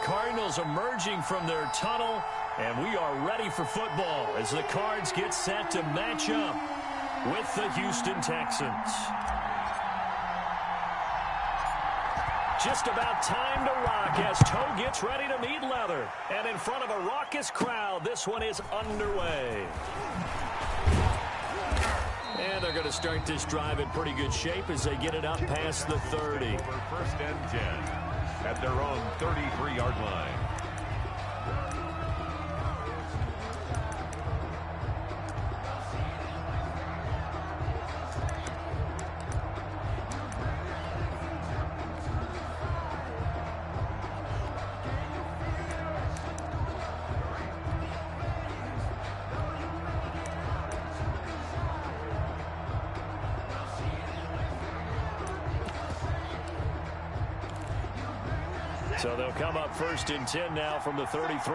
Cardinals emerging from their tunnel, and we are ready for football as the Cards get set to match up with the Houston Texans. Just about time to rock as Toe gets ready to meet leather. And in front of a raucous crowd, this one is underway. And they're going to start this drive in pretty good shape as they get it up past the 30. First and 10 at their own 33-yard line. So they'll come up first and 10 now from the 33.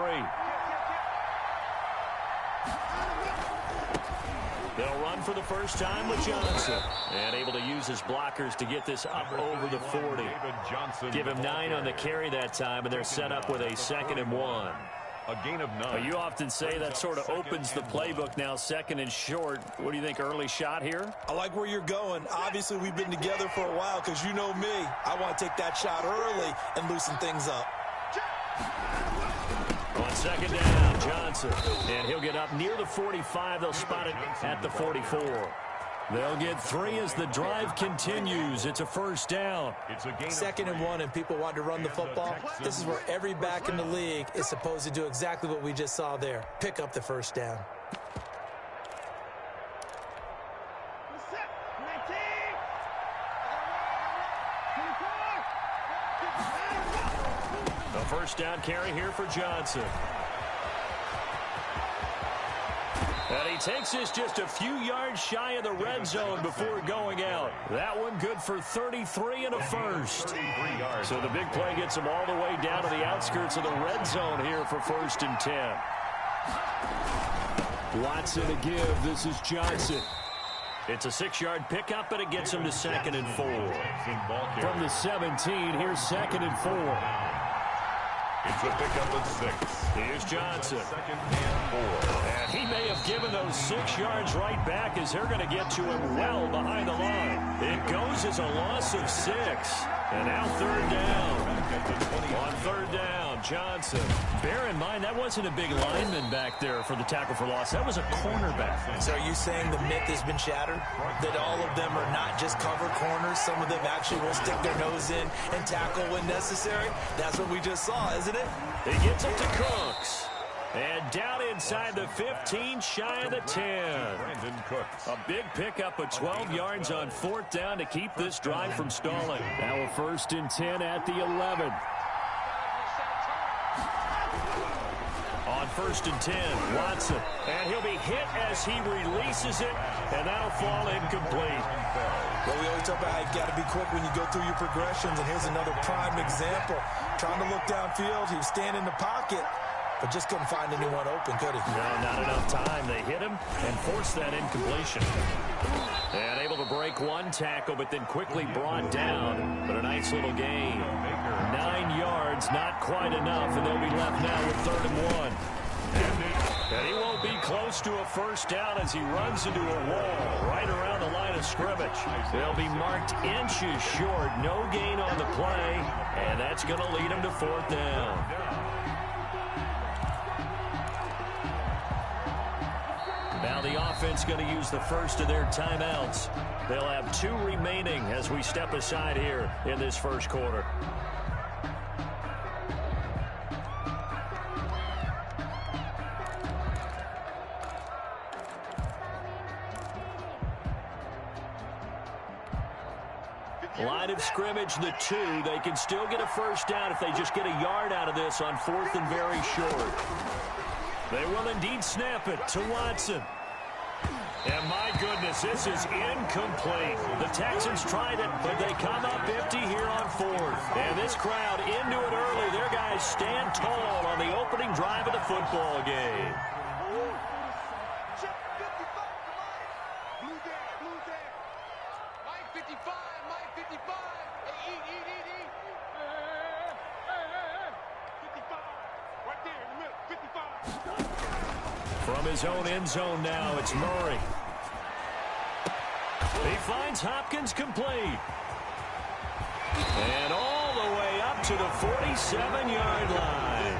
They'll run for the first time with Johnson. And able to use his blockers to get this up over the 40. Give him 9 on the carry that time, and they're set up with a 2nd and 1. A gain of 9. You often say that sort of opens the playbook now, 2nd and short. What do you think, early shot here? I like where you're going. Obviously, we've been together for a while because you know me. I want to take that shot early and loosen things up. On 2nd down, Johnson. And he'll get up near the 45. They'll spot it at the 44. They'll get 3 as the drive continues. It's a first down. It's a 2nd and 1, and people want to run the football. This is where every back in the league is supposed to do exactly what we just saw there. Pick up the first down. A first down carry here for Johnson. And he takes this just a few yards shy of the red zone before going out. That one good for 33 and a first. So the big play gets him all the way down to the outskirts of the red zone here for 1st and 10. Watson to give. This is Johnson. It's a 6-yard pickup, and it gets him to 2nd and 4. From the 17, here's 2nd and 4. It's a pickup of 6. Here's Johnson. 2nd and 4. And he may have given those 6 yards right back as they're going to get to him well behind the line. It goes as a loss of 6. And now 3rd down. On 3rd down, Johnson. Bear in mind, that wasn't a big lineman back there for the tackle for loss. That was a cornerback. So are you saying the myth has been shattered? That all of them are not just cover corners? Some of them actually will stick their nose in and tackle when necessary? That's what we just saw, isn't it? He gets it to Cooks. And down inside the 15, shy of the 10. A big pickup of 12 yards on 4th down to keep this drive from stalling. Now a 1st and 10 at the 11. On 1st and 10, Watson. And he'll be hit as he releases it, and that'll fall incomplete. Well, we always talk about how you got to be quick when you go through your progressions, and here's another prime example. Trying to look downfield, he was standing in the pocket, but just couldn't find anyone open, could he? No, not enough time. They hit him and forced that incompletion. And able to break one tackle, but then quickly brought down. But a nice little gain. 9 yards, not quite enough, and they'll be left now with 3rd and 1. And he won't be close to a first down as he runs into a wall right around the line of scrimmage. They'll be marked inches short. No gain on the play, and that's going to lead him to 4th down. Now the offense going to use the first of their timeouts. They'll have 2 remaining as we step aside here in this first quarter. Line of scrimmage, the 2. They can still get a first down if they just get a yard out of this on 4th and very short. They will indeed snap it to Watson. And my goodness, this is incomplete. The Texans tried it, but they come up empty here on 4th. And this crowd into it early. Their guys stand tall on the opening drive of the football game. From his own end zone now, it's Murray. He finds Hopkins complete. And all the way up to the 47-yard line.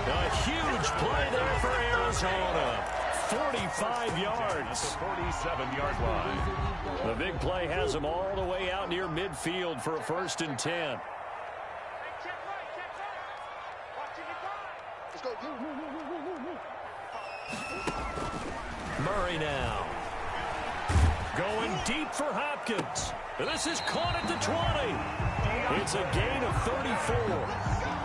A huge play there for Arizona. 45 yards. 47-yard line. The big play has him all the way out near midfield for a 1st and 10. Murray now. Going deep for Hopkins. This is caught at the 20. It's a gain of 34.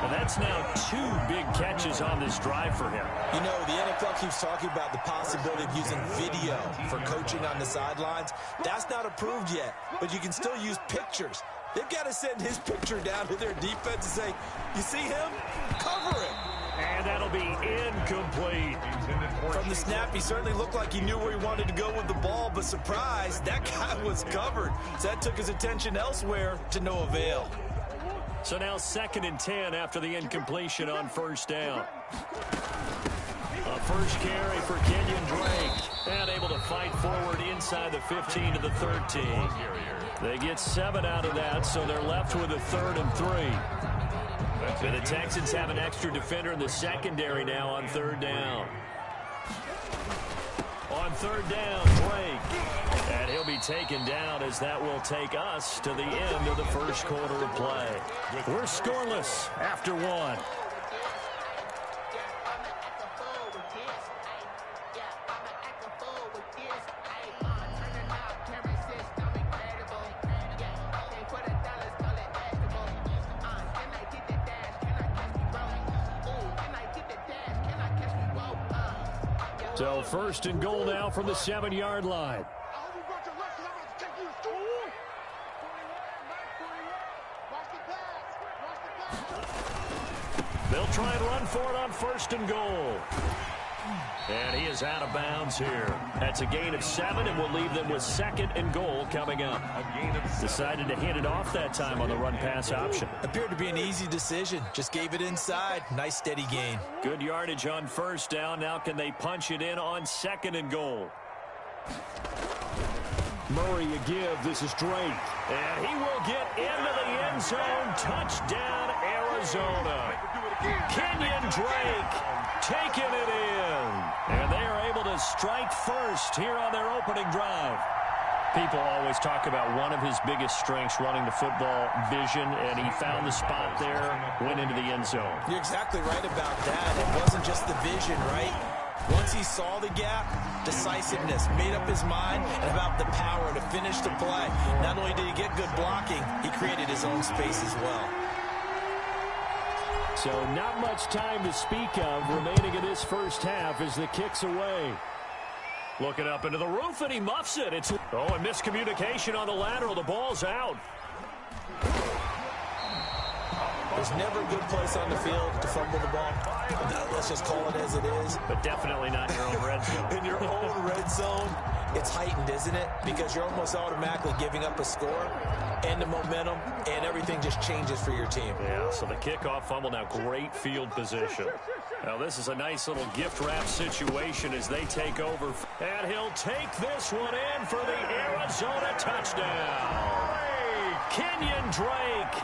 And that's now 2 big catches on this drive for him. You know, the NFL keeps talking about the possibility of using video for coaching on the sidelines. That's not approved yet, but you can still use pictures. They've got to send his picture down to their defense and say, you see him? Cover him. And that'll be incomplete. From the snap, he certainly looked like he knew where he wanted to go with the ball, but surprise, that guy was covered. So that took his attention elsewhere to no avail. So now 2nd and 10 after the incompletion on 1st down. A first carry for Kenyon Drake. And able to fight forward inside the 15 to the 13. They get 7 out of that, so they're left with a 3rd and 3. And the Texans have an extra defender in the secondary now on 3rd down. On 3rd down, Drake. And he'll be taken down as that will take us to the end of the 1st quarter of play. We're scoreless after 1. So 1st and goal now from the 7-yard line. They'll try and run for it on 1st and goal. And he is out of bounds here. That's a gain of 7, and will leave them with 2nd and goal coming up. Decided to hand it off that time on the run-pass option. Appeared to be an easy decision. Just gave it inside. Nice steady gain. Good yardage on 1st down. Now can they punch it in on 2nd and goal? Murray a give. This is Drake. And he will get into the end zone. Touchdown, Arizona. Kenyon Drake taking it in. And they are able to strike first here on their opening drive. People always talk about one of his biggest strengths, running the football, vision, and he found the spot there, went into the end zone. You're exactly right about that. It wasn't just the vision, right? Once he saw the gap, decisiveness, made up his mind, and about the power to finish the play. Not only did he get good blocking, he created his own space as well. So not much time to speak of remaining in this 1st half as the kick's away. Looking up into the roof, and he muffs it. It's a miscommunication on the lateral. The ball's out. There's never a good place on the field to fumble the ball. Let's just call it as it is. But definitely not in your own red zone. In your own red zone, it's heightened, isn't it? Because you're almost automatically giving up a score and the momentum, and everything just changes for your team. Yeah, so the kickoff fumble, now great field position. Now this is a nice little gift wrap situation as they take over. And he'll take this one in for the Arizona touchdown. Kenyon Drake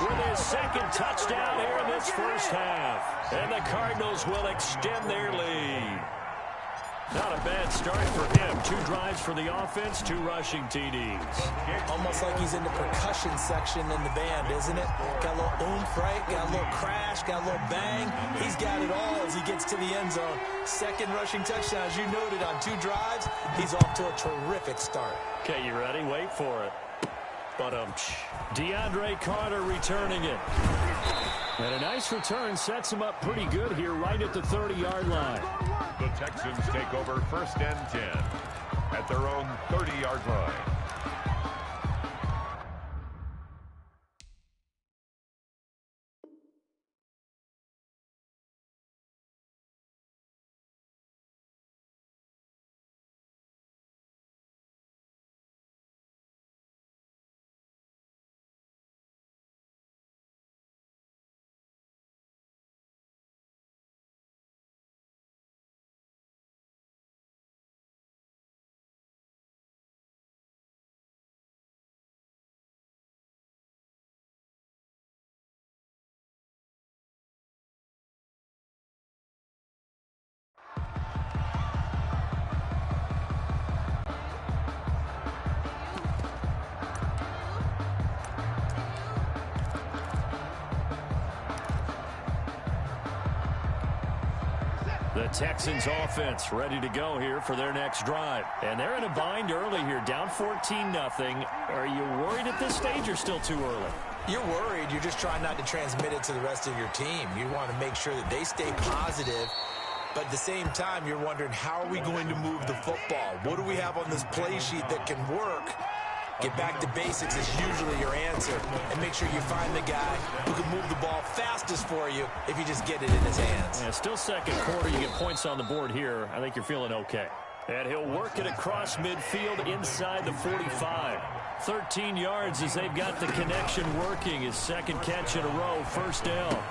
with his 2nd touchdown here in this 1st half. And the Cardinals will extend their lead. Not a bad start for him. 2 drives for the offense, 2 rushing TDs. Almost like he's in the percussion section in the band, isn't it? Got a little oomph, right? Got a little crash, got a little bang. He's got it all as he gets to the end zone. 2nd rushing touchdown, as you noted, on 2 drives. He's off to a terrific start. Okay, you ready? Wait for it. But DeAndre Carter returning it. And a nice return sets him up pretty good here right at the 30-yard line. The Texans take over 1st and 10 at their own 30-yard line. The Texans offense ready to go here for their next drive. And they're in a bind early here, down 14-0. Are you worried at this stage or still too early? You're worried. You're just trying not to transmit it to the rest of your team. You want to make sure that they stay positive. But at the same time, you're wondering, how are we going to move the football? What do we have on this play sheet that can work? Get back to basics is usually your answer. And make sure you find the guy who can move the ball fastest for you if you just get it in his hands. Yeah, still second quarter. You get points on the board here. I think you're feeling okay. And he'll work it across midfield inside the 45. 13 yards as they've got the connection working. His second catch in a row, first down.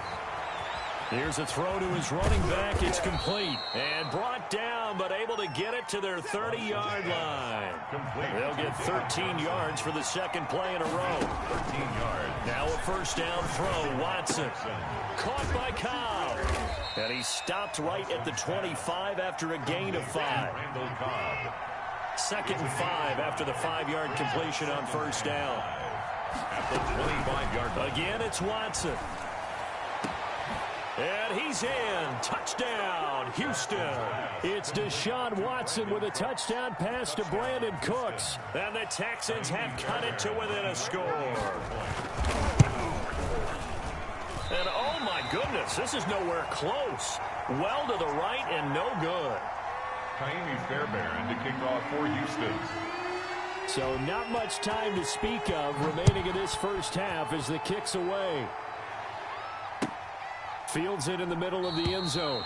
Here's a throw to his running back. It's complete. And brought down, but able to get it to their 30-yard line. They'll get 13 yards for the second play in a row. 13 yards. Now a first down throw. Watson. Caught by Cobb. And he stopped right at the 25 after a gain of 5. Randall Cobb. 2nd and 5 after the 5-yard completion on first down. At the 25-yard line. Again, it's Watson. And he's in. Touchdown, Houston. It's Deshaun Watson with a touchdown pass to Brandon Cooks. And the Texans have cut it to within a score. And oh my goodness, this is nowhere close. Well to the right and no good. Kaimi Fairbairn to kick off for Houston. So not much time to speak of remaining in this first half as the kick's away. Fields it in the middle of the end zone.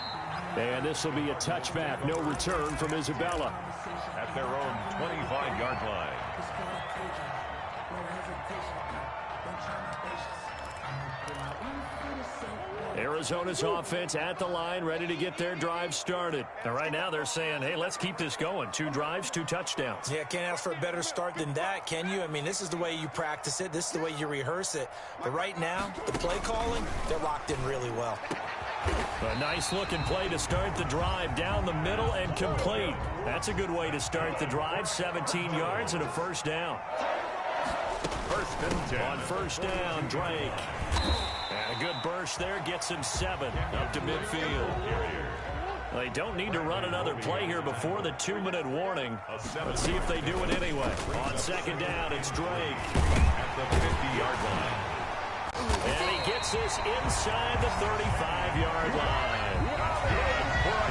And this will be a touchback. No return from Isabella. At their own 25-yard line. Arizona's offense at the line, ready to get their drive started. And right now they're saying, hey, let's keep this going. 2 drives, 2 touchdowns. Yeah, can't ask for a better start than that, can you? I mean, this is the way you practice it. This is the way you rehearse it. But right now, the play calling, they're locked in really well. A nice-looking play to start the drive down the middle and complete. That's a good way to start the drive. 17 yards and a first down. First and 10. On first down, Drake. And a good burst there gets him 7 up to midfield. They don't need to run another play here before the 2-minute warning. Let's see if they do it anyway. On second down, it's Drake. At the 50-yard line. And he gets this inside the 35-yard line.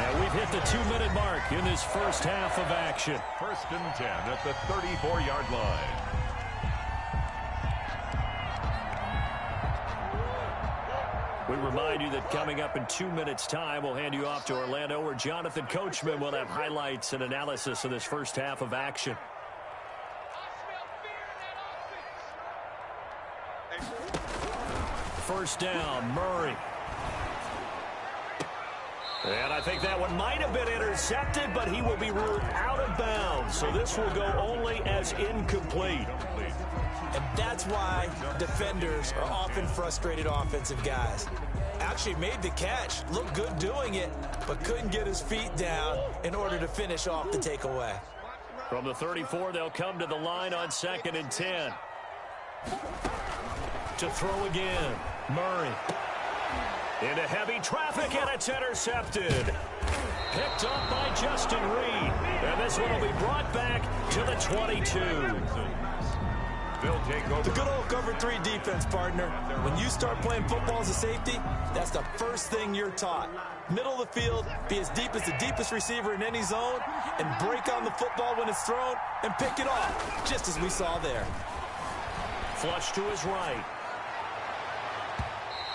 And we've hit the 2-minute mark in this first half of action. First and 10 at the 34-yard line. We remind you that coming up in 2 minutes' time, we'll hand you off to Orlando, where Jonathan Coachman will have highlights and analysis of this first half of action. First down, Murray. And I think that one might have been intercepted, but he will be ruled out of bounds. So this will go only as incomplete. And that's why defenders are often frustrated offensive guys. Actually made the catch, looked good doing it, but couldn't get his feet down in order to finish off the takeaway. From the 34, they'll come to the line on 2nd and 10. To throw again, Murray. Into heavy traffic, and it's intercepted. Picked up by Justin Reed. And this one will be brought back to the 22. They'll take over. The good old cover 3 defense, partner. When you start playing football as a safety, that's the first thing you're taught. Middle of the field, be as deep as the deepest receiver in any zone, and break on the football when it's thrown, and pick it off, just as we saw there. Flush to his right.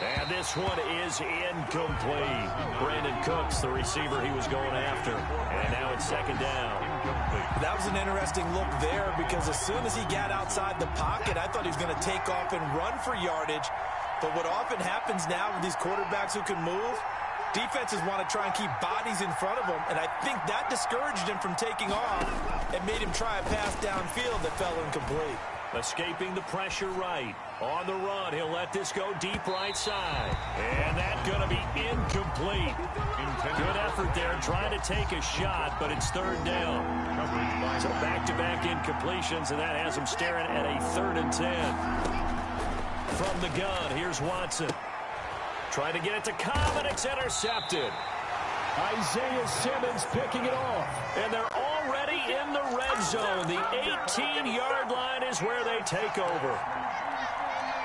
And this one is incomplete. Brandon Cooks, the receiver he was going after. And now it's 2nd down. That was an interesting look there, because as soon as he got outside the pocket, I thought he was going to take off and run for yardage. But what often happens now with these quarterbacks who can move, defenses want to try and keep bodies in front of them, and I think that discouraged him from taking off and made him try a pass downfield that fell incomplete. Escaping the pressure right. On the run, he'll let this go deep right side. And that's going to be incomplete. Good effort there, trying to take a shot, but it's 3rd down. So back-to-back incompletions, and that has him staring at a 3rd and 10. From the gun, here's Watson. Trying to get it to Cobb, and it's intercepted. Isaiah Simmons picking it off. And they're already in the red zone. The 18-yard line is where they take over.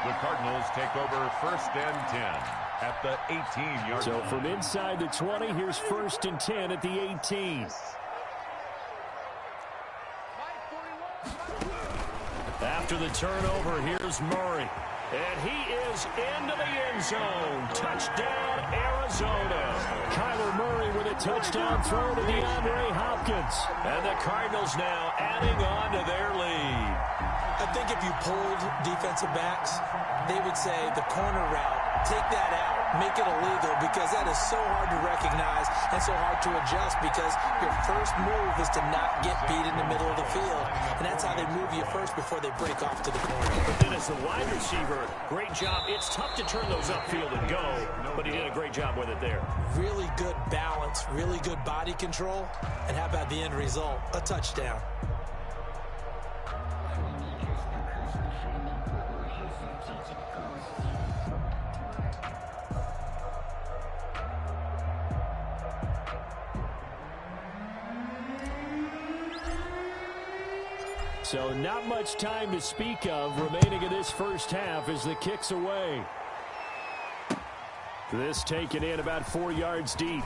The Cardinals take over 1st and 10 at the 18-yard line. So from inside the 20, here's 1st and 10 at the 18. After the turnover, here's Murray. And he is into the end zone. Touchdown, Arizona. Kyler Murray with a touchdown throw to DeAndre Hopkins. And the Cardinals now adding on to their lead. I think if you polled defensive backs, they would say the corner route, take that out, make it illegal, because that is so hard to recognize and so hard to adjust, because your first move is to not get beat in the middle of the field. And that's how they move you first before they break off to the corner. But then as the wide receiver, great job. It's tough to turn those upfield and go, but he did a great job with it there. Really good balance, really good body control. And how about the end result? A touchdown. So not much time to speak of remaining in this first half as the kick's away. This taken in about 4 yards deep.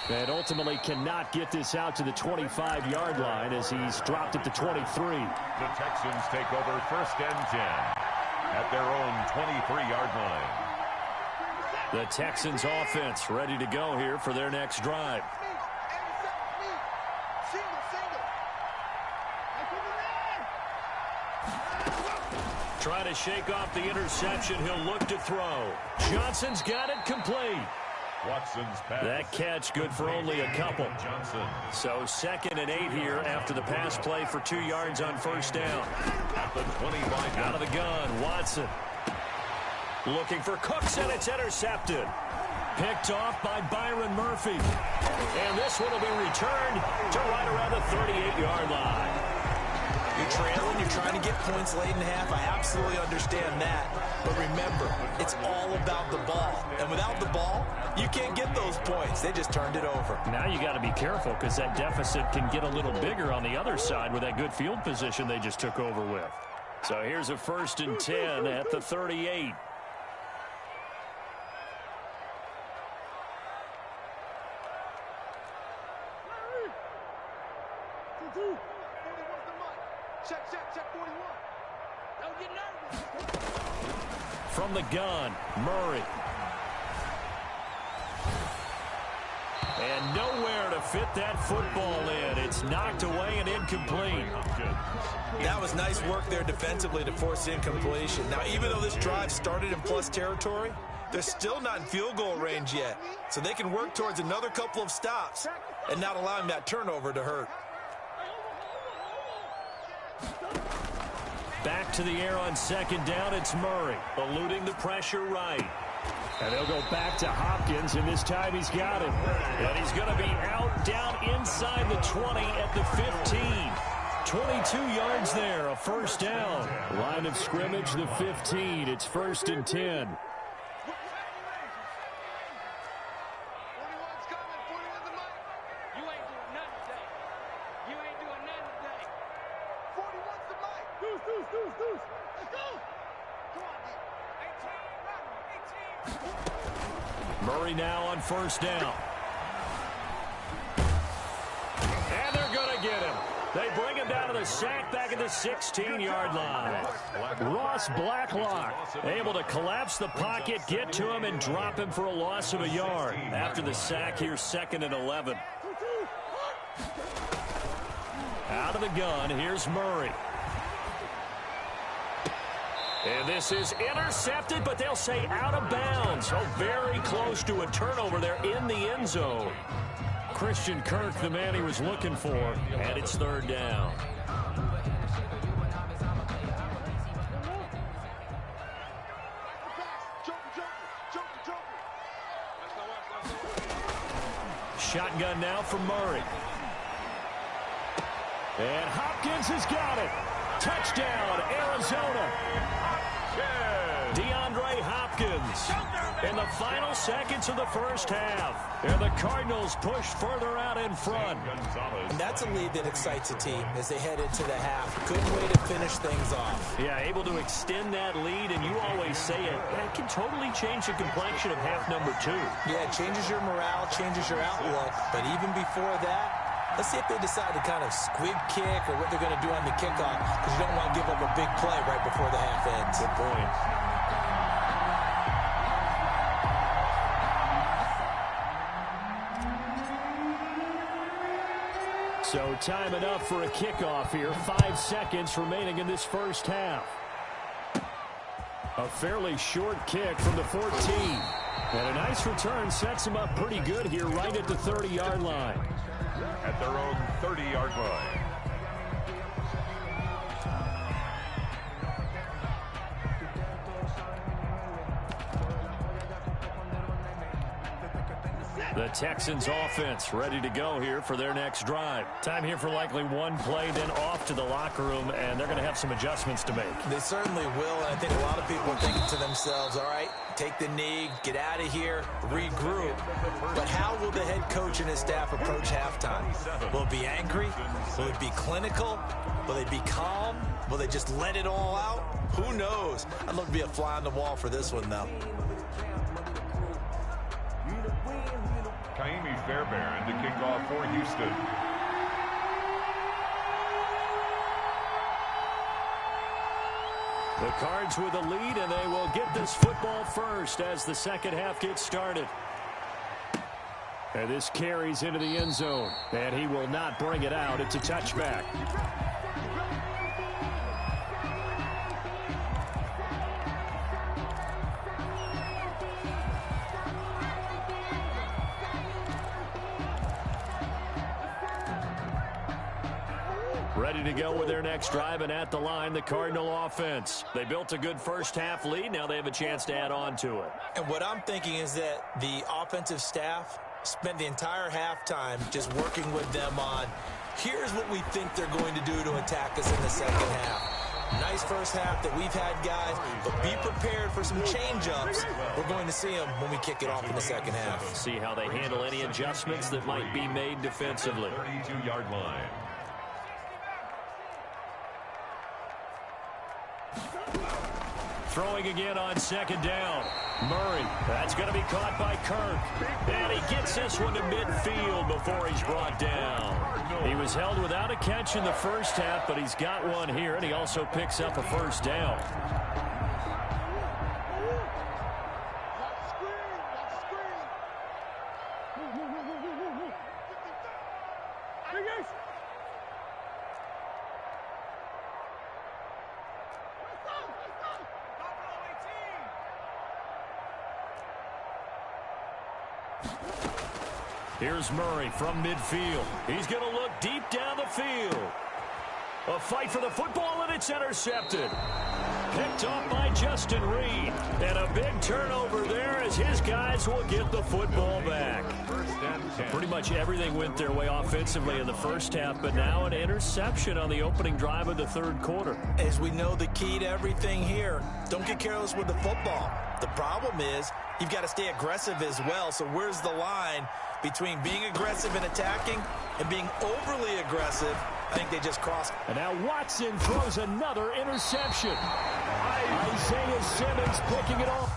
And ultimately cannot get this out to the 25-yard line as he's dropped at the 23. The Texans take over 1st and 10 at their own 23-yard line. The Texans offense ready to go here for their next drive. Trying to shake off the interception. He'll look to throw. Johnson's got it complete. Watson's pass. That catch good for only a couple. Johnson. So 2nd and 8 here after the pass play for 2 yards on 1st down. At the 25. Out of the gun, Watson. Looking for Cooks, and it's intercepted. Picked off by Byron Murphy. And this one will be returned to right around the 38-yard line. You're trailing, you're trying to get points late in the half. I absolutely understand that. But remember, it's all about the ball. And without the ball, you can't get those points. They just turned it over. Now you got to be careful because that deficit can get a little bigger on the other side with that good field position they just took over with. So here's a 1st and 10 at the 38. From the gun, Murray. And nowhere to fit that football in. It's knocked away and incomplete. That was nice work there defensively to force incompletion. Now, even though this drive started in plus territory, they're still not in field goal range yet. So they can work towards another couple of stops and not allowing that turnover to hurt. Back to the air on 2nd down, it's Murray, eluding the pressure right. And they'll go back to Hopkins, and this time he's got it. And he's going to be out down inside the 20 at the 15. 22 yards there, a 1st down. Line of scrimmage, the 15. It's 1st and 10. Murray now on 1st down. And they're going to get him. They bring him down to the sack back at the 16-yard line. Ross Blacklock able to collapse the pocket, get to him, and drop him for a loss of a yard. After the sack, here's 2nd and 11. Out of the gun, here's Murray. And this is intercepted, but they'll say out of bounds. So very close to a turnover there in the end zone. Christian Kirk, the man he was looking for, and it's 3rd down. Shotgun now for Murray. And Hopkins has got it. Touchdown, Arizona. DeAndre DeAndre Hopkins. In the final seconds of the first half, and the Cardinals push further out in front. And that's a lead that excites a team as they head into the half. Good way to finish things off. Yeah, able to extend that lead, and you always say it, that can totally change the complexion of half number 2. Yeah, it changes your morale, changes your outlook. But even before that, let's see if they decide to kind of squib kick or what they're going to do on the kickoff, because you don't want to give up a big play right before the half ends. Good point. So time enough for a kickoff here. 5 seconds remaining in this first half. A fairly short kick from the 14. And a nice return sets them up pretty good here right at the 30-yard line. At their own 30-yard line. The Texans offense ready to go here for their next drive. Time here for likely one play, then off to the locker room, and they're going to have some adjustments to make. They certainly will, and I think a lot of people are thinking to themselves, all right, take the knee, get out of here, regroup. But how will the head coach and his staff approach halftime? Will it be angry? Will it be clinical? Will they be calm? Will they just let it all out? Who knows? I'd love to be a fly on the wall for this one, though. Kaimi Fairbairn to kick off for Houston. The Cards with a lead, and they will get this football first as the second half gets started. And this carries into the end zone, and he will not bring it out. It's a touchback. Ready to go with their next drive, and at the line, the Cardinal offense. They built a good first half lead. Now they have a chance to add on to it. And what I'm thinking is that the offensive staff spent the entire halftime just working with them on, here's what we think they're going to do to attack us in the second half. Nice first half that we've had, guys, but be prepared for some change-ups. We're going to see them when we kick it off in the second half. See how they handle any adjustments that might be made defensively. 32-yard line. Throwing again on second down. Murray. That's going to be caught by Kirk. And he gets this one to midfield before he's brought down. He was held without a catch in the first half, but he's got one here, and he also picks up a first down. Here's Murray from midfield. He's going to look deep down the field. A fight for the football, and it's intercepted. Picked off by Justin Reed. And a big turnover there as his guys will get the football back. Pretty much everything went their way offensively in the first half, but now an interception on the opening drive of the third quarter. As we know, the key to everything here, don't get careless with the football. The problem is you've got to stay aggressive as well. So where's the line between being aggressive and attacking and being overly aggressive? I think they just crossed. And now Watson throws another interception. Isaiah Simmons picking it off.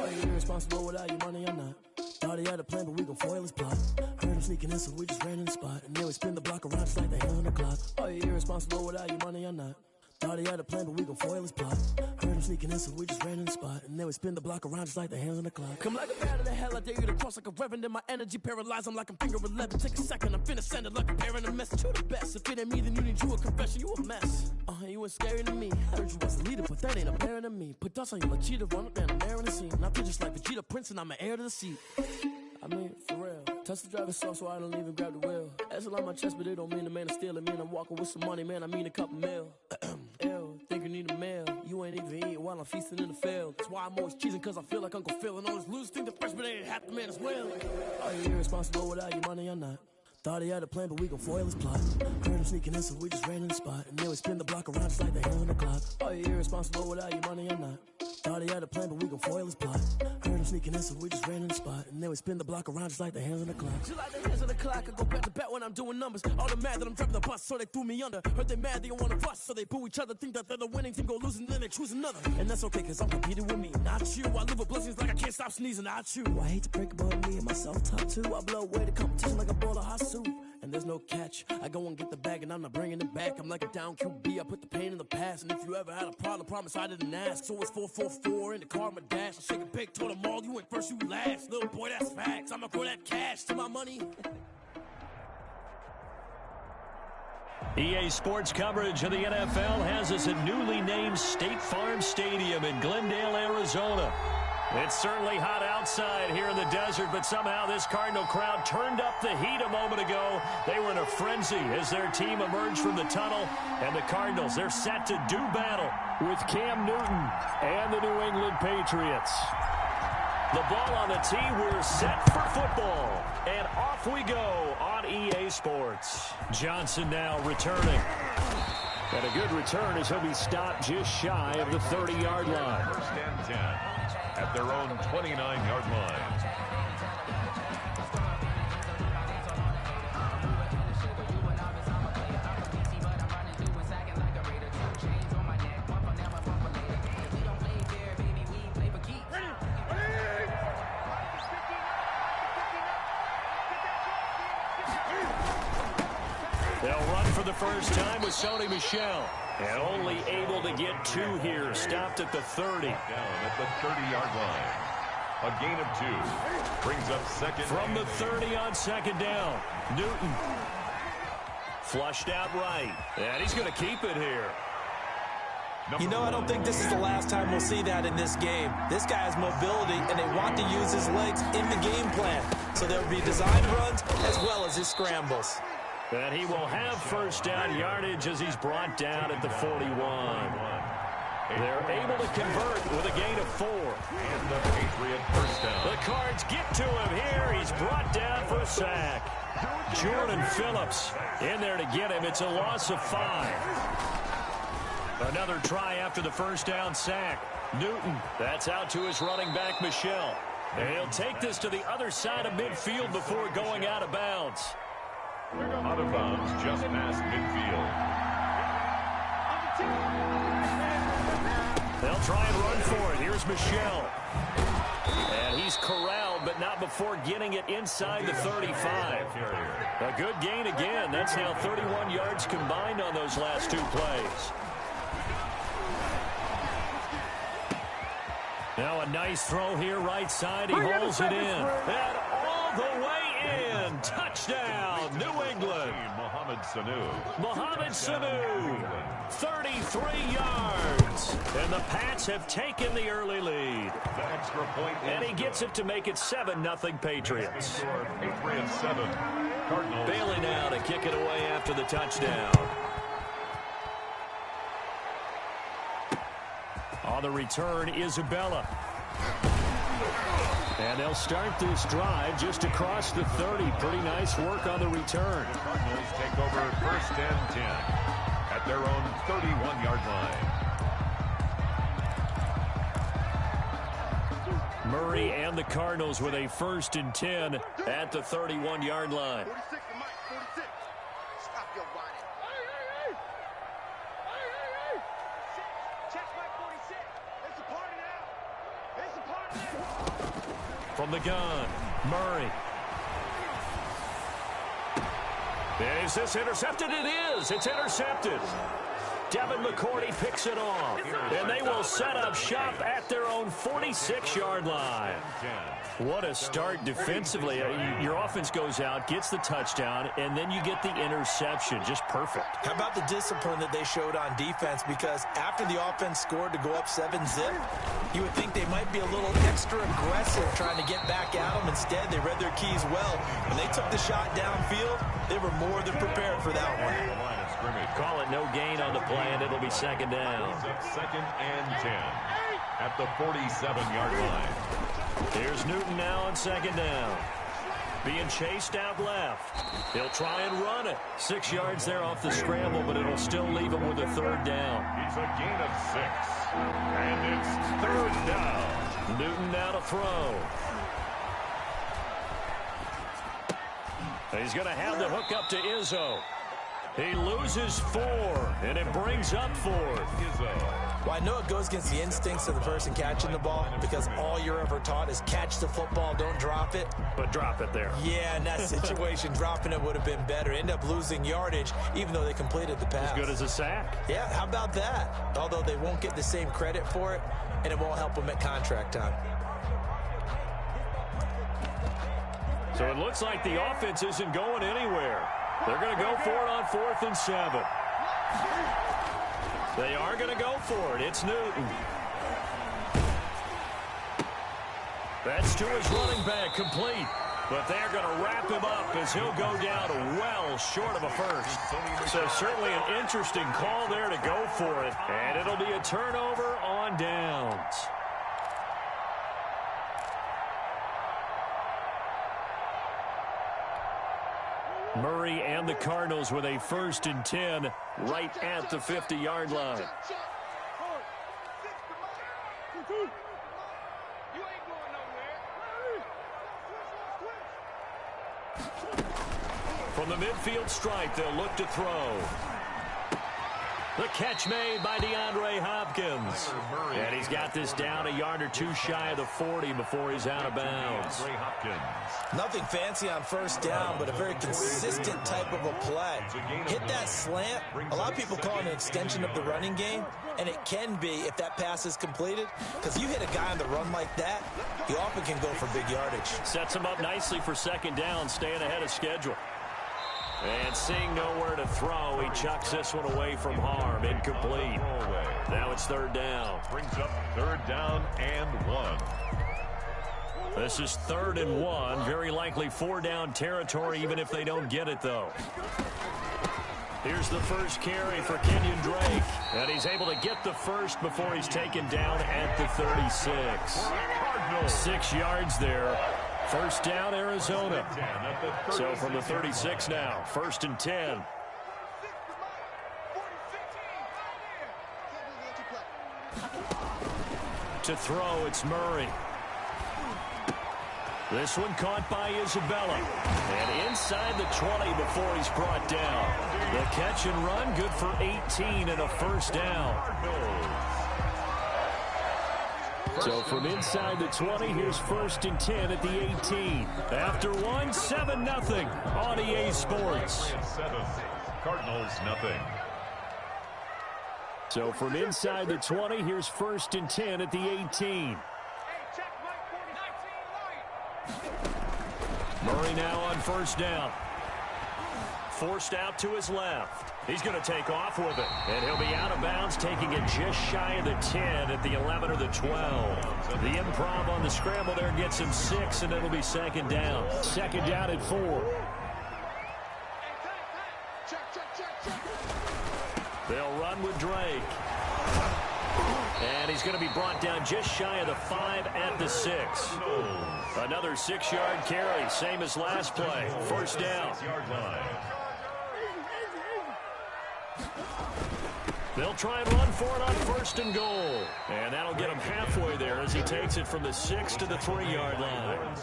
Are you irresponsible without your money or not? Thought he had a plan, but we gon' foil his plot. Heard him sneaking in, so we just ran in the spot. And then we spin the block around just like the hand on the clock. Are you irresponsible without your money or not? Thought he had a plan, but we gon' foil his plot. Heard him sneaking in, so we just ran in the spot. And then we spin the block around just like the hands on the clock. Come like a bat of the hell, I dare you to cross like a reverend. In my energy paralyzed, I'm like I'm finger 11. Take a second, I'm finna send it like a parent a message. You the best, if it ain't me, then you need you a confession. You a mess. You ain't scary to me. Heard you was a leader, but that ain't apparent to me. Put dust on you like cheetah, run up down the air in the scene. Not just like Vegeta Prince, and I'm an heir to the seat. I mean, for real. Touch the driver's soft, so I don't even grab the wheel. That's on my chest, but it don't mean the man is stealing. Man, I'm walking with some money, man. I mean a couple mil. Ew, think you need a meal. You ain't even eating while I'm feasting in the field. That's why I'm always cheesing, cause I feel like Uncle Phil. And all this losers think the freshman ain't half the man as well. Are you irresponsible without your money or not? Thought he had a plan, but we gon' foil his plot. Heard him sneaking in, so we just ran in the spot. And then we spin the block around just like the hand on the clock. Are you irresponsible without your money or not? Thought he had a plan, but we gon' foil his plot. Heard him sneaking in, so we just ran in the spot. And then we spin the block around just like the hands on the clock. Just like the hands on the clock, I go back to back when I'm doing numbers. All the mad that I'm driving the bus, so they threw me under. Heard they mad, they don't wanna bust, so they boo each other. Think that they're the winning team, go losing, then they choose another. And that's okay, cause I'm competing with me, not you. I live with blessings like I can't stop sneezing, not you. I hate to break about me and my self-talk too. I blow away the competition like a bowl of hot soup. And there's no catch. I go and get the bag and I'm not bringing it back. I'm like a down QB, I put the pain in the past. And if you ever had a problem, promise I didn't ask. So it's 444 in the car, my dash. I shake a big, told them all, you ain't first, you last. Little boy, that's facts. I'ma throw that cash to my money. EA Sports coverage of the NFL has us at newly named State Farm Stadium in Glendale, Arizona. It's certainly hot outside here in the desert, but somehow this Cardinal crowd turned up the heat a moment ago. They were in a frenzy as their team emerged from the tunnel, and the Cardinals, they're set to do battle with Cam Newton and the New England Patriots. The ball on the tee, we're set for football, and off we go on EA Sports. Johnson now returning. And a good return as he'll be stopped just shy of the 30-yard line. First and 10 at their own 29-yard line. They'll run for the first time with Sony Michel. And only able to get two here. Stopped at the 30. Down at the 30-yard line. A gain of 2. Brings up second. From the 30 on second down. Newton. Flushed out right. And he's going to keep it here. You know, I don't think this is the last time we'll see that in this game. This guy has mobility, and they want to use his legs in the game plan. So there will be design runs as well as his scrambles. And he will have first down yardage as he's brought down at the 41. They're able to convert with a gain of 4. And the Patriot first down. The Cards get to him here. He's brought down for a sack. Jordan Phillips in there to get him. It's a loss of 5. Another try after the first down sack. Newton, that's out to his running back, Michel. And he'll take this to the other side of midfield before going out of bounds. Out of bounds just past midfield. They'll try and run for it. Here's Michel. And he's corralled, but not before getting it inside the 35. A good gain again. That's now 31 yards combined on those last 2 plays. Now a nice throw here right side. He hauls it in. And all the way in. Touchdown, New England. Mohamed Sanu, 33 yards. And the Pats have taken the early lead. Extra point. And he gets it to make it 7-0 Patriots. Patriots 7. Cardinals. Bailey now to kick it away after the touchdown. On the return, Isabella. And they'll start this drive just across the 30. Pretty nice work on the return. The Cardinals take over first and 10 at their own 31-yard line. Murray and the Cardinals with a 1st and 10 at the 31-yard line. 46 to Mike, 46. Stop your body. Check Mike 46. It's a party now. It's a party. from the gun. Murray. Is this intercepted? It is. It's intercepted. Devin McCourty picks it off. And they will set up shop at their own 46-yard line. What a start defensively. Your offense goes out, gets the touchdown, and then you get the interception. Just perfect. How about the discipline that they showed on defense? Because after the offense scored to go up 7-zip, you would think they might be a little extra aggressive trying to get back at them. Instead, they read their keys well. When they took the shot downfield, they were more than prepared for that one. Call it no gain on the play, and it'll be second down. Second and 10 at the 47-yard line. Here's Newton now on second down. Being chased out left. He'll try and run it. 6 yards there off the scramble, but it'll still leave him with a third down. It's a gain of 6. And it's third down. Newton now to throw. He's going to have the hook up to Izzo. He loses 4, and it brings up 4th. Well, I know it goes against the instincts of the person catching the ball because all you're ever taught is catch the football, don't drop it. But drop it there. Yeah, in that situation, dropping it would have been better. End up losing yardage, even though they completed the pass. As good as a sack. Yeah, how about that? Although they won't get the same credit for it, and it won't help them at contract time. So it looks like the offense isn't going anywhere. They're going to go for it on 4th and 7. They are going to go for it. It's Newton. That's to his running back, complete. But they're going to wrap him up as he'll go down well short of a first. So certainly an interesting call there to go for it. And it'll be a turnover on downs. Murray and the Cardinals with a 1st and 10 right at the 50-yard line. From the midfield stripe, they'll look to throw. The catch made by DeAndre Hopkins. And he's got this down a yard or two shy of the 40 before he's out of bounds. Nothing fancy on first down, but a very consistent type of a play. Hit that slant. A lot of people call it an extension of the running game, and it can be if that pass is completed, because you hit a guy on the run like that, he often can go for big yardage. Sets him up nicely for second down, staying ahead of schedule. And seeing nowhere to throw, he chucks this one away from harm. Incomplete. Now it's third down. Brings up third down and 1. This is 3rd and 1. Very likely 4-down territory, even if they don't get it, though. Here's the first carry for Kenyon Drake. And he's able to get the first before he's taken down at the 36. 6 yards there. First down, Arizona. So from the 36 now, 1st and 10. To throw, it's Murray. This one caught by Isabella. And inside the 20 before he's brought down. The catch and run, good for 18 and a first down. So from inside the 20, here's 1st and 10 at the 18. After one, 7-0 on EA Sports. Cardinals nothing. So from inside the 20, here's 1st and 10 at the 18. Murray now on first down. Forced out to his left. He's going to take off with it. And he'll be out of bounds, taking it just shy of the 10 at the 11 or the 12. The improv on the scramble there gets him 6, and it'll be second down. Second down at 4. They'll run with Drake. And he's going to be brought down just shy of the 5 at the 6. Another 6-yard carry, same as last play. First down. They'll try and run for it on 1st and goal. And that'll get him halfway there as he takes it from the 6 to the 3-yard line.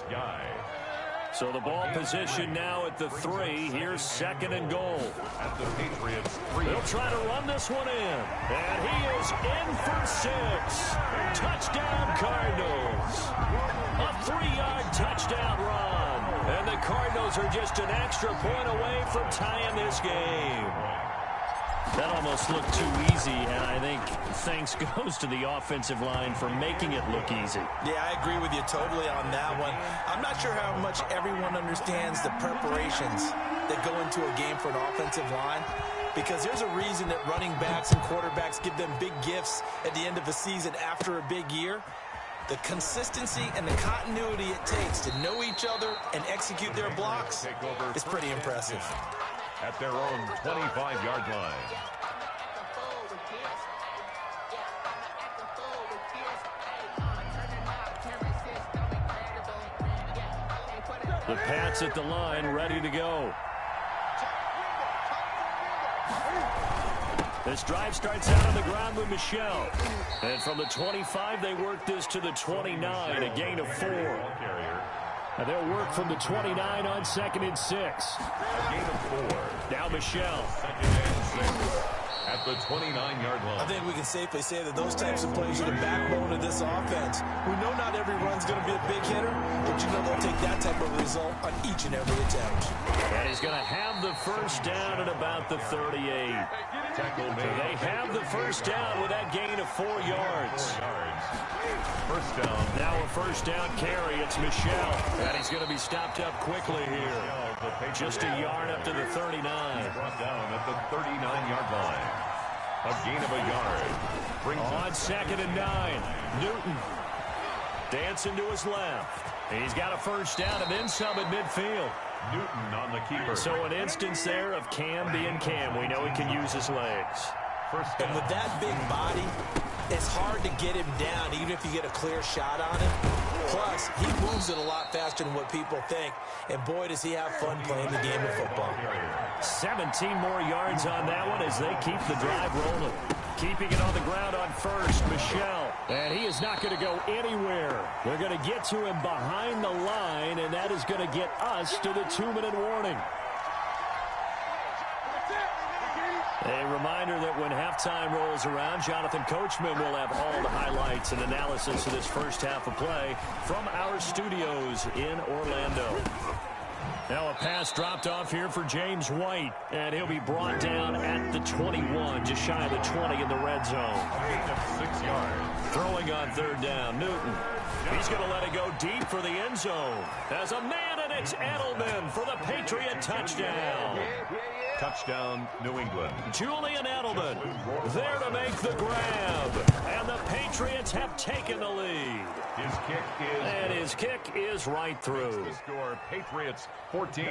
So the ball position now at the 3. Here's 2nd and goal. At the Patriots 3. They'll try to run this one in. And he is in for 6. Touchdown, Cardinals. A 3-yard Cardinals are just an extra point away from tying this game. That almost looked too easy, and I think thanks goes to the offensive line for making it look easy. Yeah, I agree with you totally on that one. I'm not sure how much everyone understands the preparations that go into a game for an offensive line, because there's a reason that running backs and quarterbacks give them big gifts at the end of the season after a big year. The consistency and the continuity it takes to know each other and execute their blocks is pretty impressive. At their own 25-yard line. The Pats at the line, ready to go. This drive starts out on the ground with Michel. And from the 25, they work this to the 29, a gain of 4. And they'll work from the 29 on 2nd and 6. A gain of 4. Now Michel. 2nd and 6. At the 29-yard line. I think we can safely say that those types of plays are the backbone of this offense. We know not every run's going to be a big hitter, but you know they'll take that type of result on each and every attempt. And he's going to have the first down at about the 38. They have the first down with that gain of 4 yards. First down. Now a first down carry. It's Michel. And he's going to be stopped up quickly here. Just a yard up to the 39. Brought down at the 39-yard line. A gain of a yard. On 2nd and 9. Newton dancing to his left. He's got a first down and then some at midfield. Newton on the keeper. So an instance there of Cam being Cam. We know he can use his legs. First down. And with that big body, it's hard to get him down even if you get a clear shot on him. Plus, he moves it a lot faster than what people think. And boy, does he have fun playing the game of football. 17 more yards on that one as they keep the drive rolling. Keeping it on the ground on first, Michel. And he is not going to go anywhere. They're going to get to him behind the line, and that is going to get us to the 2-minute warning. A reminder that when halftime rolls around, Jonathan Coachman will have all the highlights and analysis of this first half of play from our studios in Orlando. Now a pass dropped off here for James White, and he'll be brought down at the 21, just shy of the 20 in the red zone. 6 yards. Throwing on 3rd down, Newton. He's going to let it go deep for the end zone. As a man, and it's Edelman for the Patriot touchdown. Touchdown, New England. Julian Edelman there to make the grab. And the Patriots have taken the lead. His kick is right through. The score, Patriots 14,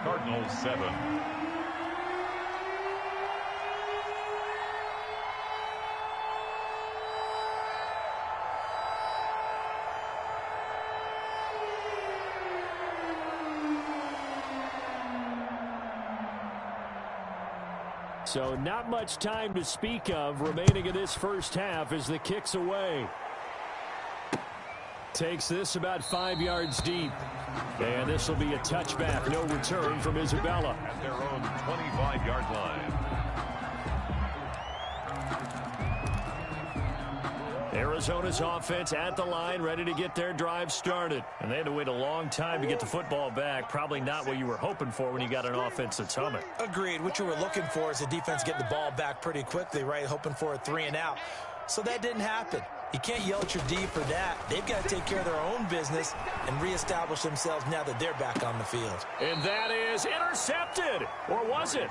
Cardinals 7. So not much time to speak of remaining in this first half as the kick's away. Takes this about 5 yards deep. And this will be a touchback. No return from Isabella. At their own 25-yard line. Arizona's offense at the line, ready to get their drive started. And they had to wait a long time to get the football back. Probably not what you were hoping for when you got an offense that's humming. Agreed. What you were looking for is the defense get the ball back pretty quickly, right? Hoping for a 3 and out. So that didn't happen. You can't yell at your D for that. They've got to take care of their own business and reestablish themselves now that they're back on the field. And that is intercepted. Or was it?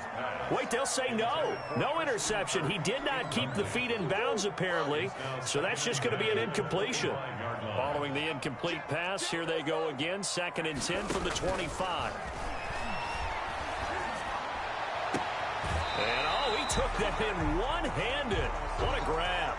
Wait, they'll say no. No interception. He did not keep the feet in bounds, apparently. So that's just going to be an incompletion. Following the incomplete pass, here they go again. 2nd and 10 from the 25. And, oh, he took that in one-handed. What a grab.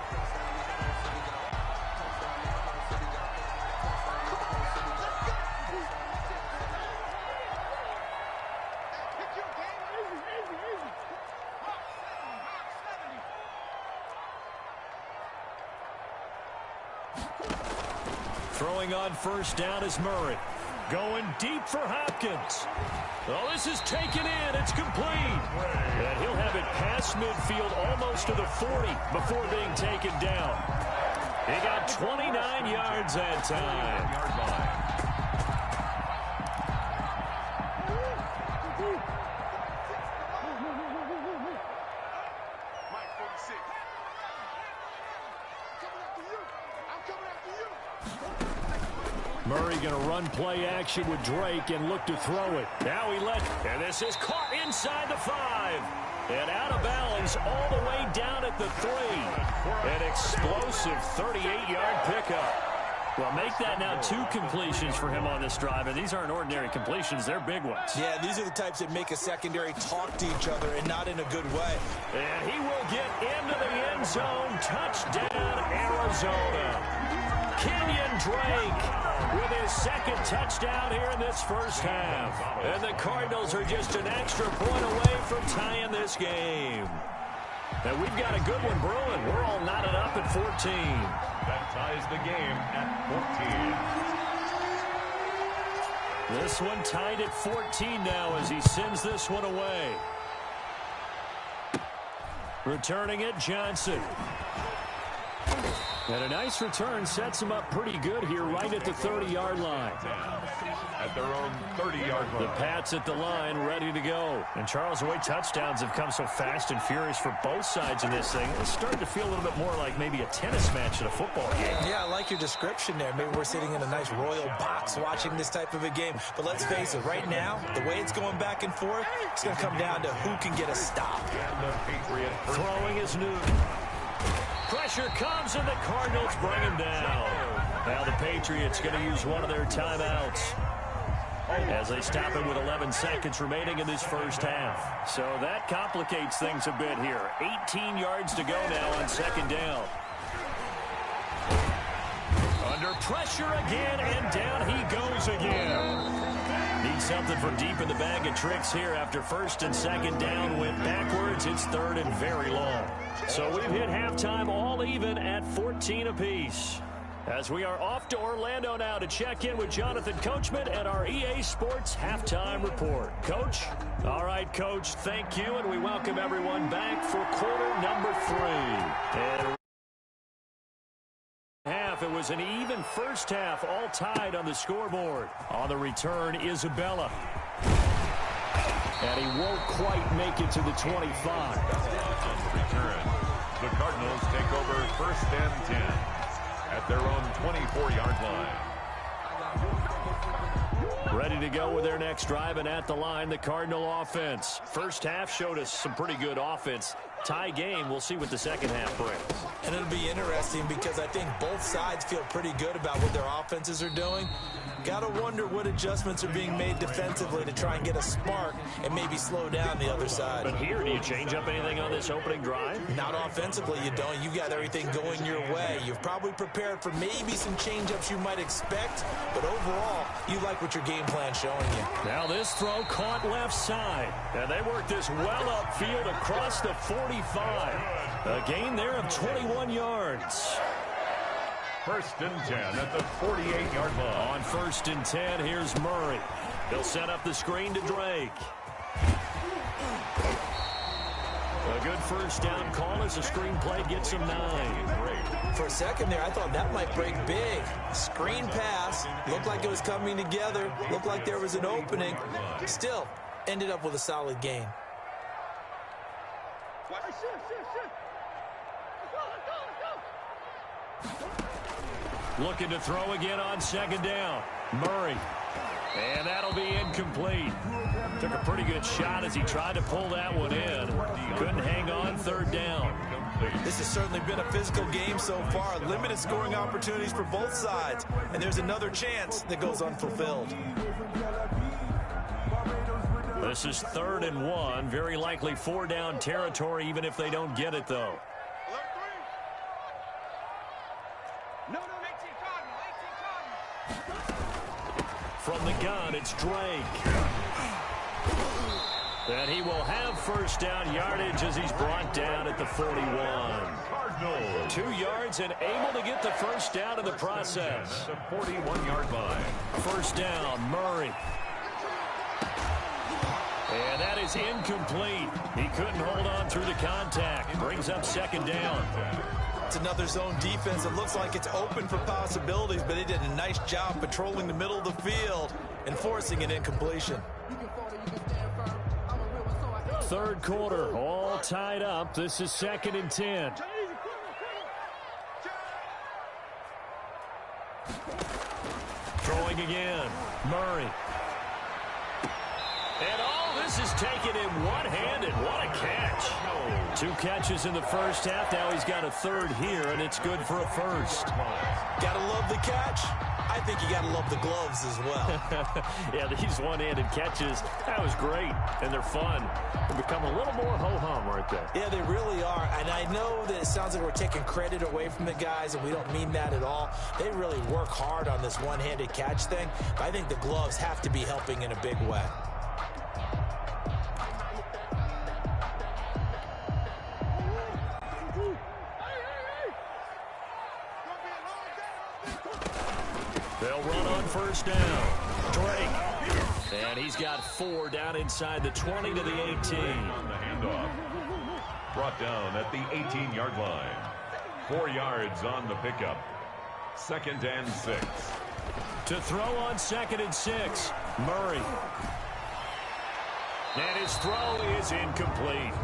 Throwing on first down is Murray. Going deep for Hopkins. Oh, this is taken in. It's complete. And he'll have it past midfield almost to the 40 before being taken down. He got 29 yards that time. Murray going to run play action with Drake and look to throw it. Now he and this is caught inside the 5. And out of bounds all the way down at the 3. An explosive 38-yard pickup. Well, make that now 2 completions for him on this drive, and these aren't ordinary completions. They're big ones. Yeah, these are the types that make a secondary talk to each other and not in a good way. And he will get into the end zone. Touchdown, Arizona. Kenyon Drake with his 2nd touchdown here in this first half. And the Cardinals are just an extra point away from tying this game. And we've got a good one brewing. We're all knotted up at 14. That ties the game at 14. This one tied at 14 now as he sends this one away. Returning it, Johnson. And a nice return sets him up pretty good here right at the 30-yard line. At their own 30-yard line. The Pats at the line, ready to go. And Charles, the way touchdowns have come so fast and furious for both sides in this thing, it's starting to feel a little bit more like maybe a tennis match at a football game. Yeah, I like your description there. Maybe we're sitting in a nice royal box watching this type of a game. But let's face it, right now, the way it's going back and forth, it's going to come down to who can get a stop. And the Patriot throwing is Newton. Pressure comes, and the Cardinals bring him down. Now the Patriots going to use one of their timeouts as they stop him with 11 seconds remaining in this first half. So that complicates things a bit here. 18 yards to go now on 2nd down. Under pressure again, and down he goes again. Needs something from deep in the bag of tricks here after 1st and 2nd down went backwards. It's 3rd and very long. So we've hit halftime all even at 14 apiece. As we are off to Orlando now to check in with Jonathan Coachman at our EA Sports Halftime Report. Coach? All right, Coach, thank you, and we welcome everyone back for quarter number 3. And it was an even first half, all tied on the scoreboard. On the return, Isabella. And he won't quite make it to the 25. on the return. The Cardinals take over 1st and 10 at their own 24-yard line. Ready to go with their next drive, and at the line, the Cardinal offense. First half showed us some pretty good offense. Tie game. We'll see what the second half brings. And it'll be interesting because I think both sides feel pretty good about what their offenses are doing. Got to wonder what adjustments are being made defensively to try and get a spark and maybe slow down the other side. But here, do you change up anything on this opening drive? Not offensively, you don't. You got everything going your way. You've probably prepared for maybe some change-ups you might expect, but overall, you like what your game plan's showing you. Now this throw caught left side, and they work this well upfield across the 45. A gain there of 21 yards. 1st and 10 at the 48-yard line. On 1st and 10, here's Murray. They'll set up the screen to Drake. A good first down call as the screenplay gets him 9. For a second there, I thought that might break big. Screen pass. Looked like it was coming together. Looked like there was an opening. Still, ended up with a solid gain. Looking to throw again on 2nd down. Murray. And that'll be incomplete. Took a pretty good shot as he tried to pull that one in. Couldn't hang on 3rd down. This has certainly been a physical game so far. Limited scoring opportunities for both sides. And there's another chance that goes unfulfilled. This is 3rd and 1. Very likely 4-down territory even if they don't get it, though. From the gun, it's Drake. And he will have 1st down yardage as he's brought down at the 41. 2 yards and able to get the 1st down in the process. The 41-yard line. 1st down, Murray. And that is incomplete. He couldn't hold on through the contact. Brings up 2nd down. It's another zone defense. It looks like it's open for possibilities, but they did a nice job patrolling the middle of the field and forcing an incompletion. 3rd quarter, all tied up. This is 2nd and 10. Throwing again. Murray. And all this is taken in one-handed. What a catch. 2 catches in the first half. Now he's got a third here, and it's good for a first. Gotta love the catch. I think you gotta love the gloves as well. Yeah, these one-handed catches, that was great, and they're fun. They become a little more ho-hum right there. Yeah, they really are, and I know that it sounds like we're taking credit away from the guys, and we don't mean that at all. They really work hard on this one-handed catch thing, but I think the gloves have to be helping in a big way. They'll run on first down. Drake. And he's got 4 down inside the 20 to the 18. On the handoff. Brought down at the 18-yard line. 4 yards on the pickup. 2nd and 6. To throw on 2nd and 6. Murray. And his throw is incomplete.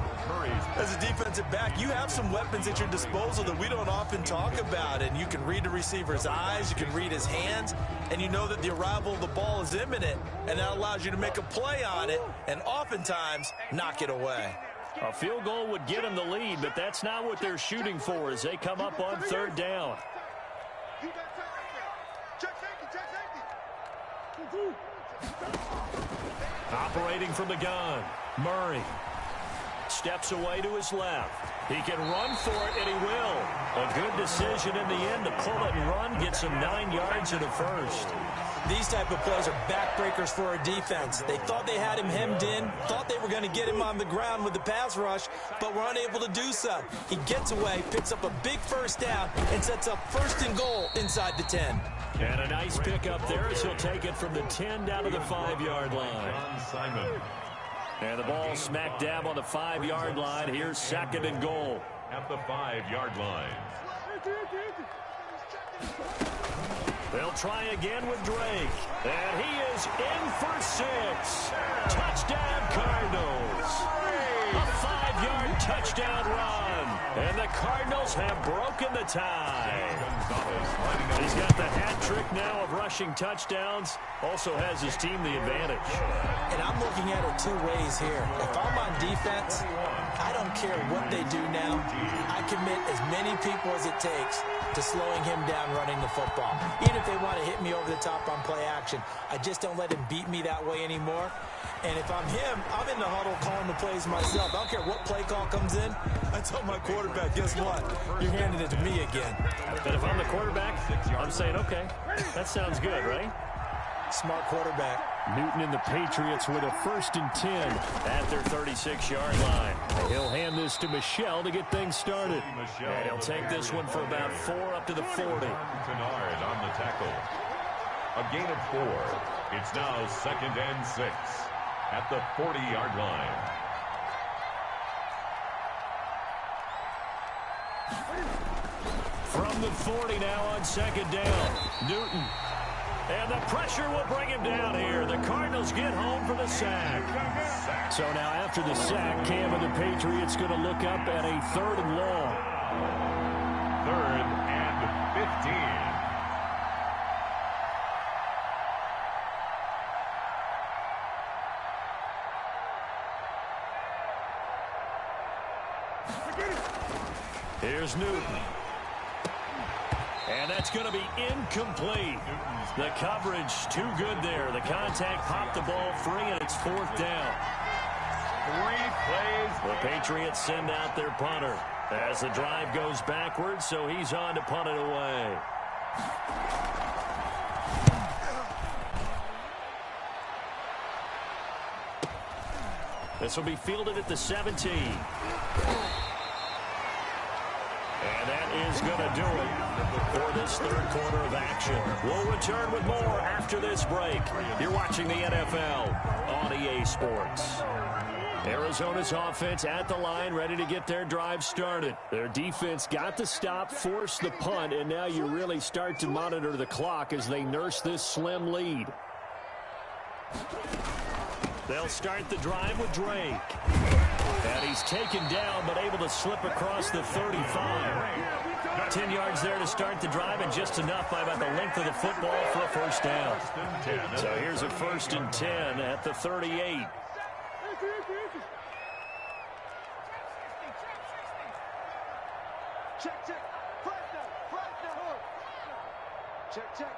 As a defensive back, you have some weapons at your disposal that we don't often talk about, and you can read the receiver's eyes, you can read his hands, and you know that the arrival of the ball is imminent, and that allows you to make a play on it and oftentimes knock it away. A field goal would get them the lead, but that's not what they're shooting for as they come up on 3rd down. Operating from the gun, Murray. Steps away to his left. He can run for it, and he will. A good decision in the end to pull it and run, gets him 9 yards in a first. These type of plays are backbreakers for a defense. They thought they had him hemmed in, thought they were going to get him on the ground with the pass rush, but were unable to do so. He gets away, picks up a big first down, and sets up 1st and goal inside the 10. And a nice pickup there as he'll take it from the 10 down to the 5-yard line. Simon. And the ball smack dab on the 5-yard line. Here's 2nd and goal. At the 5-yard line. They'll try again with Drake. And he is in for 6. Touchdown, Cardinals. A 5-yard touchdown run. And the Cardinals have broken the tie. He's got the hat trick now of rushing touchdowns. Also has his team the advantage. And I'm looking at it 2 ways here. If I'm on defense, I don't care what they do now. I commit as many people as it takes to slowing him down running the football. Even if they want to hit me over the top on play action, I just don't let him beat me that way anymore. And if I'm him, I'm in the huddle calling the plays myself. I don't care what play call comes in. I tell my quarterback, guess what? You're handing it to me again. And if I'm the quarterback, I'm saying, okay, that sounds good, right? Smart quarterback. Newton and the Patriots with a 1st and 10 at their 36-yard line. He'll hand this to Michel to get things started. And he'll take this one for about 4 up to the 40. Bernard on the tackle. A gain of 4. It's now 2nd and 6 at the 40-yard line. From the 40 now on 2nd down. Newton. And the pressure will bring him down here. The Cardinals get home for the sack. So now after the sack, Cam and the Patriots going to look up at a 3rd and long. 3rd and 15. Here's Newton. And that's going to be incomplete. The coverage too good there. The contact popped the ball free, and it's 4th down. 3 plays. The Patriots send out their punter as the drive goes backwards, so he's on to punt it away. This will be fielded at the 17. And that is going to do it for this 3rd quarter of action. We'll return with more after this break. You're watching the NFL on EA Sports. Arizona's offense at the line, ready to get their drive started. Their defense got the stop, forced the punt, and now you really start to monitor the clock as they nurse this slim lead. They'll start the drive with Drake. And he's taken down, but able to slip across the 35. 10 yards there to start the drive, and just enough by about the length of the football for a first down. So here's a 1st and 10 at the 38. Check, check. Flag down. Check.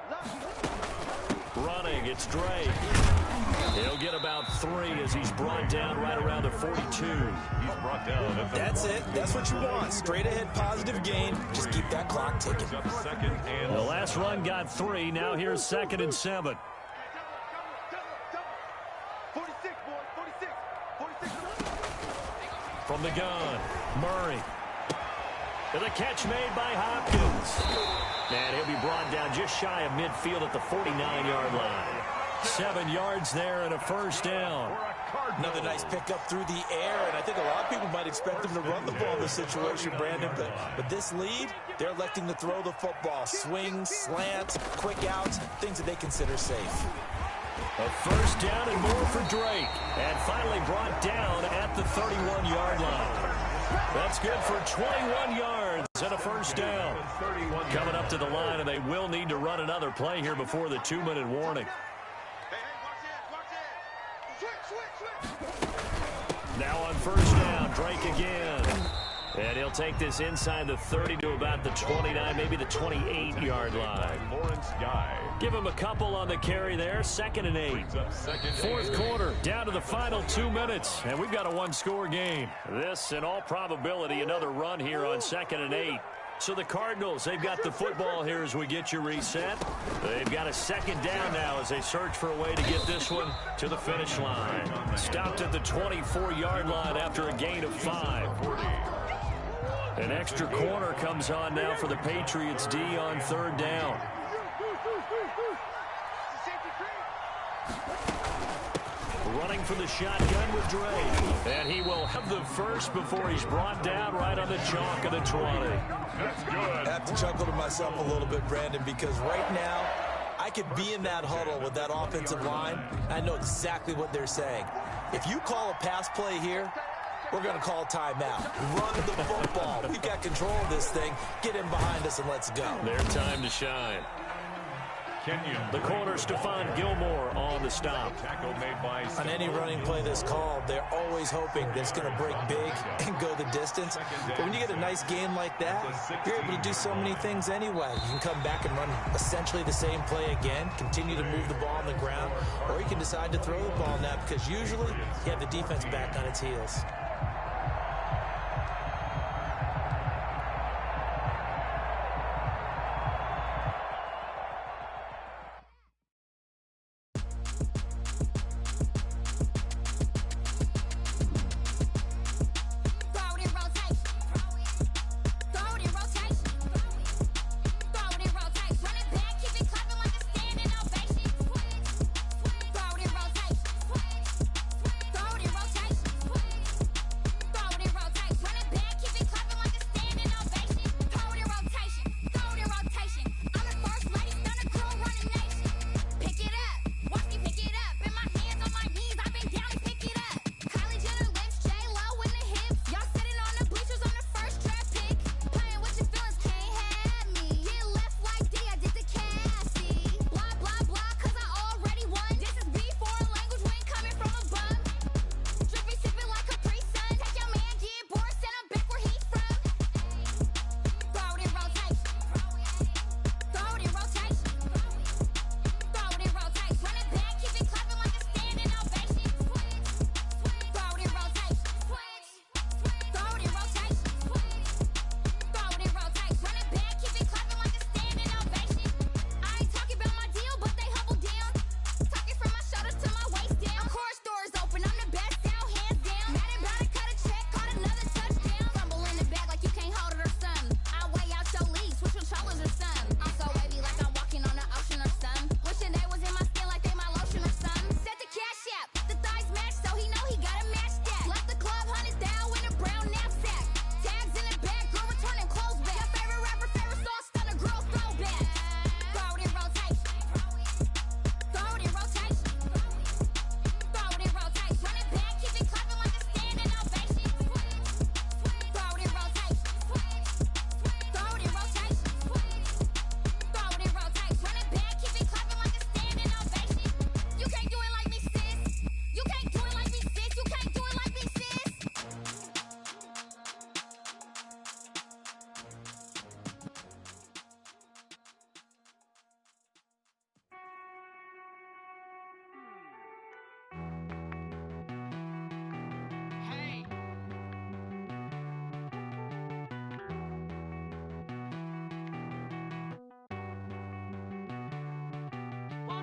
Running, it's Drake. He'll get about 3 as he's brought down right around the 42. He's brought down at the That's it. That's what you want. Straight ahead positive gain. Just keep that clock ticking. The last run got 3. Now here's 2nd and 7. 46, boys. 46. From the gun, Murray. And the catch made by Hopkins. And he'll be brought down just shy of midfield at the 49-yard line. 7 yards there and a first down. Another nice pickup through the air, and I think a lot of people might expect him to run the ball in this situation, Brandon, but this lead, they're electing to throw the football. Swings, slants, quick outs, things that they consider safe. A first down and more for Drake. And finally brought down at the 31-yard line. That's good for 21 yards and a first down. Coming up to the line, and they will need to run another play here before the 2-minute warning. Now on first down, Drake again. And he'll take this inside the 30 to about the 29, maybe the 28-yard line. Give him a couple on the carry there. 2nd and 8. Fourth quarter, down to the final 2 minutes. And we've got a one-score game. This, in all probability, another run here on 2nd and 8. So the Cardinals, they've got the football here as we get you reset. They've got a 2nd down now as they search for a way to get this one to the finish line. Stopped at the 24-yard line after a gain of 5. An extra corner comes on now for the Patriots D on 3rd down. Running for the shotgun with Drake. And he will have the first before he's brought down right on the chalk of the 20. That's good. I have to chuckle to myself a little bit, Brandon, because right now I could be in that huddle with that offensive line. I know exactly what they're saying. If you call a pass play here, we're going to call timeout. Run the football. We've got control of this thing. Get in behind us and let's go. Their time to shine. The corner, Stephon Gilmore on the stop. Tackle made by On any running play that's called, they're always hoping that it's going to break big and go the distance. But when you get a nice game like that, you're able to do so many things anyway. You can come back and run essentially the same play again, continue to move the ball on the ground, or you can decide to throw the ball now because usually you have the defense back on its heels.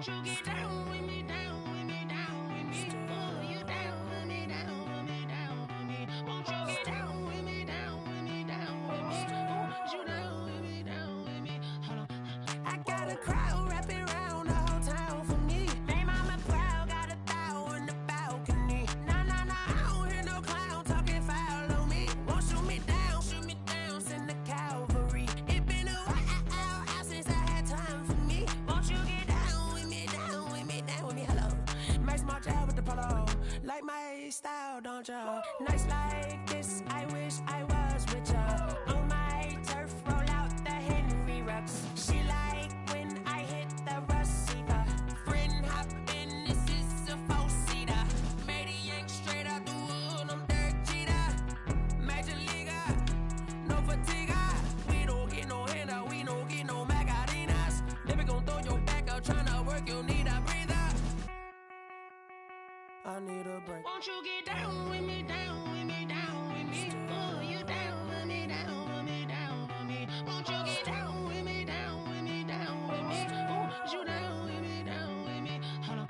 Won't you get down with me, down with me, down with me? Oh, you down with me, down with me, down with me. Won't you get down with me, down with me, down with me? Oh, you down with me, down with me? Hold on. I got a crowd wrapping around the whole town for me. They mama proud, got a thou in the balcony. Nah, nah, nah, I don't hear no clown talking foul on me. Won't shoot me down, send the cavalry. It been a while since I had time for me. Won't you get down with me, down with me, down with me? Hello. Max March out with the polo. Like my style, don't ya? Nights like this, I wish I was with ya. On my turf, roll out the Henry Rux. She like when I hit the receiver. Friend hop in, this is a four-seater. Made a yank straight out the wood, I'm Derek Jeter. Major leaguer, no fatigue. We don't get no handout, we don't get no Magarinas. Never gon' throw your back out, tryna work, you need a breather. I need a break. Won't you get down with me, down with me, down with me? Oh, you down with me, down with me, down with me? Won't you get down with me, down with me, down with me? Oh, you down with me, down with me? Hold on.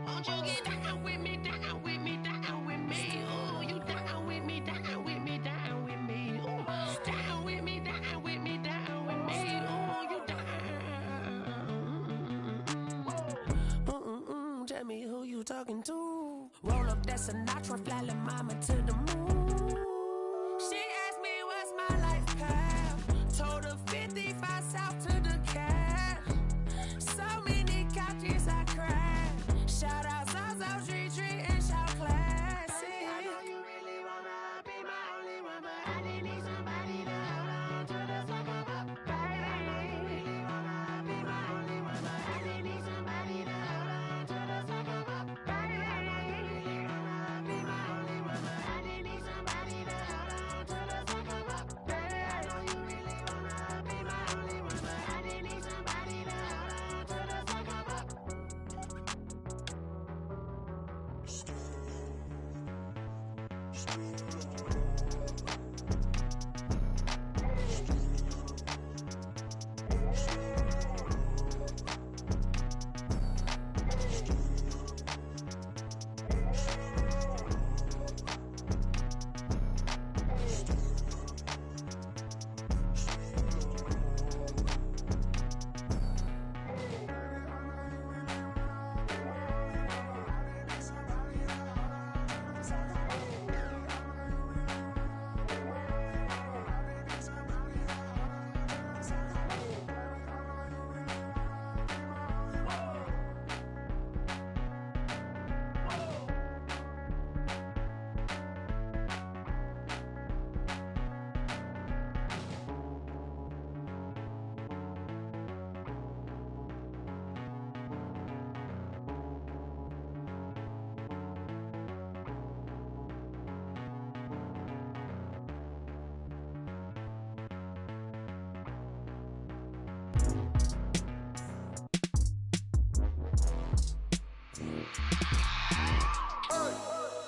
Won't you get down with me, down with me, down with me? Oh, you down with me, down with me, down with me? Oh, down with me, down with me, down with me? Oh, you down. Tell me who you talking to. Roll up that Sinatra, fly la mama to the moon. She asked me what's my life path. Told her 55 south to the cat. So many couches I cried. Shout out South Street and shout classy. I know you really wanna be my only one, but I didn't need somebody to hold on to the second up. Baby, I know you really wanna be my only one, but I didn't need somebody to hold on to the second up. Baby, I know you really wanna be my only one, but I didn't need somebody to hold on to the second up. Baby, I know you really wanna be my only one, but I didn't need somebody to hold on to the second up.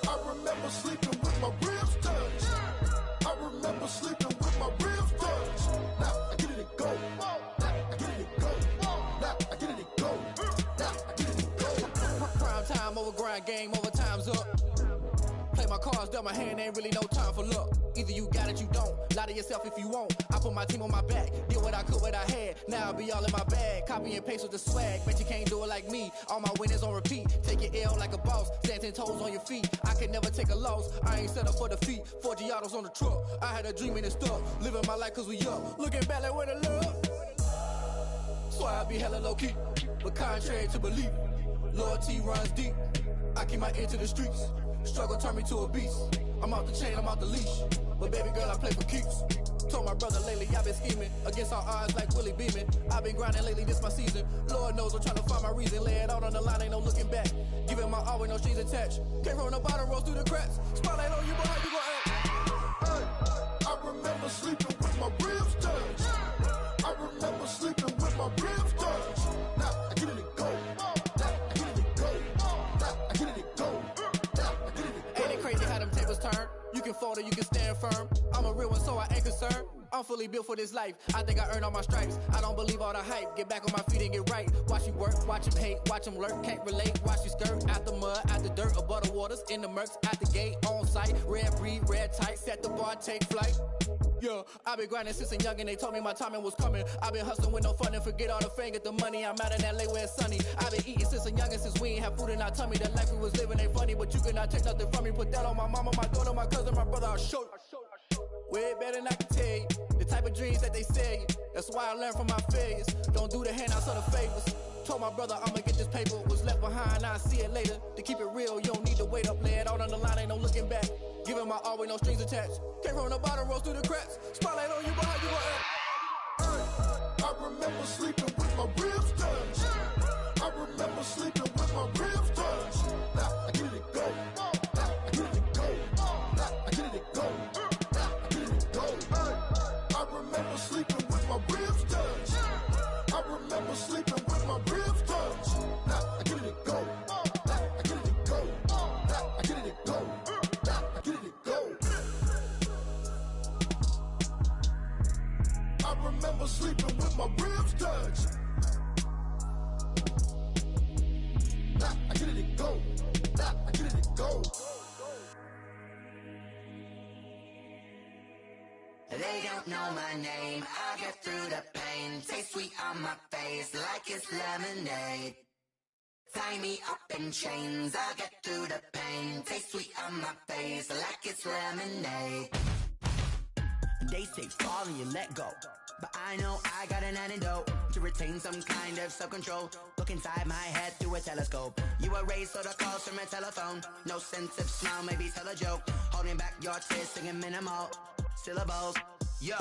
I remember sleeping with my ribs touched. I remember sleeping with my ribs touched. Now I get it and go. Now I get it and go. Now I get it and go. Now I get it and go. Prime time over grind game, over time's up. Play my cards, dealt my hand, ain't really no time for luck. Either you got it, you don't. Lie to yourself if you won't. I put my team on my back, did what I could, what I had. Now I'll be all in my bag. Copy and paste with the swag. Bet you can't do it like me. All my winners on repeat. Take your L like a boss. Stand 10 toes on your feet. I can never take a loss. I ain't set up for defeat. 4 Giottos on the truck. I had a dream and it stuck. Living my life cause we up. Looking back like where the love. So I be hella low key. But contrary to belief, loyalty runs deep. I keep my ear to the streets. Struggle turned me to a beast. I'm out the chain, I'm out the leash. But baby girl, I play for keeps. Told my brother lately, I've been scheming against all odds like Willie Beeman. I've been grinding lately, this my season. Lord knows I'm trying to find my reason. Lay it out on the line, ain't no looking back. Giving my all with no strings attached. Came from the bottom, rose through the cracks. Spotlight on you, but how you gon' act? Hey, I remember sleeping with my ribs touched. I remember sleeping with my ribs touched. Now I get it and go. Now I get it and go. Now I get it and go. Now I get it and go. Ain't it crazy how them tables turn? You can fold or you can stand firm. I'm a real one, so I ain't concerned. I'm fully built for this life. I think I earned all my stripes. I don't believe all the hype. Get back on my feet and get right. Watch you work, watch him hate, watch him lurk. Can't relate, watch you skirt. Out the mud, out the dirt, above the waters, in the murks, out the gate, on site. Red breed, red tight, set the bar, take flight. Yeah, I been grinding since a young and they told me my timing was coming. I been hustling with no fun and forget all the fame, get the money. I'm out in LA where it's sunny. I been eating since a young and since we ain't have food in our tummy. The life we was living ain't funny, but you cannot take nothing from me. Put that on my mama, my daughter, my cousin, my brother, I'll show you. Way better than I can tell you. The type of dreams that they sell you. That's why I learned from my failures. Don't do the handouts or the favors. Told my brother I'ma get this paper. Was left behind, I'll see it later. To keep it real, you don't need to wait up. Lay it out on the line, ain't no looking back. Giving my all with no strings attached. Came from the bottom, rose through the cracks. Spotlight on you, but how you gon' act? I remember sleeping with my ribs touched. I remember sleeping with my ribs touched. Now I get it go. Now I get it go. Now I get it go. Now I get it go. I remember sleeping with my ribs touched. I remember sleeping with my ribs touched. Now I get it go. Now I get it go. Now I get it go. Now I get it go. I remember sleeping with my ribs touched. Nah, I get it go. Nah, I get it go. They don't know my name. I get through the pain. Taste sweet on my face like it's lemonade. Tie me up in chains. I get through the pain. Taste sweet on my face like it's lemonade. They say fall and you let go, but I know I got an antidote to retain some kind of self-control. Look inside my head through a telescope. You erase all the calls from a telephone. No sense of smile, maybe tell a joke. Holding back your tears, singing minimal syllables. Yeah,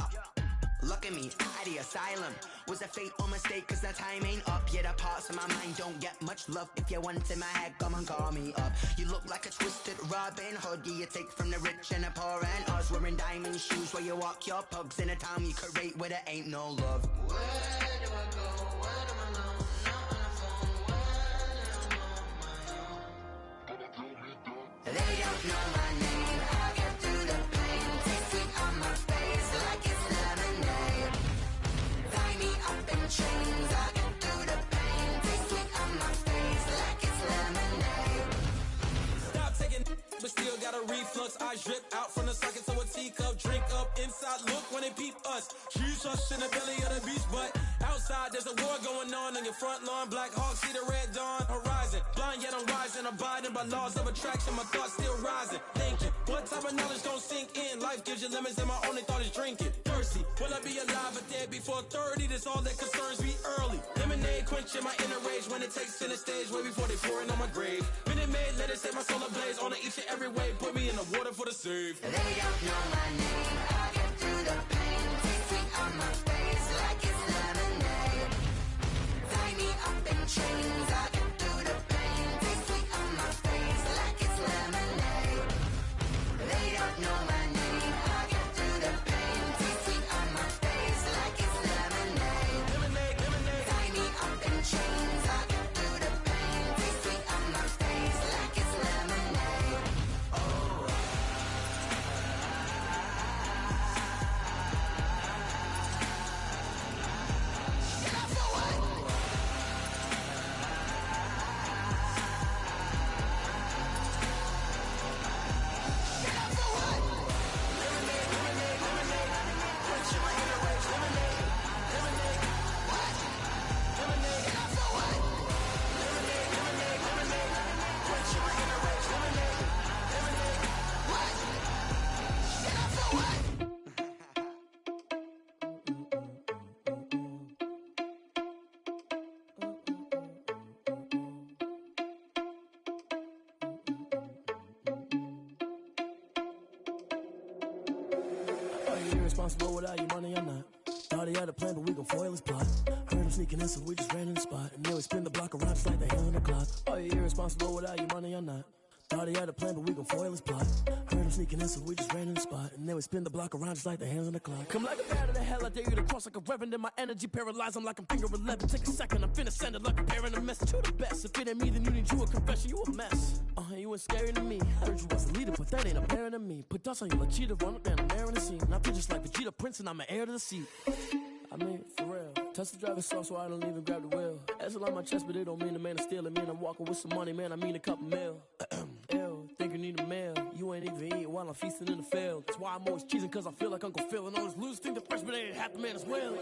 look at me, at the asylum. Was a fate or mistake, cause the time ain't up. Yeah, the parts of my mind don't get much love. If you want in my head, come and call me up. You look like a twisted Robin Hood. Yeah, you take from the rich and the poor and us. Wearing diamond shoes where you walk your pugs in a town you create where there ain't no love. Where do I go? Where am I alone? Not on the phone. Where am I on my own? They don't know my name. I get through the pain. Taste sweet on my face like it's lemonade. Tie me up in chains. I get through the pain. Taste sweet on my face like it's lemonade. Stop taking but still got a reflux. I drip out from the socket to a teacup. Drink up inside, look when they peep us. Shoes us in the belly of the beast, but outside there's a war going on your front lawn. Black Hawk, see the red dawn horizon. Blind yet I'm rising, abiding by laws of attraction. My thoughts still rising, thinking what type of knowledge gon' sink in? Life gives you lemons and my only thought is drinking. Thirsty, will I be alive or dead before 30? That's all that concerns me early. Lemonade quenching my inner rage when it takes center stage way before they pour it on my grave. Minute Maid, let it set my soul ablaze on each and every way. Put me in the water for the save. They don't know my name. I get through the pain. Taste sweet on my face like it's lemonade. Tie me up in chains. I get through the pain. Taste sweet on my face like it's lemonade. They don't know my name. I get through the pain. Taste sweet on my face like it's lemonade. Lemonade, lemonade. Tie me up in chains. I get through the pain. Taste sweet on my face like it's lemonade. Are you irresponsible without your money or not? Thought he had a plan, but we gon' foil his plot. Heard him sneaking in, so we just ran in the spot. And then we spin the block around just like the hill on the clock. Are you irresponsible without your money or not? Thought he had a plan, but we gon' foil his plot. Heard him sneaking in, so we just ran in the spot. And then we spin the block around just like the hands on the clock. Come like a bat of the hell, I dare you to cross like a reverend. In my energy paralyzed, I'm like I'm finger 11. Take a second, I'm finna send it like a parent a message to the best. If it ain't me, then you need you a confession, you a mess. You ain't scary to me. Heard you was a leader, but that ain't apparent to me. Put dust on you like cheetah, run up down the air in the scene. I feel just like Vegeta Prince, and I'm an heir to the seat. I mean, for real. Touch the driver's sauce so I don't even grab the wheel. That's on my chest, but it don't mean the man is stealing. Man, I'm walking with some money, man, I mean a couple mil. Ew, think you need a meal. You ain't even eating while I'm feasting in the field. That's why I'm always cheesing, cause I feel like Uncle Phil. And all those losers think the freshman ain't half the man as well.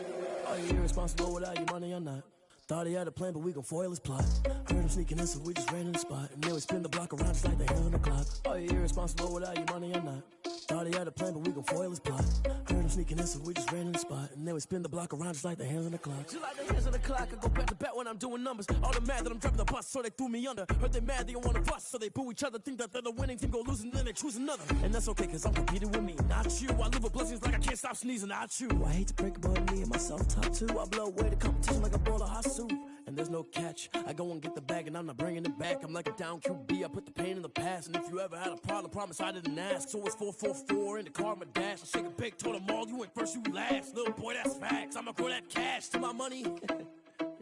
Are you irresponsible without your money or not? Thought he had a plan, but we gon' foil his plot. Heard him sneaking in, so we just ran in the spot. And then we spin the block around just like the hands on the clock. Are you irresponsible without your money or not? Thought he had a plan, but we gon' foil his plot. Heard him sneaking in, so we just ran in the spot. And then we spin the block around just like the hands on the clock. Just like the hands on the clock, I go back to back when I'm doing numbers. All the mad that I'm driving the bus, so they threw me under. Heard they mad, they don't wanna bust, so they boo each other. Think that they're the winning team, go losing, then they choose another. And that's okay, cause I'm competing with me, not you. I live with blessings like I can't stop sneezing, not you. I hate to break it, but me and myself top two. I blow away the competition like a bowl of hot soup. And there's no catch. I go and get the bag and I'm not bringing it back. I'm like a down QB, I put the pain in the past. And if you ever had a problem, promise I didn't ask. So it's 444 in the car, my dash. I shake a big, told them all, you ain't first, you last. Little boy, that's facts. I'ma grow that cash to my money. You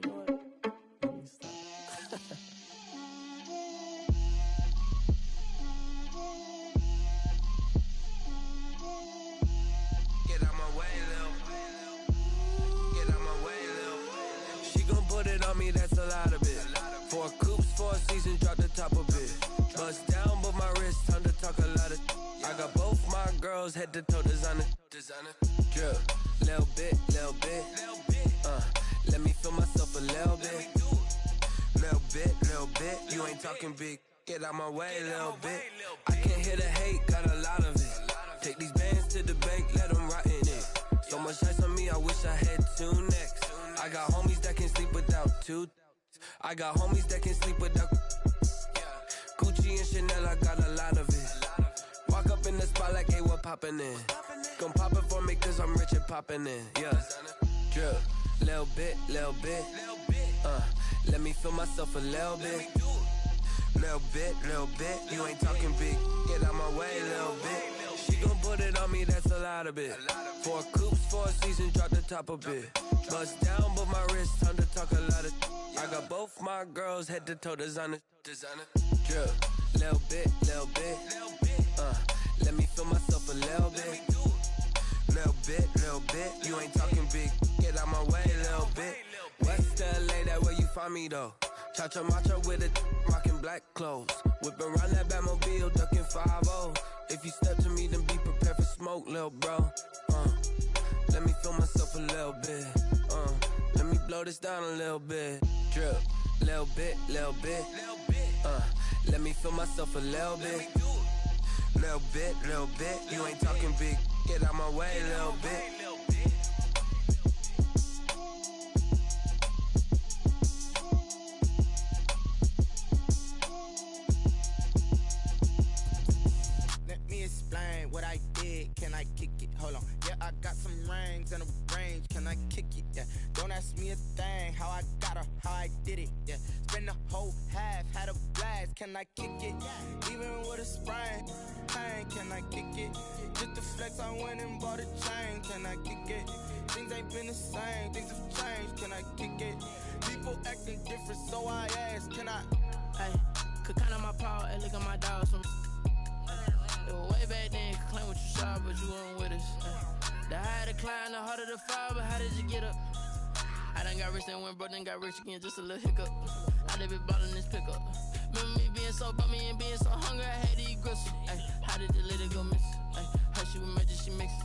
know what? Let me stop. Get out my way, Lil. Get out my way, Lil. She gon' put it on me, that's a lot of it. 4 coops, 4 seasons, drop the top of it. Bust down, but my wrist, time to talk a lot of. I got both my girls head to toe designer. Drip, little bit, little bit. Let me feel myself a little bit. Little bit. You ain't talking big. Get out my way, little bit. I can't hear the hate, got a lot of it. Take these bands to the bank, let them rot in it. So much ice on me, I wish I had 2 necks. I got homies that can sleep without 2. I got homies that can sleep without Gucci and Chanel, I got a lot of it. Walk up in the spot like, hey, what poppin' in? Gon' pop it for me cause I'm rich and poppin' in. Yeah, drip, little bit. Let me feel myself a little bit. Little bit. You ain't talking big. Get out my way, little bit. She gon' put it on me, that's a lot of it. 4 coops, 4 seasons, drop the top of it. Bust down, but my wrist, time to talk a lot of. I got both my girls head to toe designer. Drip, little bit. Let me feel myself a little bit. Little bit. You ain't talking big. Get out my way, little bit. West LA, that where you find me though. Cha-cha matcha with it, rockin' black clothes. Whippin' around that Batmobile, duckin' 5-0. If you step to me, then be prepared for smoke, lil' bro. Let me feel myself a little bit. Let me blow this down a little bit. Drip, little bit. Let me feel myself a little bit. Little bit. You ain't talking big. Get out my way, little bit. Explain what I did, can I kick it? Hold on, yeah, I got some rings and a range, can I kick it? Yeah, don't ask me a thing, how I got her, how I did it, yeah. Spend the whole half, had a blast, can I kick it? Even with a sprain, pain, can I kick it? Just to flex, I went and bought a chain, can I kick it? Things ain't been the same, things have changed, can I kick it? People acting different, so I ask, can I? Hey, could count on my power and look at my dogs from. Way back then, could claim what you saw, but you weren't with us. The higher the climb, the harder the fall, but how did you get up? I done got rich and went broke, then got rich again, just a little hiccup. I done been ballin' this pickup. Remember me being so bummy and being so hungry, I had to eat gristle. How did the lady go miss? How she was magic, she mixed.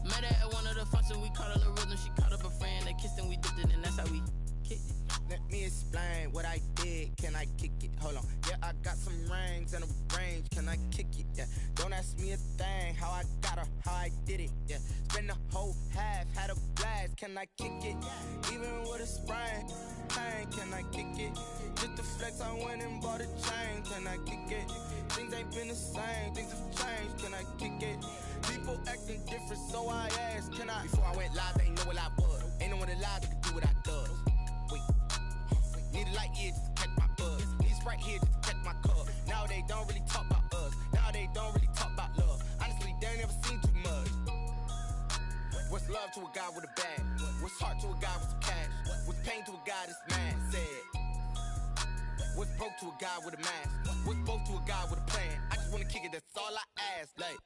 Met her at one of the functions, we caught a little rhythm. She caught up a friend, they kissed and we dipped it, and that's how we kicked it. Let me explain what I did, can I kick it? Hold on, yeah, I got some rings and a range, can I kick it? Yeah, don't ask me a thing, how I got her, how I did it? Yeah, spend the whole half, had a blast, can I kick it? Even with a sprain, pain, can I kick it? Just to flex, I went and bought a chain, can I kick it? Things ain't been the same, things have changed, can I kick it? People acting different, so I asked, can I? Before I went live, they ain't know what I was. Ain't no one alive that could do what I does. Wait. Need a light here just to catch my buzz. Need Sprite here just to catch my cup. Now they don't really talk about us. Now they don't really talk about love. Honestly, they ain't never seen too much. What's love to a guy with a bag? What's heart to a guy with some cash? What's pain to a guy that's mad? Said. What's broke to a guy with a mask? What's broke to a guy with a plan? I just wanna kick it, that's all I ask. Like,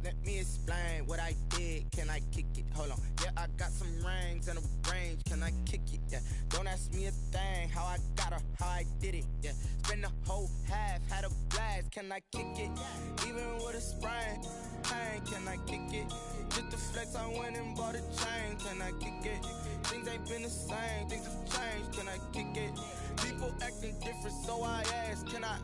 let me explain what I did. Can I kick it? Hold on. Yeah, I got some rings and a range. Can I kick it? Yeah. Don't ask me a thing. How I got her, how I did it. Yeah. Spend the whole half, had a blast. Can I kick it? Even with a sprain. Pain, can I kick it? Just to flex, I went and bought a chain. Can I kick it? Things ain't been the same. Things have changed. Can I kick it? People acting different, so I ask, can I?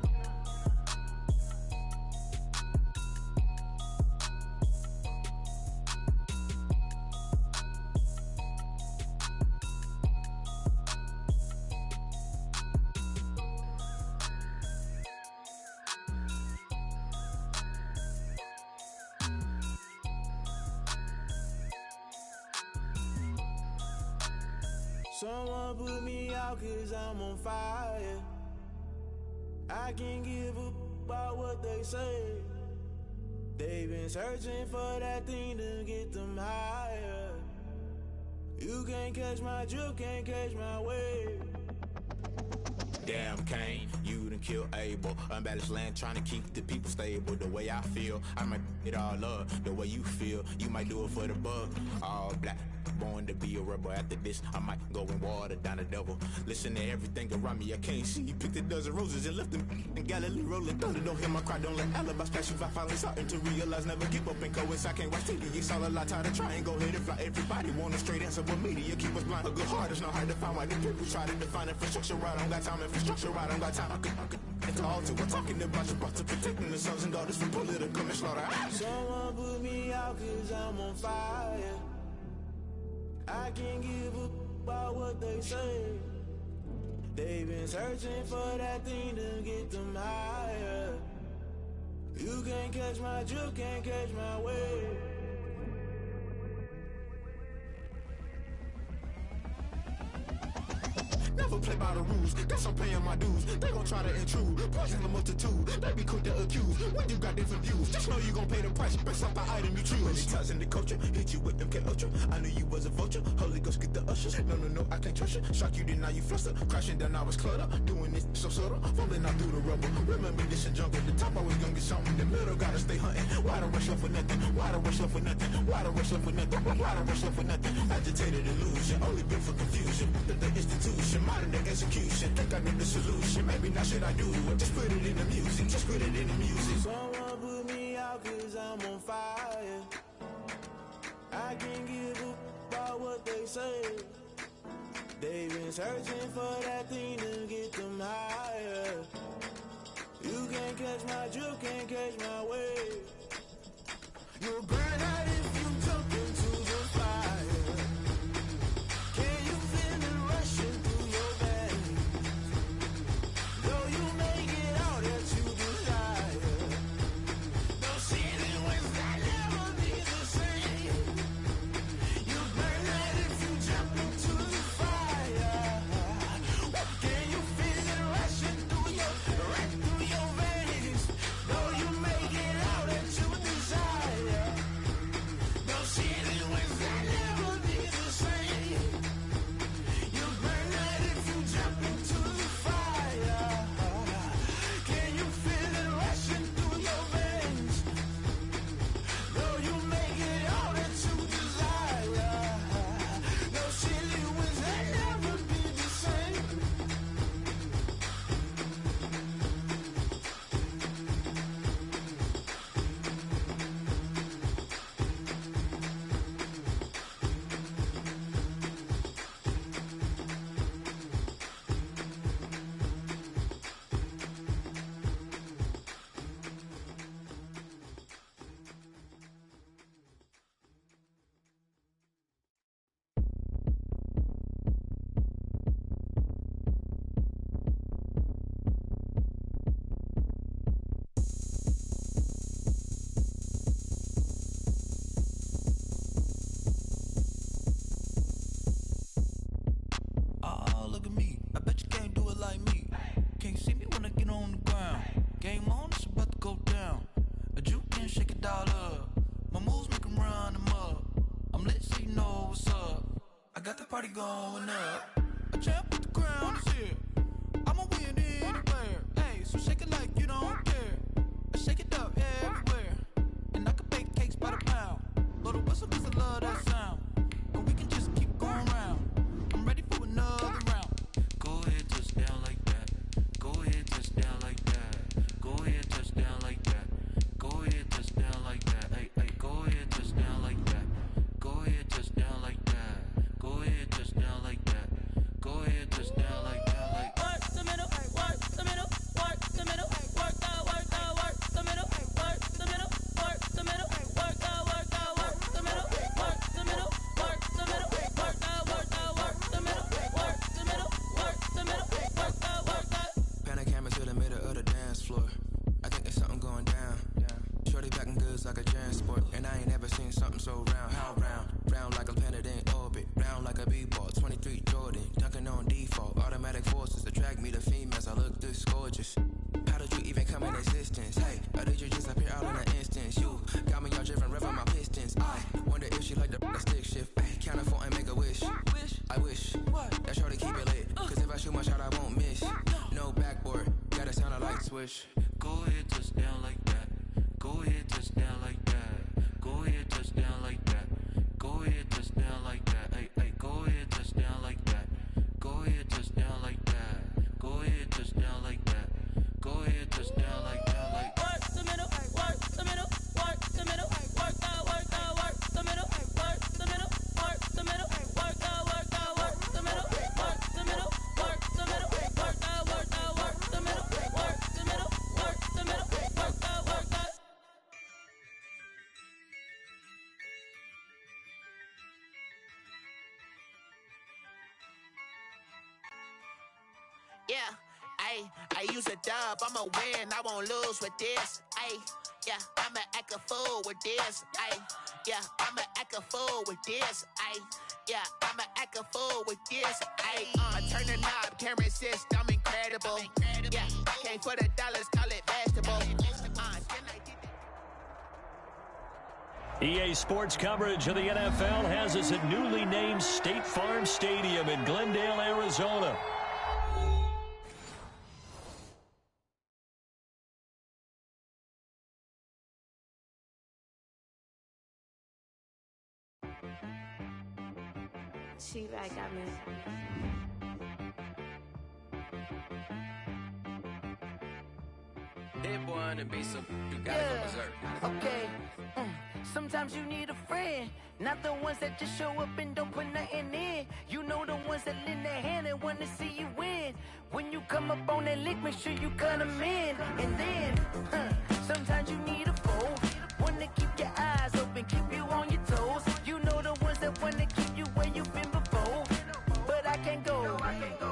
Someone put me out 'cause I'm on fire. I can't give a about what they say. They've been searching for that thing to get them higher. You can't catch my drift, can't catch my wave. Damn Kane, you done killed Abel. Unbalanced land trying to keep the people stable. The way I feel, I might it all up. The way you feel, you might do it for the bug. All black, born to be a rebel. After this, I might go and water down the devil. Listen to everything around me, I can't see. You picked a dozen roses and left them in Galilee rolling thunder. Don't hear my cry, don't let alibis pass you. I finally starting to realize, never give up and coincide. I can't watch TV, it's all a lot. Tired of trying, go ahead and fly. Everybody want a straight answer, but media keep us blind. A good heart is not hard to find. Why the people try to define infrastructure right? I don't got time, infrastructure right? I don't got time. I could it's all to we're talking about your to protecting the sons and daughters from political and slaughter. Someone put me out 'cause I'm on fire. I can't give a about what they say. They've been searching for that thing to get them higher. You can't catch my drift, can't catch my wave. Never play by the rules, guess I'm paying my dues. They gon' try to intrude, poison the multitude. They be quick to accuse, when you got different views. Just know you gon' pay the price, based off the item you choose. Many times in the culture, hit you with MK Ultra. I knew you was a vulture, Holy Ghost get the ushers. No, I can't trust you. Shock you, then now you fluster. Crashing down, I was clutter. Doing this so subtle, falling out through the rubble. Remember this a jungle, the top always gonna get something. In the middle, gotta stay hunting. Why the rush left for nothing? Why the rush left for nothing? Why the rush left for nothing? Why the rush left for nothing? Agitated illusion, only built for confusion. The institution, modern day execution. Think I know the solution. Maybe now should I do it? Just put it in the music. Just put it in the music. Someone put me out 'cause I'm on fire. I can't give a about what they say. They've been searching for that thing to get them higher. You can't catch my drift, can't catch my wave. You'll burn out if you jump into the fire. Can you feel it rushing through your veins? Though you make it all that you desire. No ceiling wins that never be the same. You burn out if you jump into the fire. Can you feel it rushing through your veins? Though you make it all that you desire. party going up. A champ with the crown is here. I'ma win anywhere. Hey, so shake it like you don't care. I shake it up everywhere. And I can bake cakes by the pound. Blow the whistle 'cause I love that sound. And we can just keep going round. I'm ready for another round. Go ahead, touch down like that. Go ahead, touch down like that. Go ahead, touch down like that. Go ahead, touch down like that. Hey, hey, go ahead, touch down like that. Go ahead, touch down like that. Go ahead, touch down like that. Go ahead, touch down like that. Like work the middle, work the middle, work the middle, work the middle, work the middle, work the middle, work the middle, work the middle, work the middle, work the middle, work the middle, work the middle, work the. Pan a camera to the middle of the dance floor. I think there's something going down. Shorty packing goods like a transport, and I ain't never seen something so round. How round? Round like a planet in orbit, round like a b-ball. 23 Jordan, dunking on default. Automatic forces attract me to females. I look this gorgeous. How did you even come in existence? Hey, or did you just appear out in an instance? You got me all driven, revving my pistons. I wonder if she like the stick shift. Hey, count it 4 and make a wish. I wish that shorty keep it lit. 'Cause if I shoot my shot, I won't miss. No backboard, gotta sound a light switch. go ahead, touch down like that. Go ahead, touch down like that. Go ahead, touch down like that. Go ahead, touch down like that. Hey, hey, go ahead, touch down like that. Go ahead, touch down like that. Go ahead, touch down like that. Go ahead, touch down like that. Like work the middle, work the middle, work the middle, work the middle, work the middle, work the middle, work the middle, work the middle, work the middle, work the middle, work the middle, work the middle, work the middle, work the middle, work the. Yeah, I use a dub, I'ma win, I won't lose with this. Yeah, I'ma act a fool with this. Yeah, I'ma act a fool with this. Yeah, I'ma act a fool with this. Turn the knob, can't resist, I'm incredible. Yeah, came for the dollars, call it vegetable. EA Sports coverage of the NFL has us at newly named State Farm Stadium in Glendale, Arizona. She right got me. that boy on the beat, so you gotta go berserk. Okay. Sometimes you need a friend, not the ones that just show up and don't put nothing in. You know the ones that lend their hand and want to see you win. When you come up on that lick, make sure you cut them in. And then, sometimes you need a foe, one to keep your eyes open, keep you on your toes. You know the ones that want to keep you where you've been before. But I can't go,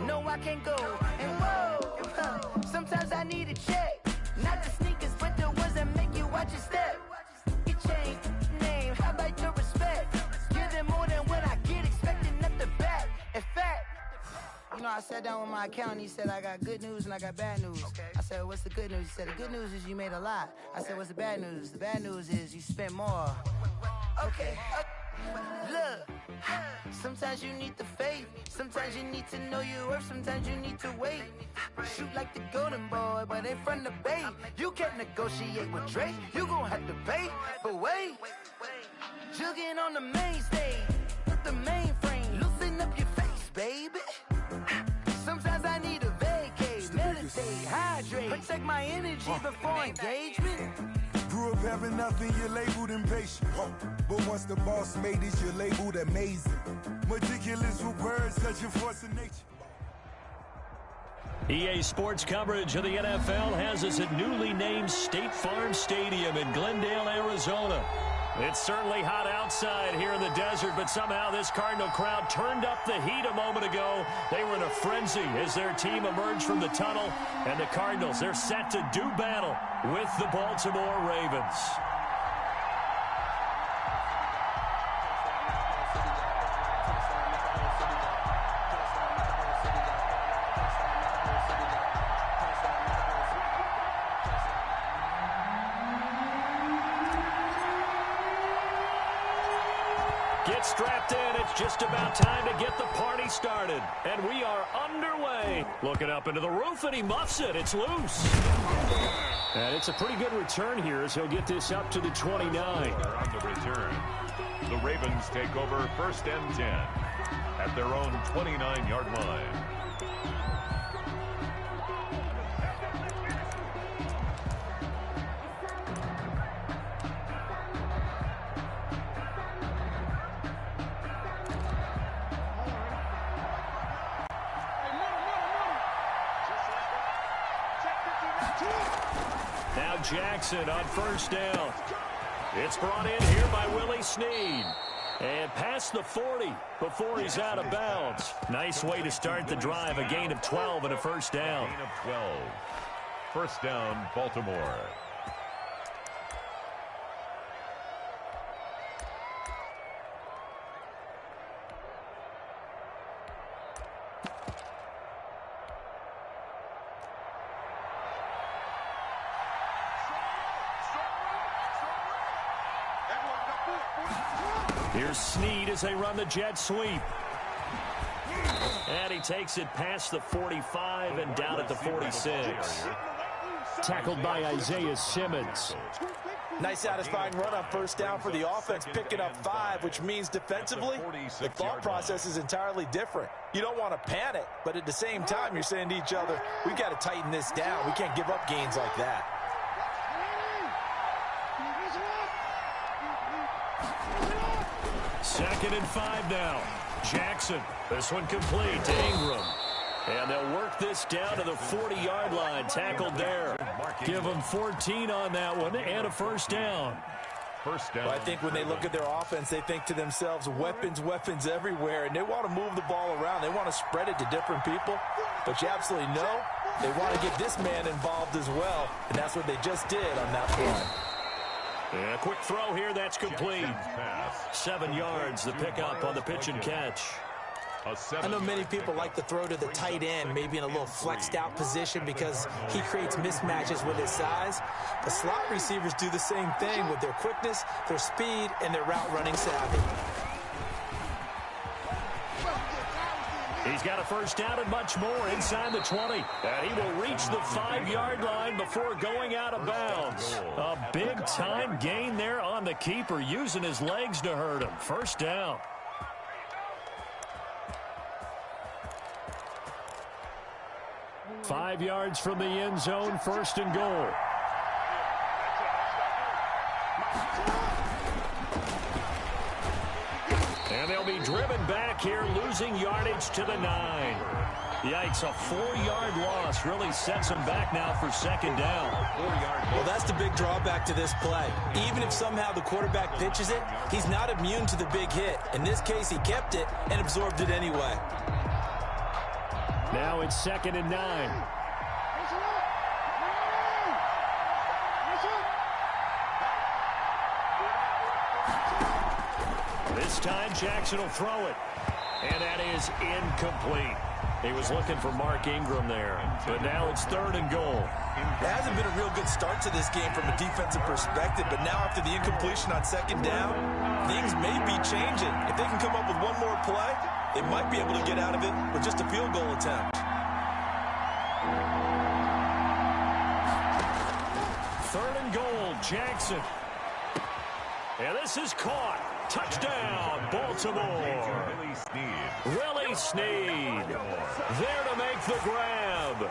no I can't go. And whoa, sometimes I need a check, not the sneakers, but the ones that make you watch your step. You change name, how about your respect? Give them more than what I get, expecting at the back. In fact, you know, I sat down with my accountant. He said, I got good news and I got bad news. Okay. I said, what's the good news? He said, the good news is you made a lot. I said, what's the bad news? The bad news is you spent more. Okay. Look, sometimes you need the faith. Sometimes you need to know your worth. Sometimes you need to wait. Shoot like the golden boy, but in front of the bay. You can't negotiate with Drake. You gon' have to pay. But wait, jugging on the main stage with the mainframe. Loosen up your face, baby. Sometimes I need a vacate, meditate, hydrate, protect my energy before engagement. Grew up having nothing, you're labeled impatient. But once the boss made it, you're labeled amazing. Meticulous with words, such a force of nature. EA Sports coverage of the NFL has us at newly named State Farm Stadium in Glendale, Arizona. It's certainly hot outside here in the desert, but somehow this Cardinal crowd turned up the heat a moment ago. They were in a frenzy as their team emerged from the tunnel, and the Cardinals, they're set to do battle with the Baltimore Ravens. gets strapped in. It's just about time to get the party started. And we are underway. Looking up into the roof, and he muffs it. It's loose. And it's a pretty good return here as he'll get this up to the 29. On the return, the Ravens take over 1st and 10 at their own 29-yard line. Now Jackson on 1st down. It's brought in here by Willie Snead. And past the 40 before he's out of bounds. Nice way to start the drive. A gain of 12 and a 1st down. Gain of 12. 1st down, Baltimore. Here's Snead as they run the jet sweep. And he takes it past the 45 and down at the 46. Tackled by Isaiah Simmons. Nice satisfying run on 1st down for the offense, picking up 5, which means defensively, the thought process is entirely different. You don't want to panic, but at the same time, you're saying to each other, we've got to tighten this down. We can't give up gains like that. 2nd and 5 now. Jackson, this one complete to Ingram. And they'll work this down to the 40-yard line. Tackled there. Give them 14 on that one and a 1st down. 1st down. Well, I think when they look at their offense, they think to themselves, weapons, weapons everywhere. And they want to move the ball around. They want to spread it to different people. But you absolutely know they want to get this man involved as well. And that's what they just did on that play. And a quick throw here, that's complete. 7 yards, the pickup on the pitch and catch. I know many people like to throw to the tight end, maybe in a little flexed out position because he creates mismatches with his size. The slot receivers do the same thing with their quickness, their speed, and their route running savvy. He's got a 1st down and much more inside the 20. And he will reach the 5-yard line before going out of bounds. A big-time gain there on the keeper, using his legs to hurt him. 1st down. Five yards from the end zone, 1st and goal. And they'll be driven back here, losing yardage to the 9. Yikes, a 4-yard loss really sets them back now for 2nd down. 4-yard. Well, that's the big drawback to this play. Even if somehow the quarterback pitches it, he's not immune to the big hit. In this case, he kept it and absorbed it anyway. Now it's 2nd and 9. This time, Jackson will throw it. And that is incomplete. He was looking for Mark Ingram there. But now it's 3rd and goal. It hasn't been a real good start to this game from a defensive perspective, but now after the incompletion on 2nd down, things may be changing. If they can come up with one more play, they might be able to get out of it with just a field goal attempt. 3rd and goal, Jackson. And this is caught. Touchdown, Baltimore. Willie Snead there to make the grab.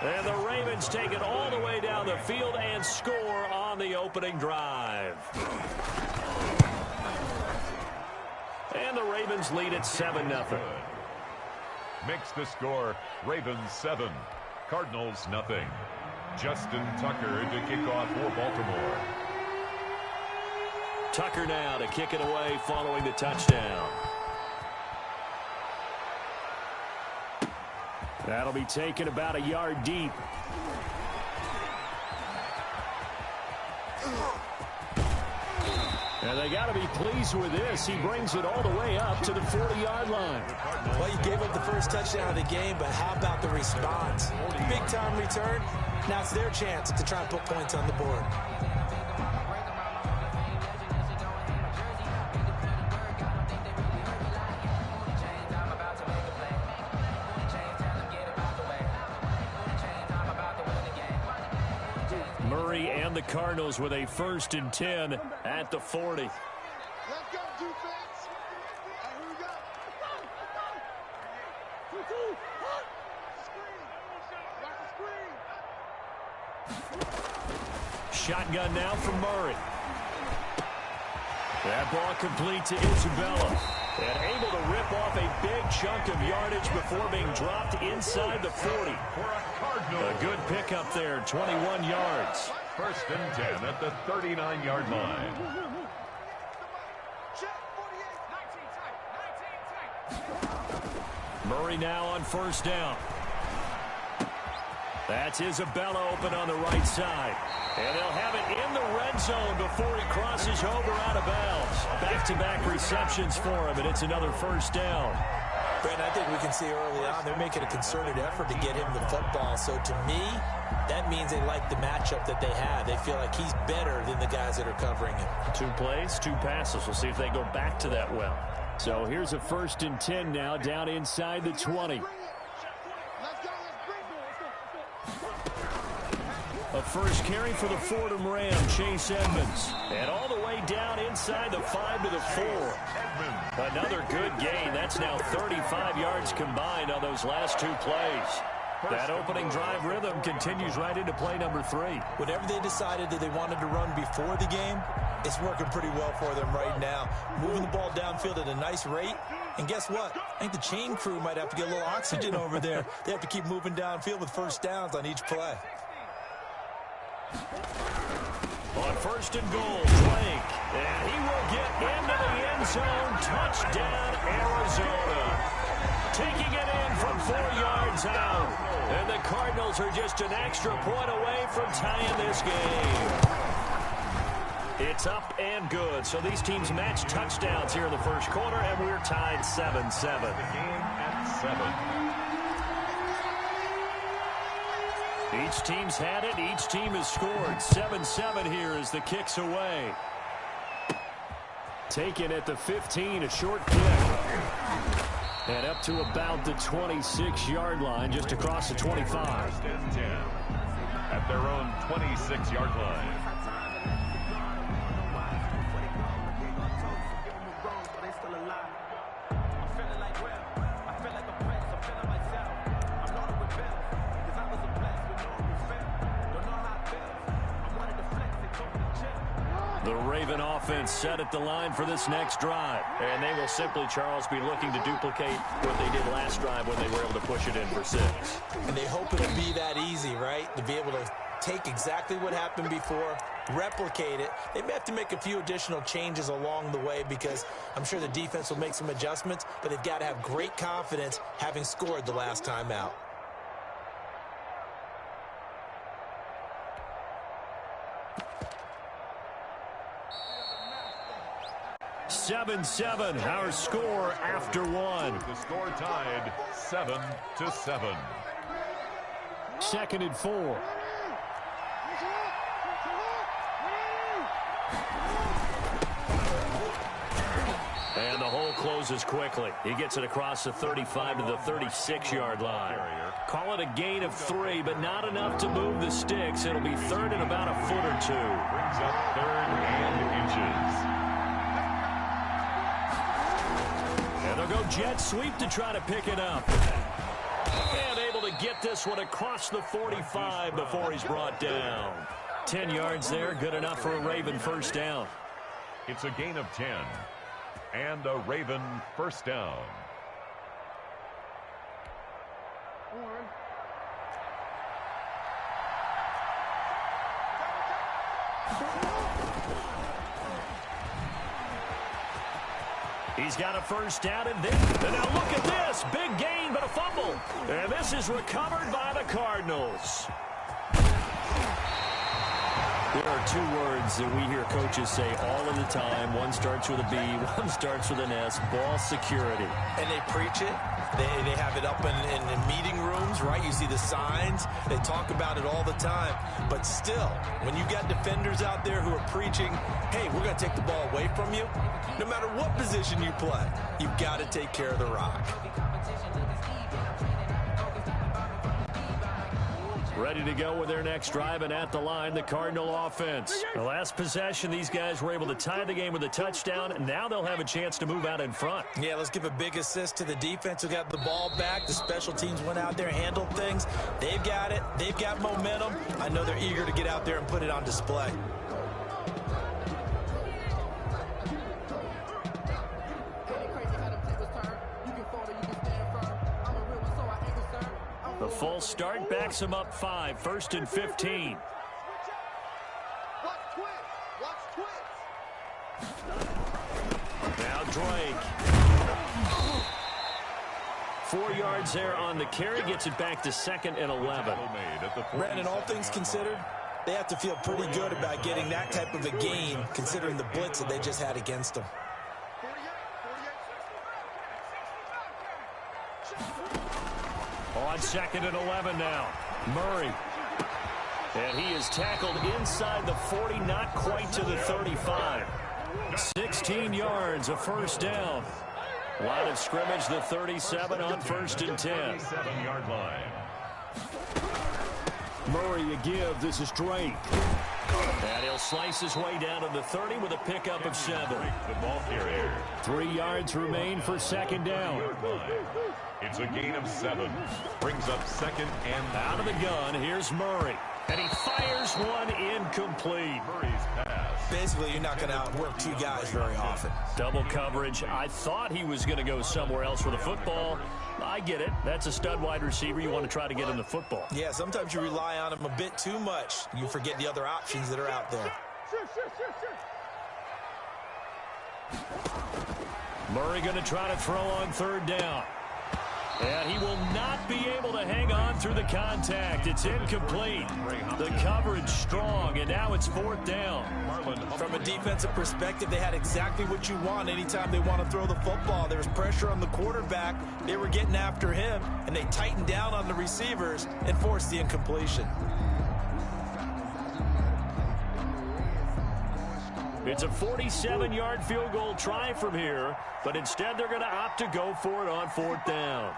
And the Ravens take it all the way down the field and score on the opening drive. And the Ravens lead at 7-0. Makes the score Ravens 7, Cardinals nothing. Justin Tucker to kick off for Baltimore. Tucker now to kick it away following the touchdown. That'll be taken about a yard deep. And they got to be pleased with this. He brings it all the way up to the 40-yard line. Well, you gave up the first touchdown of the game, but how about the response? Big-time return. Now it's their chance to try and put points on the board. Murray and the Cardinals with a 1st and 10 at the 40. Let's go, defense. All right, here we go. Screen. Watch the screen. Shotgun now from Murray. That ball complete to Isabella. And able to rip off a big chunk of yardage before being dropped inside the 40. A good pickup there, 21 yards. 1st and 10 at the 39-yard line. Murray now on 1st down. That's Isabella open on the right side. And they'll have it in the red zone before he crosses over out of bounds. Back-to-back receptions for him, and it's another 1st down. Brent, I think we can see early on they're making a concerted effort to get him the football. So to me, that means they like the matchup that they have. They feel like he's better than the guys that are covering him. 2 plays, 2 passes. We'll see if they go back to that well. So here's a 1st and 10 now down inside the 20. A first carry for the Fordham Ram, Chase Edmonds. And all the way down inside the 5 to the 4. Another good gain. That's now 35 yards combined on those last 2 plays. That opening drive rhythm continues right into play number 3. Whatever they decided that they wanted to run before the game, it's working pretty well for them right now. Moving the ball downfield at a nice rate. And guess what? I think the chain crew might have to get a little oxygen over there. They have to keep moving downfield with 1st downs on each play. On 1st and goal, Drake. And he will get into the end zone. Touchdown, Arizona. Taking it in from 4 yards out. And the Cardinals are just an extra point away from tying this game. It's up and good. So these teams match touchdowns here in the 1st quarter, and we're tied 7-7. The game at 7. Each team's had it. Each team has scored. 7-7 here as the kick's away. Taken at the 15, a short kick. And up to about the 26-yard line, just across the 25. 1st and 10 at their own 26-yard line. The Raven offense set at the line for this next drive. And they will simply, Charles, be looking to duplicate what they did last drive when they were able to push it in for 6. And they hope it'll be that easy, right? To be able to take exactly what happened before, replicate it. They may have to make a few additional changes along the way because I'm sure the defense will make some adjustments, but they've got to have great confidence having scored the last time out. 7-7, our score after 1. The score tied 7-7. 2nd and 4. And the hole closes quickly. He gets it across the 35 to the 36-yard line. Call it a gain of 3, but not enough to move the sticks. It'll be 3rd and about a foot or 2. Brings up 3rd and inches. And they'll go jet sweep to try to pick it up. And able to get this one across the 45 before he's brought down. 10 yards there, good enough for a Raven 1st down. It's a gain of 10. And a Raven 1st down. He's got a 1st down, and now look at this. Big gain, but a fumble. And this is recovered by the Cardinals. There are 2 words that we hear coaches say all of the time. One starts with a B, one starts with an S, ball security. And they preach it. They have it up in meeting rooms, right? You see the signs. They talk about it all the time. But still, when you got defenders out there who are preaching, hey, we're going to take the ball away from you, no matter what position you play, you've got to take care of the rock. Ready to go with their next drive, and at the line, the Cardinal offense. The last possession, these guys were able to tie the game with a touchdown, and now they'll have a chance to move out in front. Yeah, let's give a big assist to the defense who got the ball back. The special teams went out there, handled things. They've got it. They've got momentum. I know they're eager to get out there and put it on display. The false start backs him up 5, 1st and 15. Now Drake. 4 yards there on the carry, gets it back to 2nd and 11. Brandon, all things considered, they have to feel pretty good about getting that type of a gain, considering the blitz that they just had against them. On 2nd and 11 now. Murray. And he is tackled inside the 40, not quite to the 35. 16 yards, a first down. Line of scrimmage, the 37 on 1st and 10. 7-yard line. Murray a give. This is Drake. And he'll slice his way down to the 30 with a pickup of 7. The ball carrier. 3 yards remain for 2nd down. It's a gain of 7. Brings up 2nd and out of the gun. Here's Murray. And he fires one incomplete. Murray's pass. Basically, you're not going to outwork 2 guys very often. Double coverage. I thought he was going to go somewhere else with the football. I get it. That's a stud wide receiver. You want to try to get him the football. Yeah, sometimes you rely on him a bit too much. You forget the other options that are out there. Murray going to try to throw on 3rd down. And he will not be able to hang on through the contact. It's incomplete. The coverage strong, and now it's 4th down. From a defensive perspective, they had exactly what you want anytime they want to throw the football. There was pressure on the quarterback. They were getting after him, and they tightened down on the receivers and forced the incompletion. It's a 47-yard field goal try from here, but instead they're going to opt to go for it on 4th down.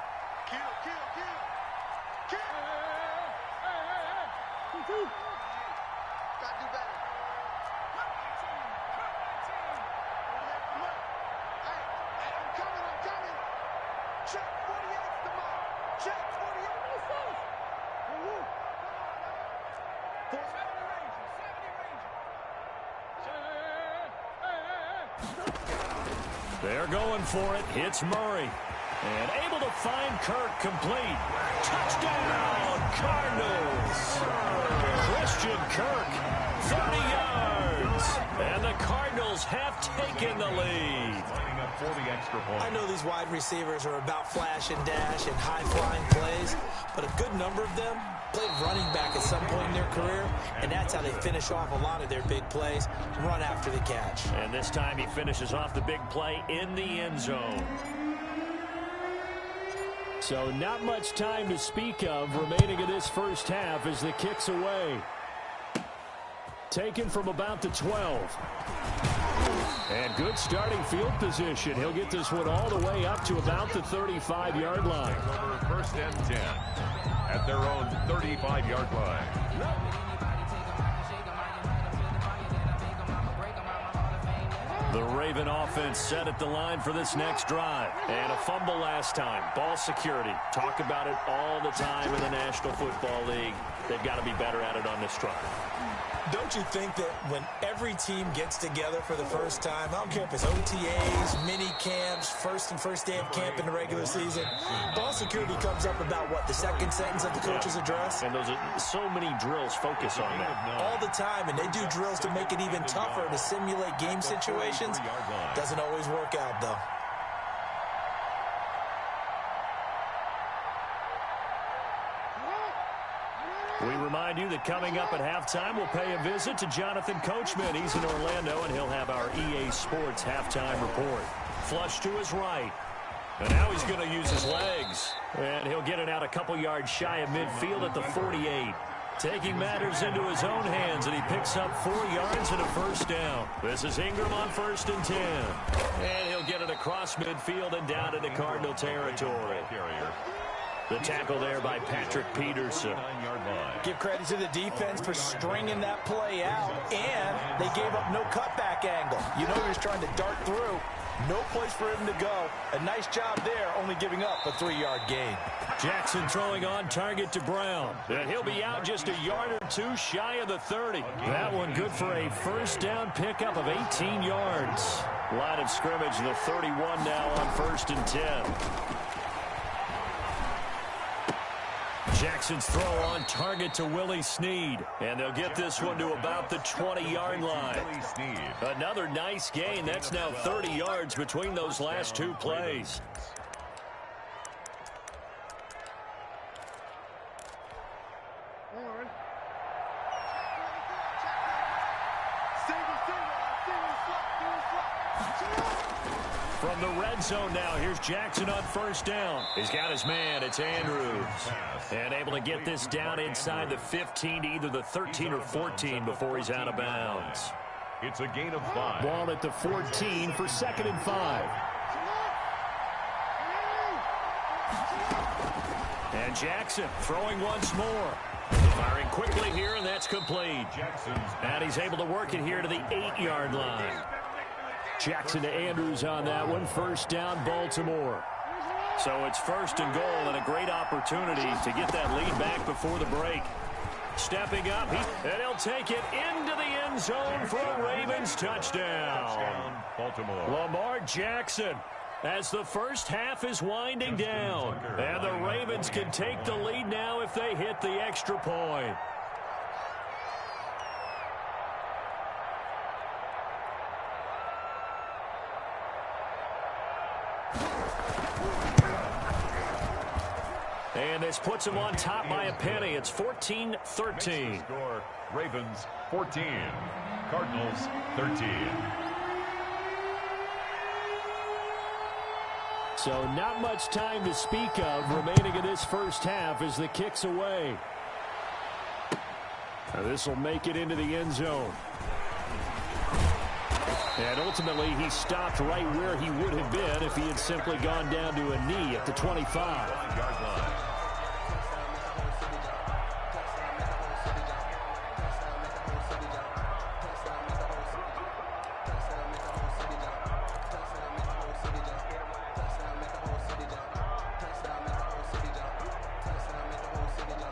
They're going for it. It's Murray. And able to find Kirk complete. Touchdown, Cardinals. Christian Kirk, 30 yards. And the Cardinals have taken the lead. Lining up for the extra point. I know these wide receivers are about flash and dash and high-flying plays, but a good number of them played running back at some point in their career, and that's how they finish off a lot of their big plays, run after the catch. And this time he finishes off the big play in the end zone. So not much time to speak of remaining in this first half as the kick's away. Taken from about the 12. And good starting field position. He'll get this one all the way up to about the 35-yard line. Over 1st and 10 at their own 35-yard line. The Raven offense set at the line for this next drive. And a fumble last time. Ball security. Talk about it all the time in the National Football League. They've got to be better at it on this drive. Don't you think that when every team gets together for the first time, I don't care if it's OTAs, mini camps, first day of camp in the regular season, ball security comes up about, what, the second sentence of the coach's address? And those are so many drills focus on that. All the time, and they do drills to make it even tougher to simulate game situations. Doesn't always work out, though. We remind you that coming up at halftime, we'll pay a visit to Jonathan Coachman. He's in Orlando, and he'll have our EA Sports halftime report. Flush to his right. And now he's going to use his legs. And he'll get it out a couple yards shy of midfield at the 48. Taking matters into his own hands, and he picks up 4 yards and a first down. This is Ingram on 1st and 10. And he'll get it across midfield and down into Cardinal territory. The tackle there by Patrick Peterson. Give credit to the defense for stringing that play out, and they gave up no cutback angle. You know he was trying to dart through. No place for him to go. A nice job there, only giving up a 3-yard gain. Jackson throwing on target to Brown. And he'll be out just a yard or two shy of the 30. That one good for a first down pickup of 18 yards. Line of scrimmage, the 31 now on 1st and 10. Jackson's throw on target to Willie Snead. And they'll get this one to about the 20-yard line. Another nice gain. That's now 30 yards between those last two plays. From the red zone now, here's Jackson on 1st down. He's got his man, it's Andrews. And able to get this down inside the 15 to either the 13 or 14 before he's out of bounds. It's a gain of 5. Ball at the 14 for 2nd and 5. And Jackson throwing once more. Firing quickly here, and that's complete. And he's able to work it here to the 8-yard line. Jackson to Andrews on that one. 1st down, Baltimore. So it's 1st and goal, and a great opportunity to get that lead back before the break. Stepping up, and he'll take it into the end zone for a Ravens touchdown. Baltimore. Lamar Jackson, as the first half is winding down. And the Ravens can take the lead now if they hit the extra point. And this puts them on top by a penny. It's 14-13. Score, Ravens 14, Cardinals 13. So not much time to speak of remaining in this first half as the kick's away. This will make it into the end zone. And ultimately, he stopped right where he would have been if he had simply gone down to a knee at the 25.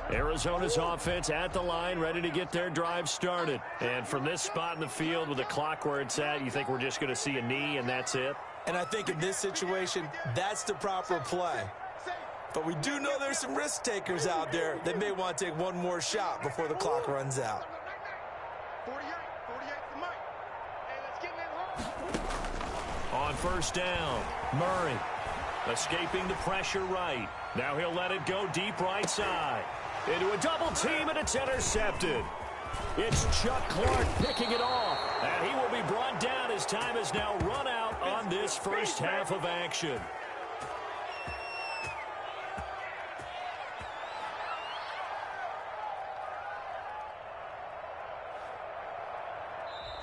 Arizona's offense at the line, ready to get their drive started. And from this spot in the field with the clock where it's at, you think we're just going to see a knee and that's it? And I think in this situation, that's the proper play. But we do know there's some risk takers out there that may want to take one more shot before the clock runs out. 48 the mic. Hey, let's get in there. On 1st down, Murray escaping the pressure right. Now he'll let it go deep right side. Into a double team, and it's intercepted. It's Chuck Clark picking it off, and he will be brought down as time has now run out on this first half of action.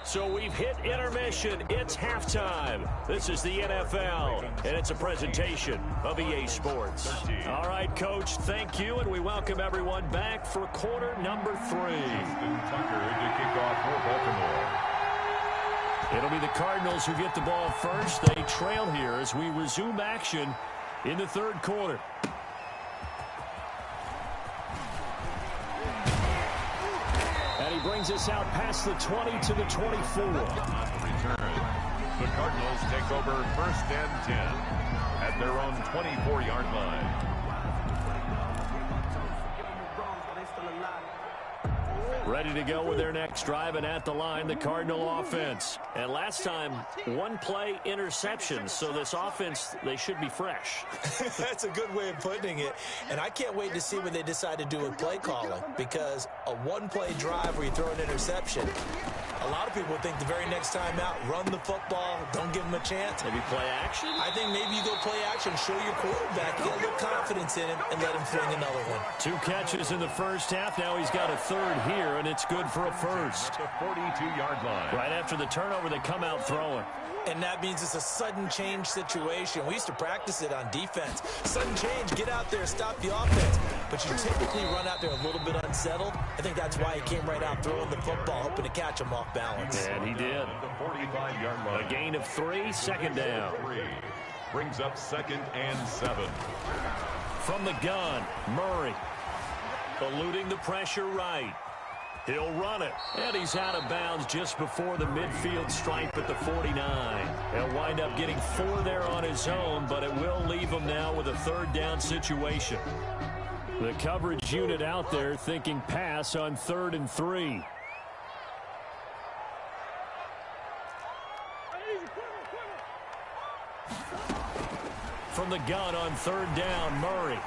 So we've hit intermission. It's halftime. This is the NFL, and it's a presentation of EA Sports. All right, Coach, thank you, and we welcome everyone back for quarter number 3. Tucker to kick off for Baltimore. It'll be the Cardinals who get the ball first. They trail here as we resume action in the 3rd quarter. Brings us out past the 20 to the 24. On the return, the Cardinals take over 1st and 10 at their own 24-yard line. Ready to go with their next drive, and at the line, the Cardinal offense. And last time, 1 play interception, so this offense, they should be fresh. That's a good way of putting it. And I can't wait to see what they decide to do with play calling, because a 1-play drive where you throw an interception, A lot of people think the very next time out, run the football, don't give him a chance. Maybe play action? I think maybe you go play action, show your quarterback, get a little confidence in him, and let him fling another one. 2 catches in the first half. Now he's got a third here, and it's good for a first. At the 42-yard line. Right after the turnover, they come out throwing. And that means it's a sudden change situation. We used to practice it on defense. Sudden change, get out there, stop the offense. But you typically run out there a little bit unsettled. I think that's why he came right out throwing the football, hoping to catch him off balance. And he did. At the 45-yard line. A gain of 3, second down. 3 brings up 2nd and 7. From the gun, Murray. Eluding the pressure right. He'll run it, and he's out of bounds just before the midfield stripe at the 49. He'll wind up getting 4 there on his own, but it will leave him now with a third down situation. The coverage unit out there thinking pass on 3rd and 3. From the gun on 3rd down, Murray.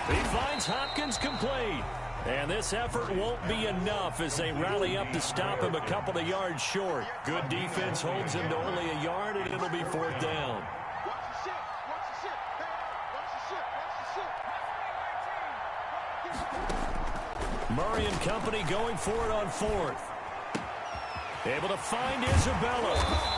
He finds Hopkins complete. And this effort won't be enough as they rally up to stop him a couple of yards short. Good defense holds him to only a yard, and it'll be 4th down. Murray and company going for it on 4th. Able to find Isabella.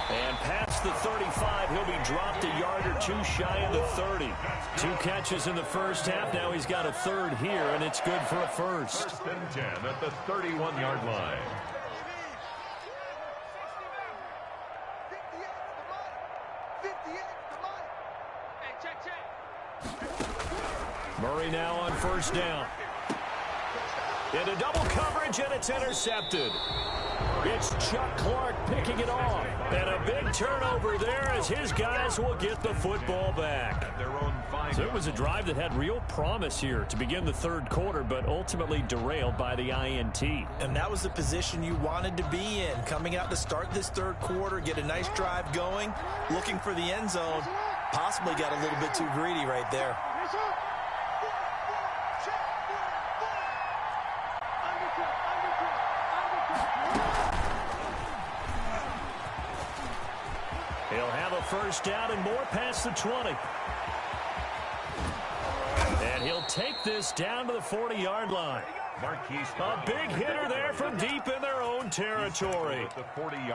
And past the 35, he'll be dropped a yard or 2 shy of the 30. 2 catches in the first half. Now he's got a third here, and it's good for a first. 1st and 10 at the 31-yard line. Murray now on 1st down. Into double coverage, and it's intercepted. It's Chuck Clark picking it off. And a big turnover there as his guys will get the football back. So it was a drive that had real promise here to begin the 3rd quarter, but ultimately derailed by the INT. And that was the position you wanted to be in. Coming out to start this 3rd quarter, get a nice drive going, looking for the end zone. Possibly got a little bit too greedy right there. He'll have a first down and more past the 20. And he'll take this down to the 40-yard line. A big hitter there from deep in their own territory.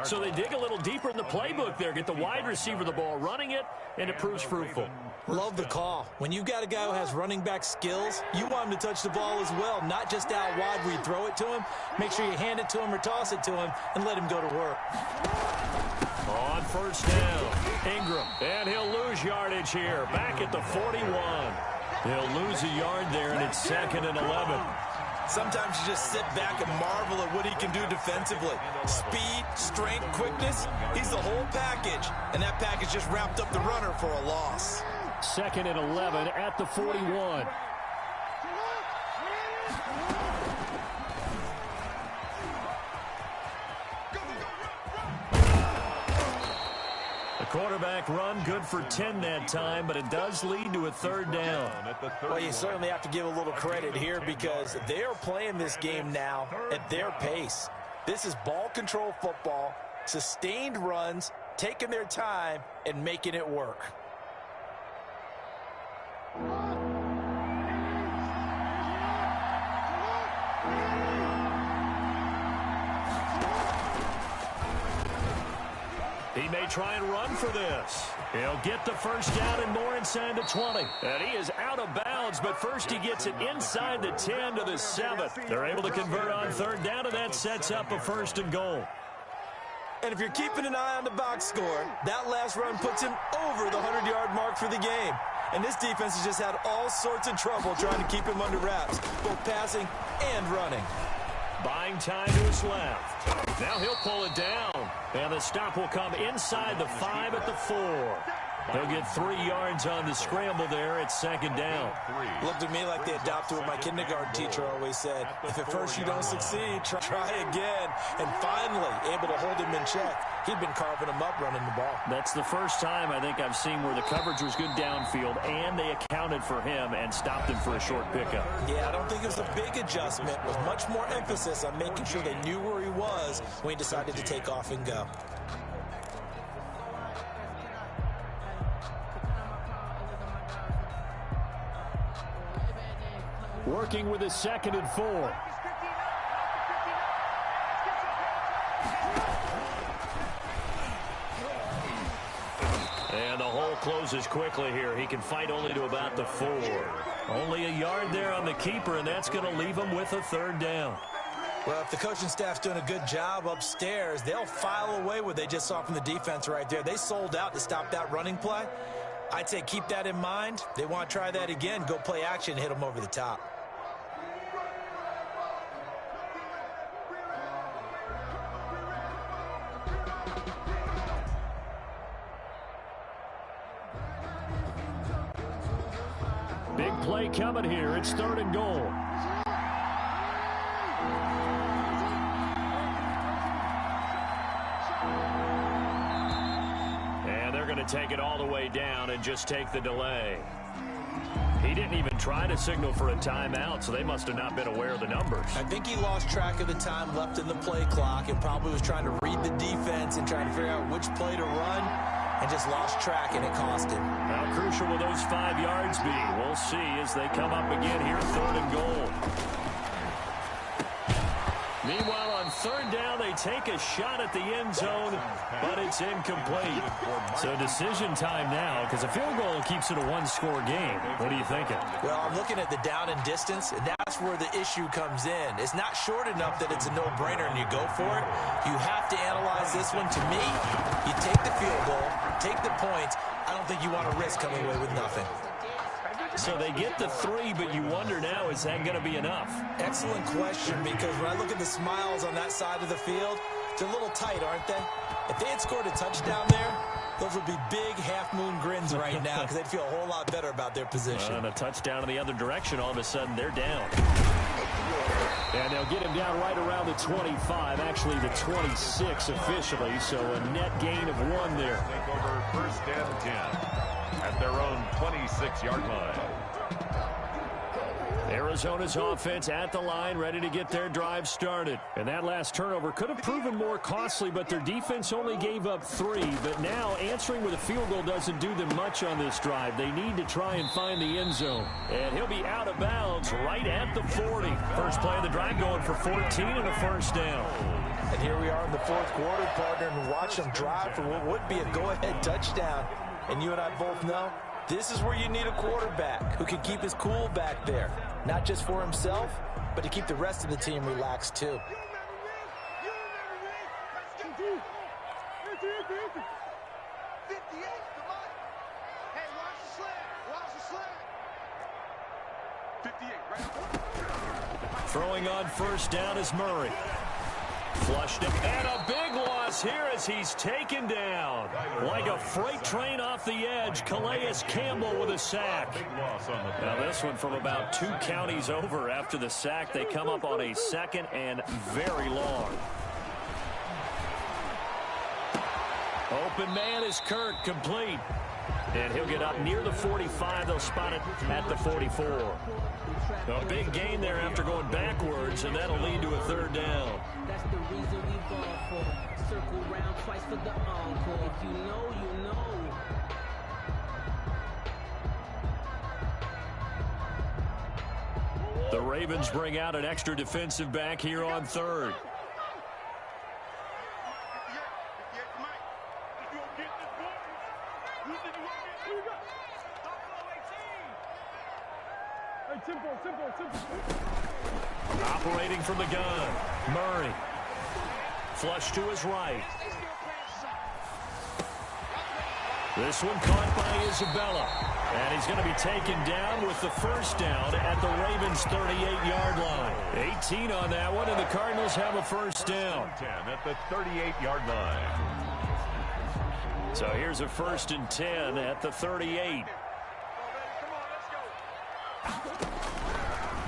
So they dig a little deeper in the playbook there, get the wide receiver the ball, running it, and it proves fruitful. Love the call. When you've got a guy who has running back skills, you want him to touch the ball as well, not just out wide where you throw it to him. Make sure you hand it to him or toss it to him and let him go to work. On 1st down, Ingram, and he'll lose yardage here, back at the 41. He'll lose a yard there, and it's 2nd and 11. Sometimes you just sit back and marvel at what he can do defensively. Speed, strength, quickness, he's the whole package. And that package just wrapped up the runner for a loss. 2nd and 11 at the 41. Quarterback run, good for 10 that time, but it does lead to a 3rd down. Well, you certainly have to give a little credit here because they are playing this game now at their pace. This is ball control football, sustained runs, taking their time, and making it work. He may try and run for this. He'll get the first down and more inside the 20. And he is out of bounds, but first he gets it inside the 10 to the 7. They're able to convert on 3rd down, and that sets up a 1st and goal. And if you're keeping an eye on the box score, that last run puts him over the 100-yard mark for the game. And this defense has just had all sorts of trouble trying to keep him under wraps, both passing and running. Buying time to his left. Now he'll pull it down. And the stop will come inside the 5 at the 4. He'll get 3 yards on the scramble there at second down. Looked to me like they adopted what my kindergarten teacher always said. If at first you don't succeed, try again. And finally, able to hold him in check. He'd been carving him up running the ball. That's the first time I think I've seen where the coverage was good downfield and they accounted for him and stopped him for a short pickup. Yeah, I don't think it was a big adjustment. With much more emphasis on making sure they knew where he was when he decided to take off and go. Working with a 2nd and 4. And the hole closes quickly here. He can fight only to about the 4. Only a yard there on the keeper, and that's going to leave him with a 3rd down. Well, if the coaching staff's doing a good job upstairs, they'll file away what they just saw from the defense right there. They sold out to stop that running play. I'd say keep that in mind. They want to try that again. Go play action, hit them over the top. Big play coming here. It's 3rd and goal. And they're going to take it all the way down and just take the delay. He didn't even try to signal for a timeout, so they must have not been aware of the numbers. I think he lost track of the time left in the play clock and probably was trying to read the defense and trying to figure out which play to run. And just lost track, and it cost him. How crucial will those 5 yards be? We'll see as they come up again here, 3rd and goal. Meanwhile, on 3rd down, they take a shot at the end zone, but it's incomplete. So decision time now, because a field goal keeps it a 1-score game. What are you thinking? Well, I'm looking at the down and distance, and that's where the issue comes in. It's not short enough that it's a no-brainer and you go for it. You have to analyze this one. To me, you take the field goal, take the points. I don't think you want to risk coming away with nothing. So they get the 3, but you wonder now, is that going to be enough? Excellent question, because when I look at the smiles on that side of the field, they're a little tight, aren't they? If they had scored a touchdown there, those would be big half-moon grins right now because they'd feel a whole lot better about their position. And a touchdown in the other direction, all of a sudden they're down. And they'll get him down right around the 25, actually the 26 officially, so a net gain of 1 there. Take over 1st and 10 at their own 26-yard line. Arizona's offense at the line, ready to get their drive started. And that last turnover could have proven more costly, but their defense only gave up 3. But now answering with a field goal doesn't do them much on this drive. They need to try and find the end zone. And he'll be out of bounds right at the 40. First play of the drive going for 14 and a 1st down. And here we are in the 4th quarter, partner, and watch them drive for what would be a go-ahead touchdown. And you and I both know this is where you need a quarterback who can keep his cool back there. Not just for himself, but to keep the rest of the team relaxed, too. Throwing on 1st down is Murray. Flushed it, and a big loss here as he's taken down. Like a freight train off the edge, Calais Campbell with a sack. Now this one from about 2 counties over after the sack. They come up on a 2nd and very long. Open man is Kirk, complete. And he'll get up near the 45. They'll spot it at the 44. A big gain there after going backwards, and that'll lead to a 3rd down. That's the reason we ball for. Circle round twice for the encore. If you know, you know. The Ravens bring out an extra defensive back here on 3rd. Operating from the gun, Murray. Flush to his right. This one caught by Isabella. And he's going to be taken down with the 1st down at the Ravens' 38-yard line. 18 on that one, and the Cardinals have a 1st down. 10 at the 38-yard line. So here's a 1st and 10 at the 38.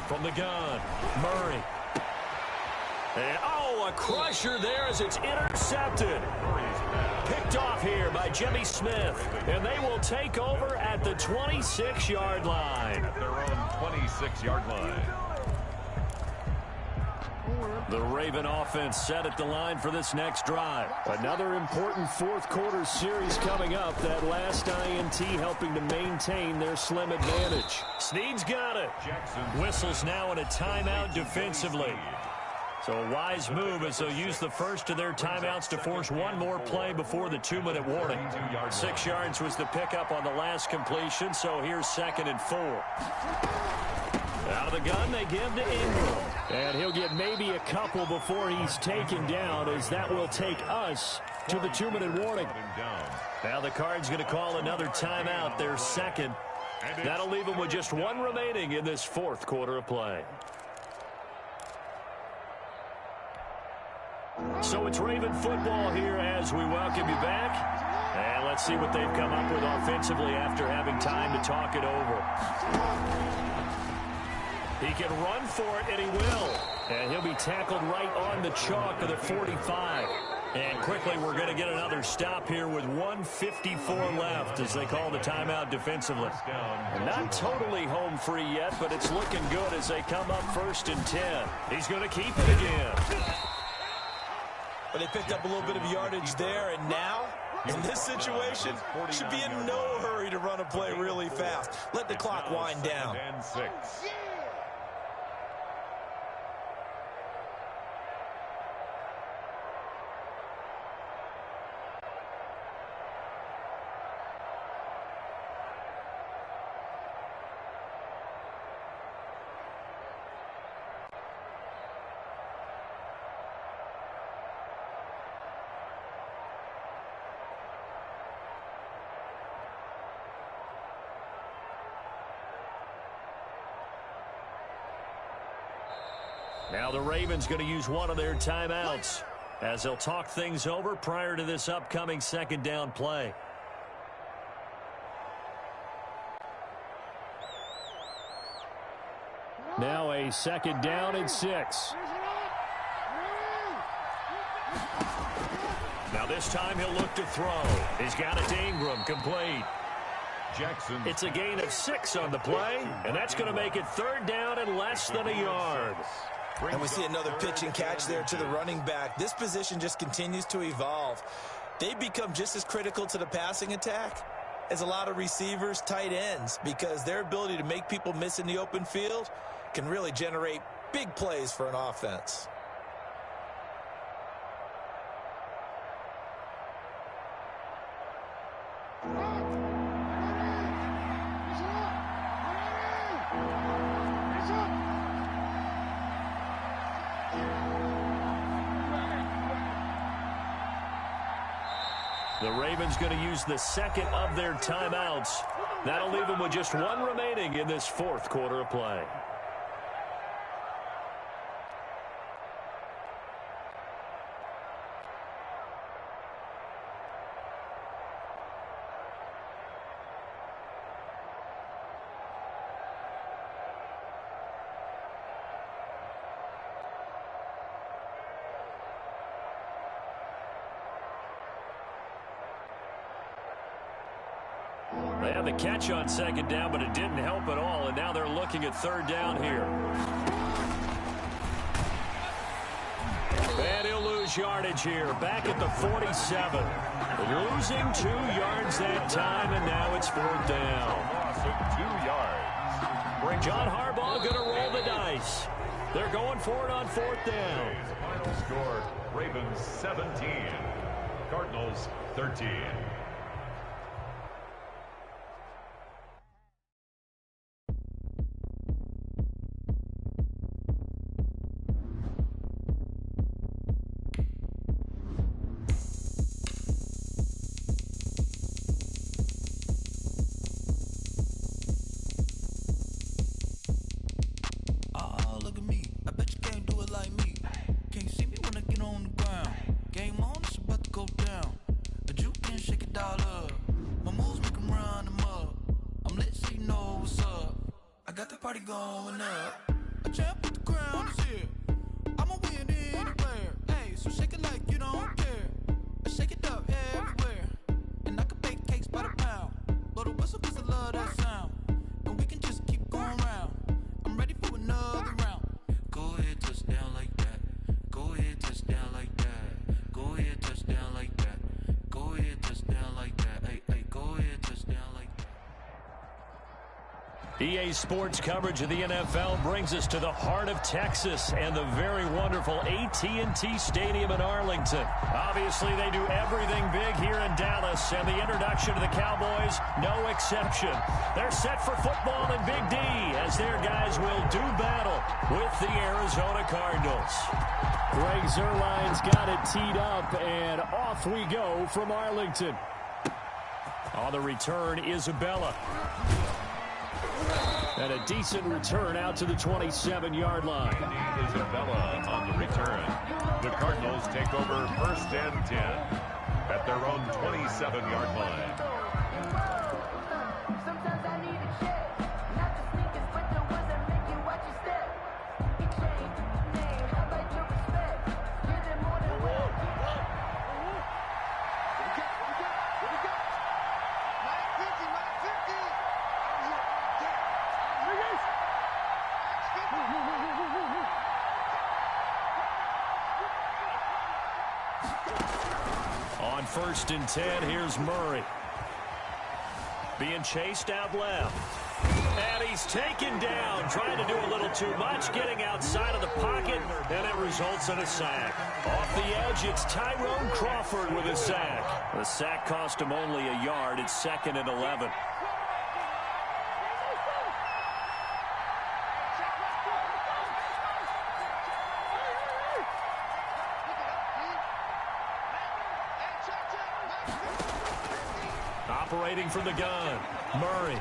From the gun, Murray. And, a crusher there as it's intercepted. Picked off here by Jimmy Smith. And they will take over at the 26-yard line. At their own 26-yard line. The Raven offense set at the line for this next drive. Another important fourth-quarter series coming up. That last INT helping to maintain their slim advantage. Snead's got it. Whistles now in a timeout defensively. So a wise move as they'll use the first of their timeouts to force one more play before the 2-minute warning. 6 yards was the pickup on the last completion, so here's 2nd and 4. Out of the gun, they give to Ingram. And he'll get maybe a couple before he's taken down, as that will take us to the 2-minute warning. Now the Cards going to call another timeout, their second. That'll leave them with just one remaining in this fourth quarter of play. So it's Raven football here as we welcome you back. And let's see what they've come up with offensively after having time to talk it over. He can run for it, and he will. And he'll be tackled right on the chalk of the 45. And quickly, we're going to get another stop here with 1:54 left as they call the timeout defensively. And not totally home free yet, but it's looking good as they come up 1st and 10. He's going to keep it again. But they picked up a little bit of yardage there, and now, in this situation, should be in no hurry to run a play really fast. Let the clock wind down. Now the Ravens going to use one of their timeouts as they'll talk things over prior to this upcoming 2nd down play. Now a 2nd down and 6. Now this time he'll look to throw. He's got it to Ingram, complete. Jackson. It's a gain of 6 on the play, and that's going to make it 3rd down and less than a yard. And we see another pitch and catch there to the running back. This position just continues to evolve. They become just as critical to the passing attack as a lot of receivers, tight ends, because their ability to make people miss in the open field can really generate big plays for an offense. The Ravens going to use the 2nd of their timeouts. That'll leave them with just one remaining in this 4th quarter of play. They had the catch on 2nd down, but it didn't help at all, and now they're looking at 3rd down here. And he'll lose yardage here, back at the 47. Losing 2 yards that time, and now it's 4th down. Loss of 2 yards. John Harbaugh going to roll the dice. They're going for it on 4th down. Final score, Ravens 17, Cardinals 13. going up. A champ with the crown is here. I'ma win anywhere. Hey, so shake it like you don't care. Shake it up everywhere. And I can bake cakes by the pound. Blow the whistle 'cause I love that sound. And we can just keep going round. I'm ready for another round. Go ahead, touch down like that. Go ahead, touch down like that. Go ahead, touch down like that. Go ahead, touch down like that. Hey, hey, go ahead, touch down like that. EA Sports coverage of the NFL brings us to the heart of Texas and the very wonderful AT&T Stadium in Arlington. Obviously, they do everything big here in Dallas, and the introduction to the Cowboys, no exception. They're set for football in Big D as their guys will do battle with the Arizona Cardinals. Greg Zuerlein's got it teed up, and off we go from Arlington. On the return, Isabella. And a decent return out to the 27-yard line. Isabella on the return. The Cardinals take over 1st and 10 at their own 27-yard line. Sometimes I need a check, not the sneakers, but the ones that make you watch your step. You change the name, I like your respect. Give them more than what. Here we go. Mike 50, Mike 50. On 1st and 10, here's Murray. Being chased out left. And he's taken down, trying to do a little too much, getting outside of the pocket, and it results in a sack. Off the edge, it's Tyrone Crawford with a sack. The sack cost him only a yard. It's 2nd and 11. Operating from the gun, Murray.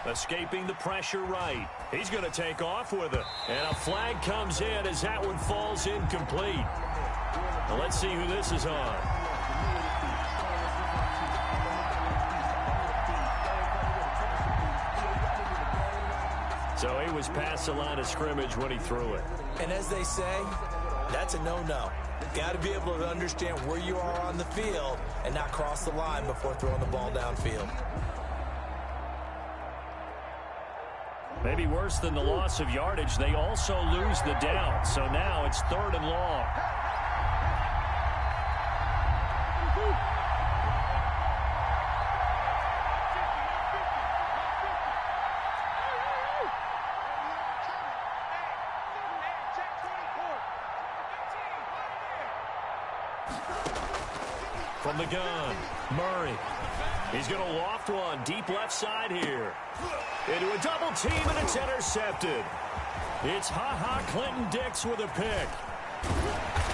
Escaping the pressure right. He's going to take off with it. And a flag comes in as that one falls incomplete. Now let's see who this is on. So he was past the line of scrimmage when he threw it. And as they say, that's a no-no. Got to be able to understand where you are on the field and not cross the line before throwing the ball downfield. Maybe worse than the loss of yardage, they also lose the down. So now it's 3rd and long. From the gun, Murray. He's going to loft one deep left side here. Into a double team, and it's intercepted. It's Ha-Ha Clinton-Dix with a pick.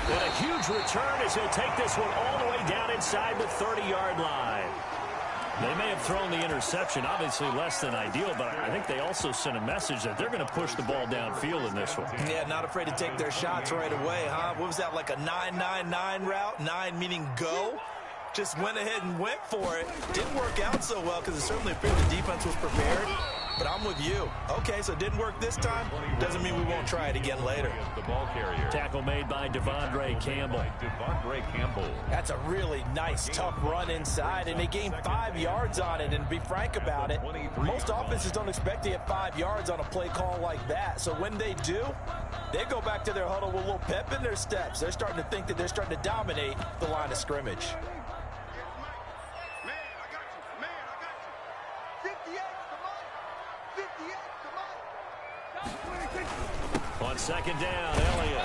And a huge return as he'll take this one all the way down inside the 30-yard line. They may have thrown the interception, obviously less than ideal, but I think they also sent a message that they're going to push the ball downfield in this one. Yeah, not afraid to take their shots right away, huh? What was that, like a 9-9-9 route? 9 meaning go? Just went ahead and went for it. Didn't work out so well because it certainly appeared the defense was prepared. But I'm with you. Okay, so it didn't work this time. Doesn't mean we won't try it again later. The ball carrier. Tackle made by Devondre Campbell. That's a really nice, tough run inside, and they gained 5 yards on it. And to be frank about it, most offenses don't expect to get 5 yards on a play call like that. So when they do, they go back to their huddle with a little pep in their steps. They're starting to think that they're starting to dominate the line of scrimmage. On 2nd down, Elliott.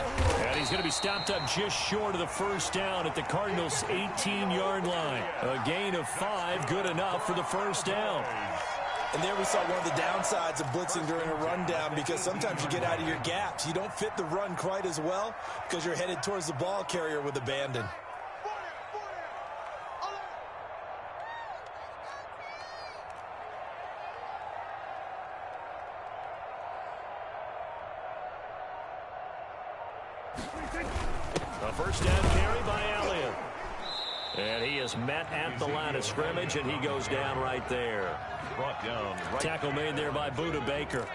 And he's going to be stopped up just short of the 1st down at the Cardinals' 18-yard line. A gain of 5, good enough for the 1st down. And there we saw one of the downsides of blitzing during a rundown, because sometimes you get out of your gaps. You don't fit the run quite as well because you're headed towards the ball carrier with abandon. A 1st down carry by Elliott. And he is met at the line of scrimmage, and he goes down right there. Brought down right. Tackle made there by Buda Baker.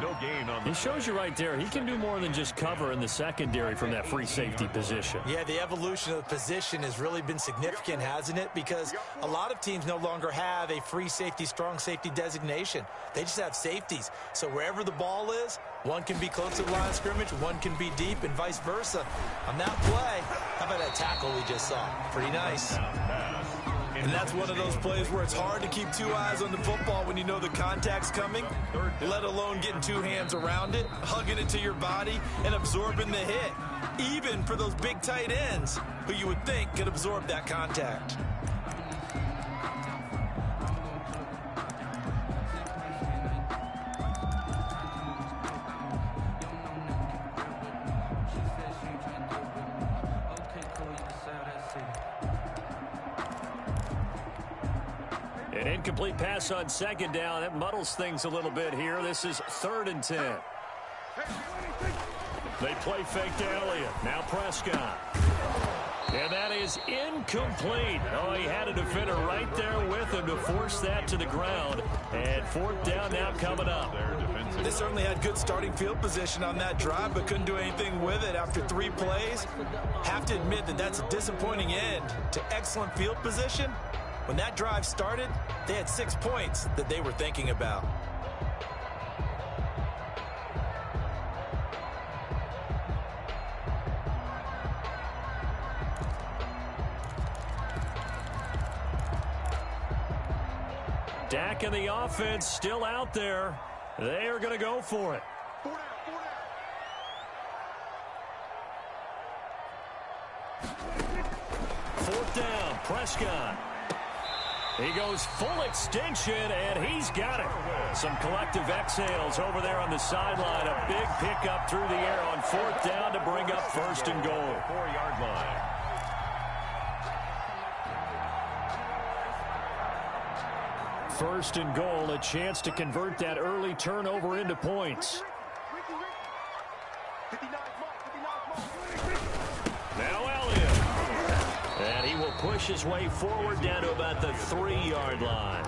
No gain on the He shows you right there, he can do more than just cover in the secondary from that free safety position. Yeah, the evolution of the position has really been significant, hasn't it? Because a lot of teams no longer have a free safety, strong safety designation. They just have safeties. So wherever the ball is, one can be close to the line of scrimmage, one can be deep, and vice versa. On that play, how about that tackle we just saw? Pretty nice. And that's one of those plays where it's hard to keep two eyes on the football when you know the contact's coming, let alone getting two hands around it, hugging it to your body, and absorbing the hit, even for those big tight ends who you would think could absorb that contact. An incomplete pass on second down. That muddles things a little bit here. This is 3rd and 10. They play fake to Elliott. Now Prescott. And that is incomplete. Oh, he had a defender right there with him to force that to the ground. And 4th down now coming up. They certainly had good starting field position on that drive, but couldn't do anything with it after 3 plays. Have to admit that that's a disappointing end to excellent field position. When that drive started, they had 6 points that they were thinking about. Dak and the offense still out there. They are going to go for it. 4th down, Prescott. He goes full extension, and he's got it. Some collective exhales over there on the sideline. A big pickup through the air on 4th down to bring up 1st and goal. 4-yard line. First and goal, a chance to convert that early turnover into points. Now Elliott. And he will push his way forward down to about the 3-yard line.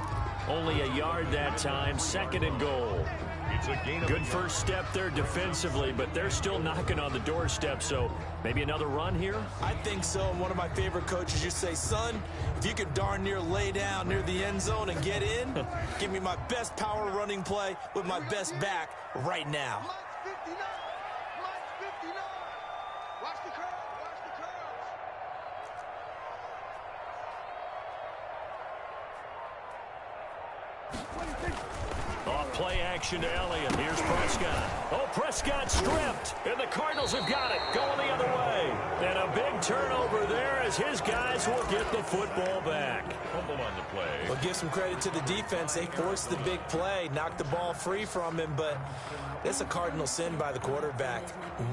Only a yard that time, 2nd and goal. It's a gain of Good first step there defensively, but they're still knocking on the doorstep, so maybe another run here? I think so. One of my favorite coaches used to say, son, if you could darn near lay down near the end zone and get in, give me my best power running play with my best back right now. Watch the curve. Watch the curve. Off play action to Elliott. Here's Prescott. Oh, Prescott stripped, and the Cardinals have got it. Going the other way. And a big turnover there as his guys will get the football back. Fumble on the play. Well, give some credit to the defense. They forced the big play, knocked the ball free from him, but it's a cardinal sin by the quarterback.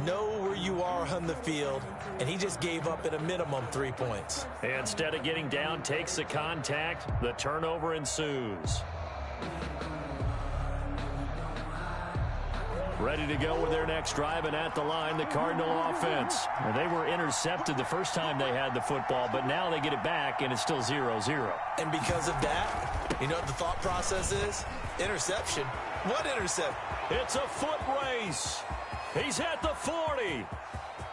Know where you are on the field, and he just gave up at a minimum 3 points. Instead of getting down, takes the contact. The turnover ensues. Ready to go with their next drive, and at the line, the Cardinal offense. They were intercepted the first time they had the football, but now they get it back, and it's still 0-0. And because of that, you know what the thought process is? Interception. What intercept? It's a foot race. He's at the 40,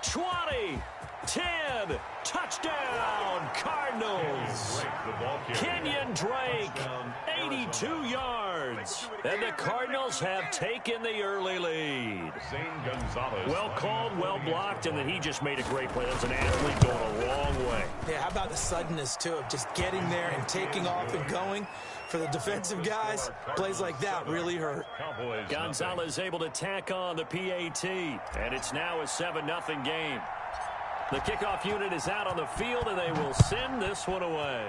20, 10, touchdown, Cardinals. Kenyon Drake, 82 yards. And the Cardinals have taken the early lead. Well called, well blocked, and then he just made a great play. That was an athlete going a long way. Yeah, how about the suddenness, too, of just getting there and taking off and going? For the defensive guys, plays like that really hurt. Gonzalez able to tack on the PAT, and it's now a 7-0 game. The kickoff unit is out on the field, and they will send this one away.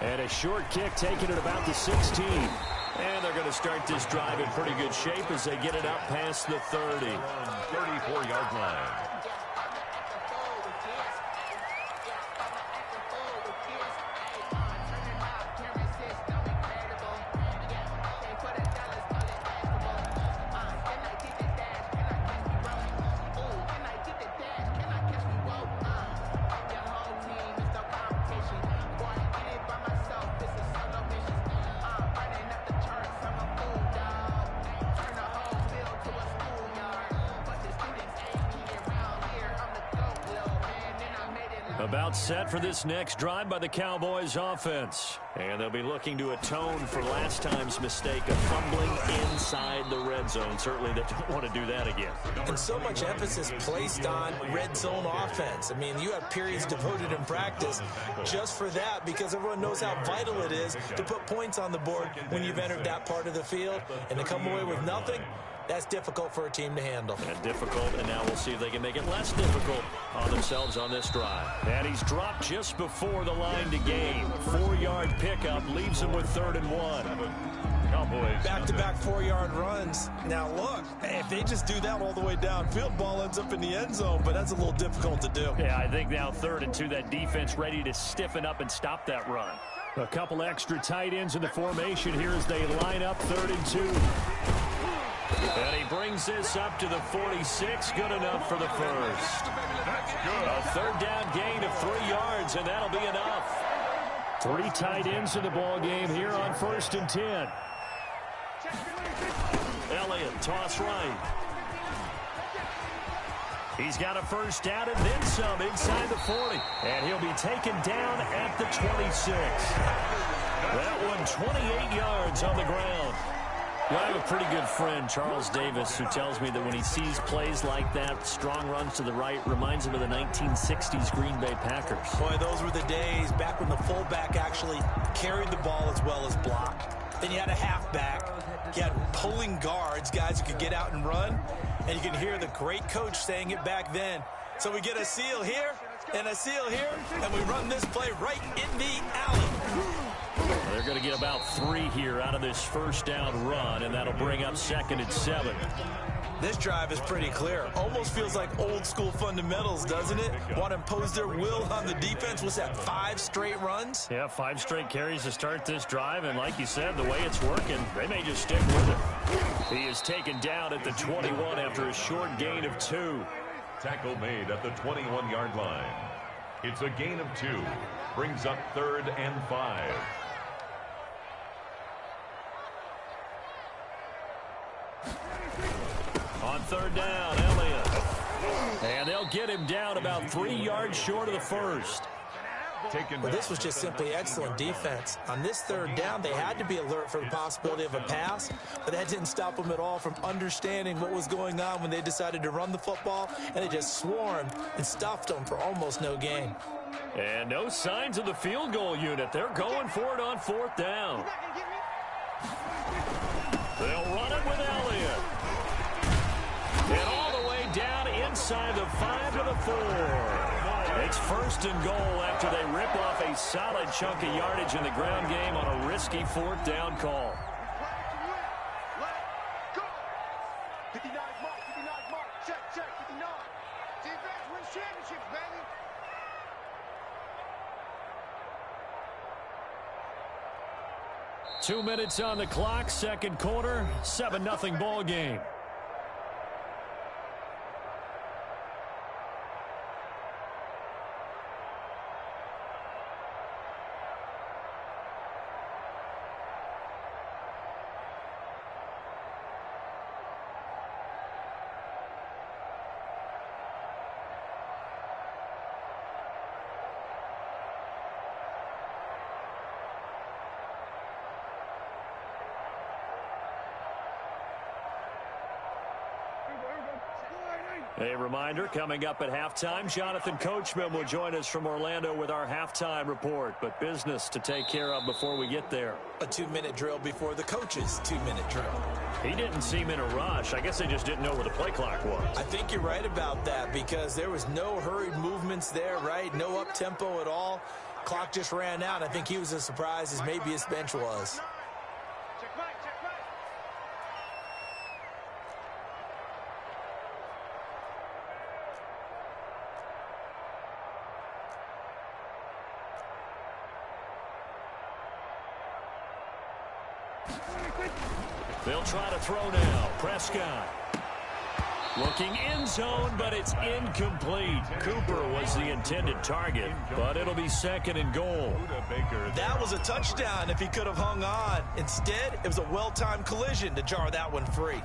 And a short kick taken at about the 16. And they're going to start this drive in pretty good shape as they get it up past the 30. 34-yard line. About set for this next drive by the Cowboys offense. And they'll be looking to atone for last time's mistake of fumbling inside the red zone. Certainly they don't want to do that again. And so much emphasis placed on red zone offense. I mean, you have periods devoted in practice just for that because everyone knows how vital it is to put points on the board when you've entered that part of the field. And to come away with nothing, that's difficult for a team to handle. And difficult, and now we'll see if they can make it less difficult on themselves on this drive. And he's dropped just before the line to gain. 4-yard pickup leaves him with 3rd and 1. Cowboys. Back-to-back 4-yard runs. Now, look, if they just do that all the way downfield, ball ends up in the end zone, but that's a little difficult to do. Yeah, I think now 3rd and 2, that defense ready to stiffen up and stop that run. A couple extra tight ends in the formation here as they line up 3rd and 2. And he brings this up to the 46. Good enough for the first. A 3rd down gain of 3 yards, and that'll be enough. 3 tight ends in the ball game here on 1st and 10. Elliott, toss right. He's got a first down and then some inside the 40. And he'll be taken down at the 26. That one 28 yards on the ground. Well, I have a pretty good friend, Charles Davis, who tells me that when he sees plays like that, strong runs to the right, reminds him of the 1960s Green Bay Packers. Boy, those were the days back when the fullback actually carried the ball as well as blocked. Then you had a halfback. You had pulling guards, guys who could get out and run. And you can hear the great coach saying it back then. So we get a seal here and a seal here, and we run this play right in the alley. They're going to get about 3 here out of this first down run, and that'll bring up 2nd and 7. This drive is pretty clear. Almost feels like old school fundamentals, doesn't it? Want to impose their will on the defense. What's that, 5 straight runs? Yeah, 5 straight carries to start this drive, and like you said, the way it's working, they may just stick with it. He is taken down at the 21 after a short gain of 2. Tackle made at the 21-yard line. It's a gain of 2. Brings up 3rd and 5. On 3rd down, Elliott. And they'll get him down about 3 yards short of the first. Well, this was just simply excellent defense. On this 3rd down, they had to be alert for the possibility of a pass, but that didn't stop them at all from understanding what was going on when they decided to run the football, and they just swarmed and stuffed them for almost no gain. And no signs of the field goal unit. They're going for it on 4th down. They'll run it with Elliott. And all the way down inside the 5 to the 4. It's 1st and goal after they rip off a solid chunk of yardage in the ground game on a risky 4th down call. 59 mark, 59 mark, check, 59. Defense wins championships, baby. Two minutes on the clock, 2nd quarter, 7-0 ball game. A reminder, coming up at halftime, Jonathan Coachman will join us from Orlando with our halftime report, but business to take care of before we get there. A 2-minute drill before the coach's 2-minute drill. He didn't seem in a rush. I guess they just didn't know where the play clock was. I think you're right about that because there was no hurried movements there, right? No up-tempo at all. Clock just ran out. I think he was as surprised as maybe his bench was. They'll try to throw now. Prescott. Looking end zone, but it's incomplete. Cooper was the intended target, but it'll be 2nd and goal. That was a touchdown if he could have hung on. Instead, it was a well-timed collision to jar that one free.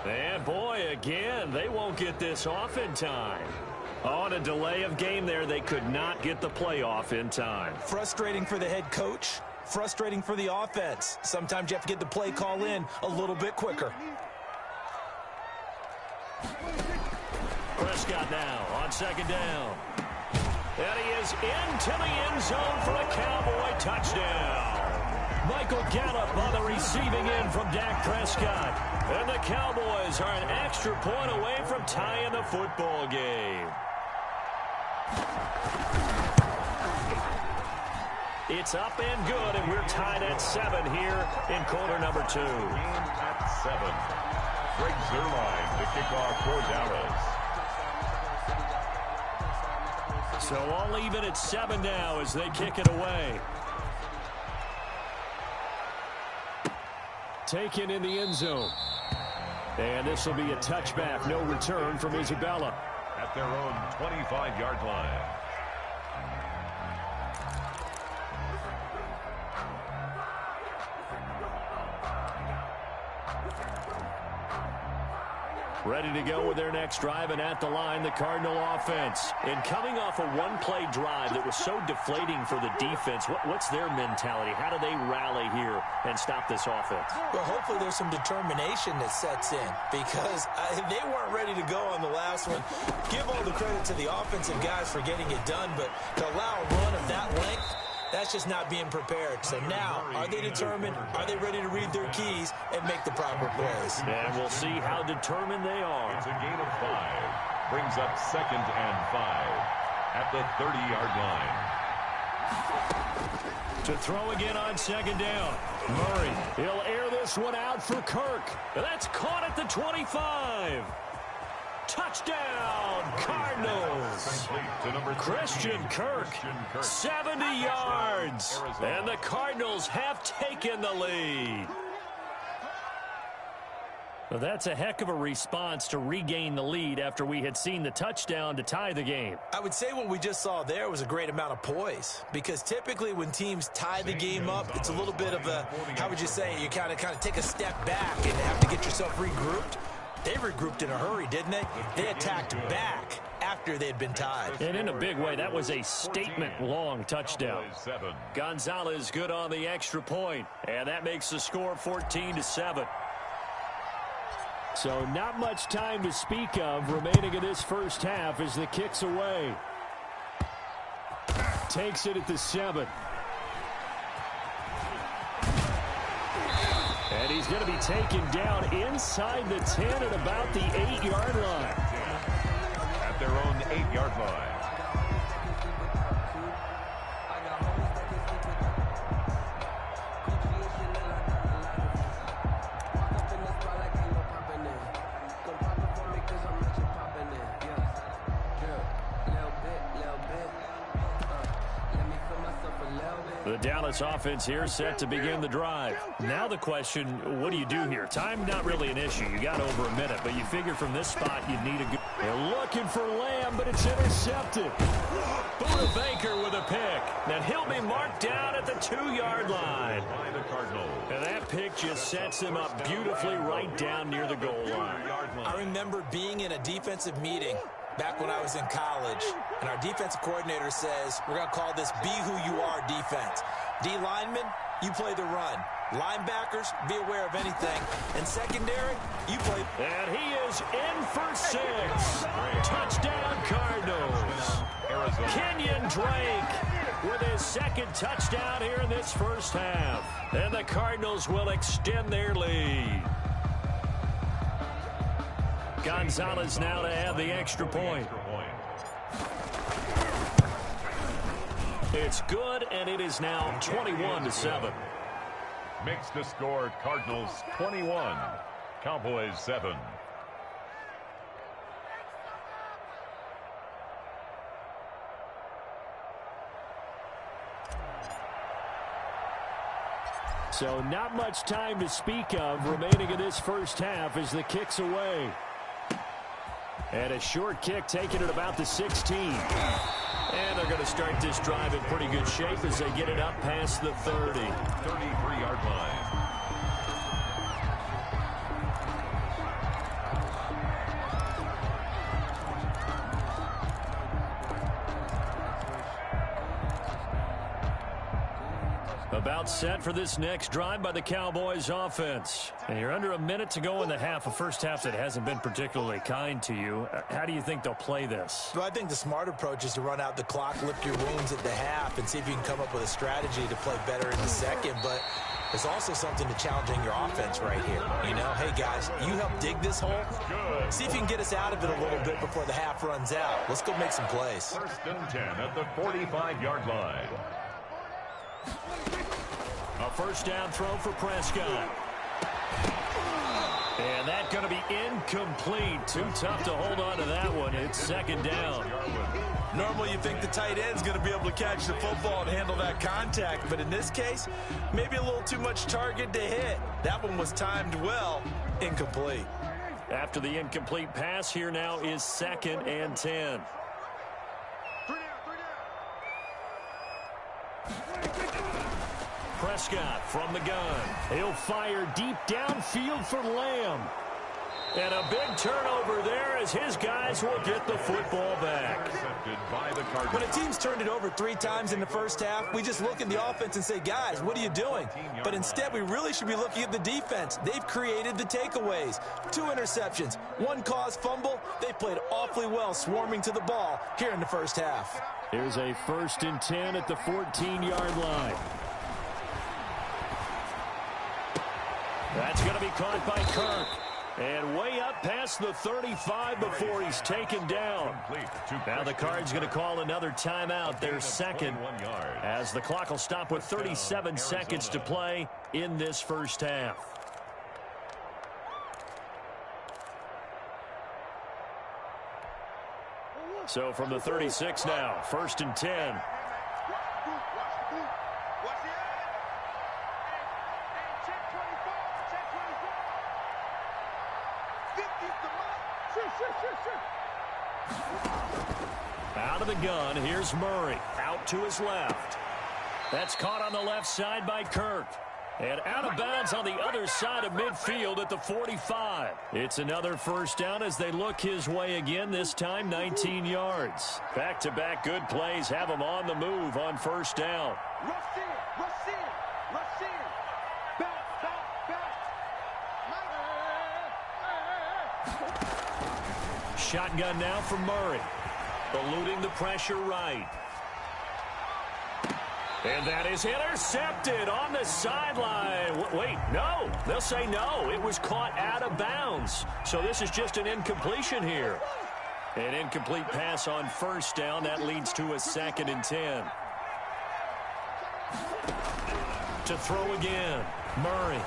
And boy, again, they won't get this off in time. On a delay of game there, they could not get the play off in time. Frustrating for the head coach. Frustrating for the offense. Sometimes you have to get the play call in a little bit quicker. Prescott now on second down. And he is into the end zone for a Cowboy touchdown. Michael Gallup on the receiving end from Dak Prescott. And the Cowboys are an extra point away from tying the football game. It's up and good, and we're tied at 7 here in quarter number 2. Game at 7. Greg Zuerlein to kick off for Dallas. So all even at 7 now as they kick it away. Taken in the end zone. And this will be a touchback. No return from Isabella. At their own 25-yard line. Ready to go with their next drive, and at the line, the Cardinal offense. And coming off a one-play drive that was so deflating for the defense, what's their mentality? How do they rally here and stop this offense? Well, hopefully there's some determination that sets in, because they weren't ready to go on the last one. Give all the credit to the offensive guys for getting it done, but to allow a run of that length, that's just not being prepared. So now, are they determined? Are they ready to read their keys and make the proper plays? And we'll see how determined they are. It's a gain of 5. Brings up 2nd and 5 at the 30-yard line. To throw again on second down. Murray, he'll air this one out for Kirk. That's caught at the 25. Touchdown, Cardinals. Christian Kirk, 70 yards. And the Cardinals have taken the lead. Well, that's a heck of a response to regain the lead after we had seen the touchdown to tie the game. I would say what we just saw there was a great amount of poise, because typically when teams tie the game up, it's a little bit of a, how would you say, you kind of take a step back and have to get yourself regrouped. They regrouped in a hurry, didn't they? They attacked back after they had been tied. And in a big way, that was a statement-long touchdown. Gonzalez good on the extra point, and that makes the score 14-7. So not much time to speak of remaining in this first half as the kick's away. Takes it at the 7. And he's going to be taken down inside the 10 at about the 8-yard line. At their own 8-yard line. The Dallas offense here set to begin the drive. Now the question, what do you do here? Time not really an issue. You got over a minute, but you figure from this spot you need a good... They're looking for Lamb, but it's intercepted. Buda Baker with a pick. And he'll be marked down at the 2-yard line. And that pick just sets him up beautifully right down near the goal line. I remember being in a defensive meeting back when I was in college, and our defensive coordinator says, we're going to call this be who you are defense. D linemen, you play the run. Linebackers, be aware of anything. And secondary, you play. And he is in for 6. Touchdown, Cardinals. Kenyon Drake with his 2nd touchdown here in this first half. And the Cardinals will extend their lead. Gonzalez now to have the extra point. It's good, and it is now 21-7. Makes the score Cardinals 21, Cowboys 7. So not much time to speak of remaining in this first half as the kick's away. And a short kick taken at about the 16. And they're going to start this drive in pretty good shape as they get it up past the 30. 33-yard line. About set for this next drive by the Cowboys offense. And you're under a minute to go in the half, a first half that hasn't been particularly kind to you. How do you think they'll play this? Well, I think the smart approach is to run out the clock, lick your wounds at the half, and see if you can come up with a strategy to play better in the second. But there's also something to challenging your offense right here. You know, hey, guys, you help dig this hole. See if you can get us out of it a little bit before the half runs out. Let's go make some plays. First and 10 at the 45-yard line. A first down throw for Prescott. And that's going to be incomplete. Too tough to hold on to that one. It's second down. Normally you think the tight end's going to be able to catch the football and handle that contact, but in this case, maybe a little too much target to hit. That one was timed well. Incomplete. After the incomplete pass, here now is second and 10. Prescott from the gun. He'll fire deep downfield for Lamb. And a big turnover there as his guys will get the football back. When a team's turned it over 3 times in the first half, we just look at the offense and say, guys, what are you doing? But instead, we really should be looking at the defense. They've created the takeaways. 2 interceptions, 1 caused fumble. They played awfully well swarming to the ball here in the first half. Here's a first and 10 at the 14-yard line. That's going to be caught by Kirk. And way up past the 35 before he's taken down. Now the Cards going to call another timeout, their second, as the clock will stop with 37 seconds to play in this first half. So from the 36 now, first and 10. Out of the gun, here's Murray. Out to his left. That's caught on the left side by Kirk. And out of bounds on the other side of midfield at the 45. It's another first down as they look his way again, this time 19 yards. Back-to-back good plays have him on the move on first down. Shotgun now from Murray. Eluding the pressure right. And that is intercepted on the sideline. Wait, no. They'll say no. It was caught out of bounds. So this is just an incompletion here. An incomplete pass on first down. That leads to a second and 10. To throw again. Murray.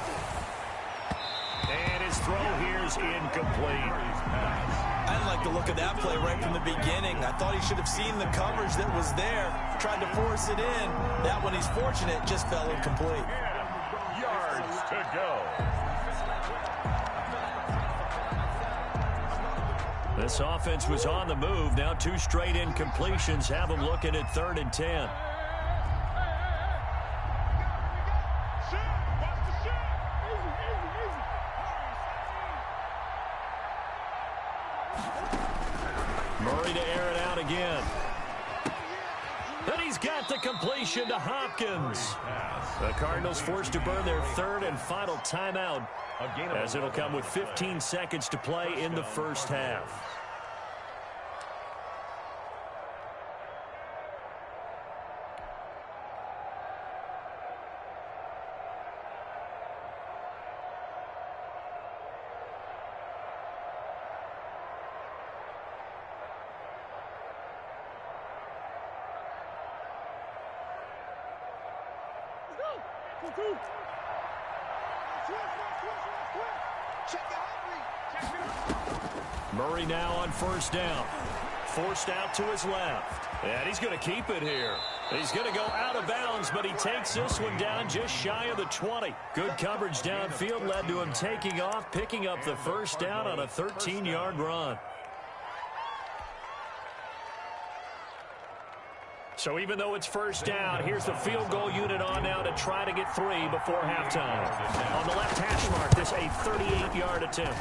And his throw here is incomplete. I didn't like the look of that play right from the beginning. I thought he should have seen the coverage that was there, tried to force it in. That one, he's fortunate, just fell incomplete. 10 yards to go. This offense was on the move. Now 2 straight incompletions have them looking at 3rd and 10. Murray to air it out again. And he's got the completion to Hopkins. The Cardinals forced to burn their 3rd and final timeout, as it'll come with 15 seconds to play in the first half. Murray now on first down. Forced out to his left. And he's going to keep it here. He's going to go out of bounds, but he takes this one down just shy of the 20. Good coverage downfield led to him taking off, picking up the first down on a 13-yard run. So even though it's first down, here's the field goal unit on now to try to get 3 before halftime. On the left hash mark, this a 38-yard attempt.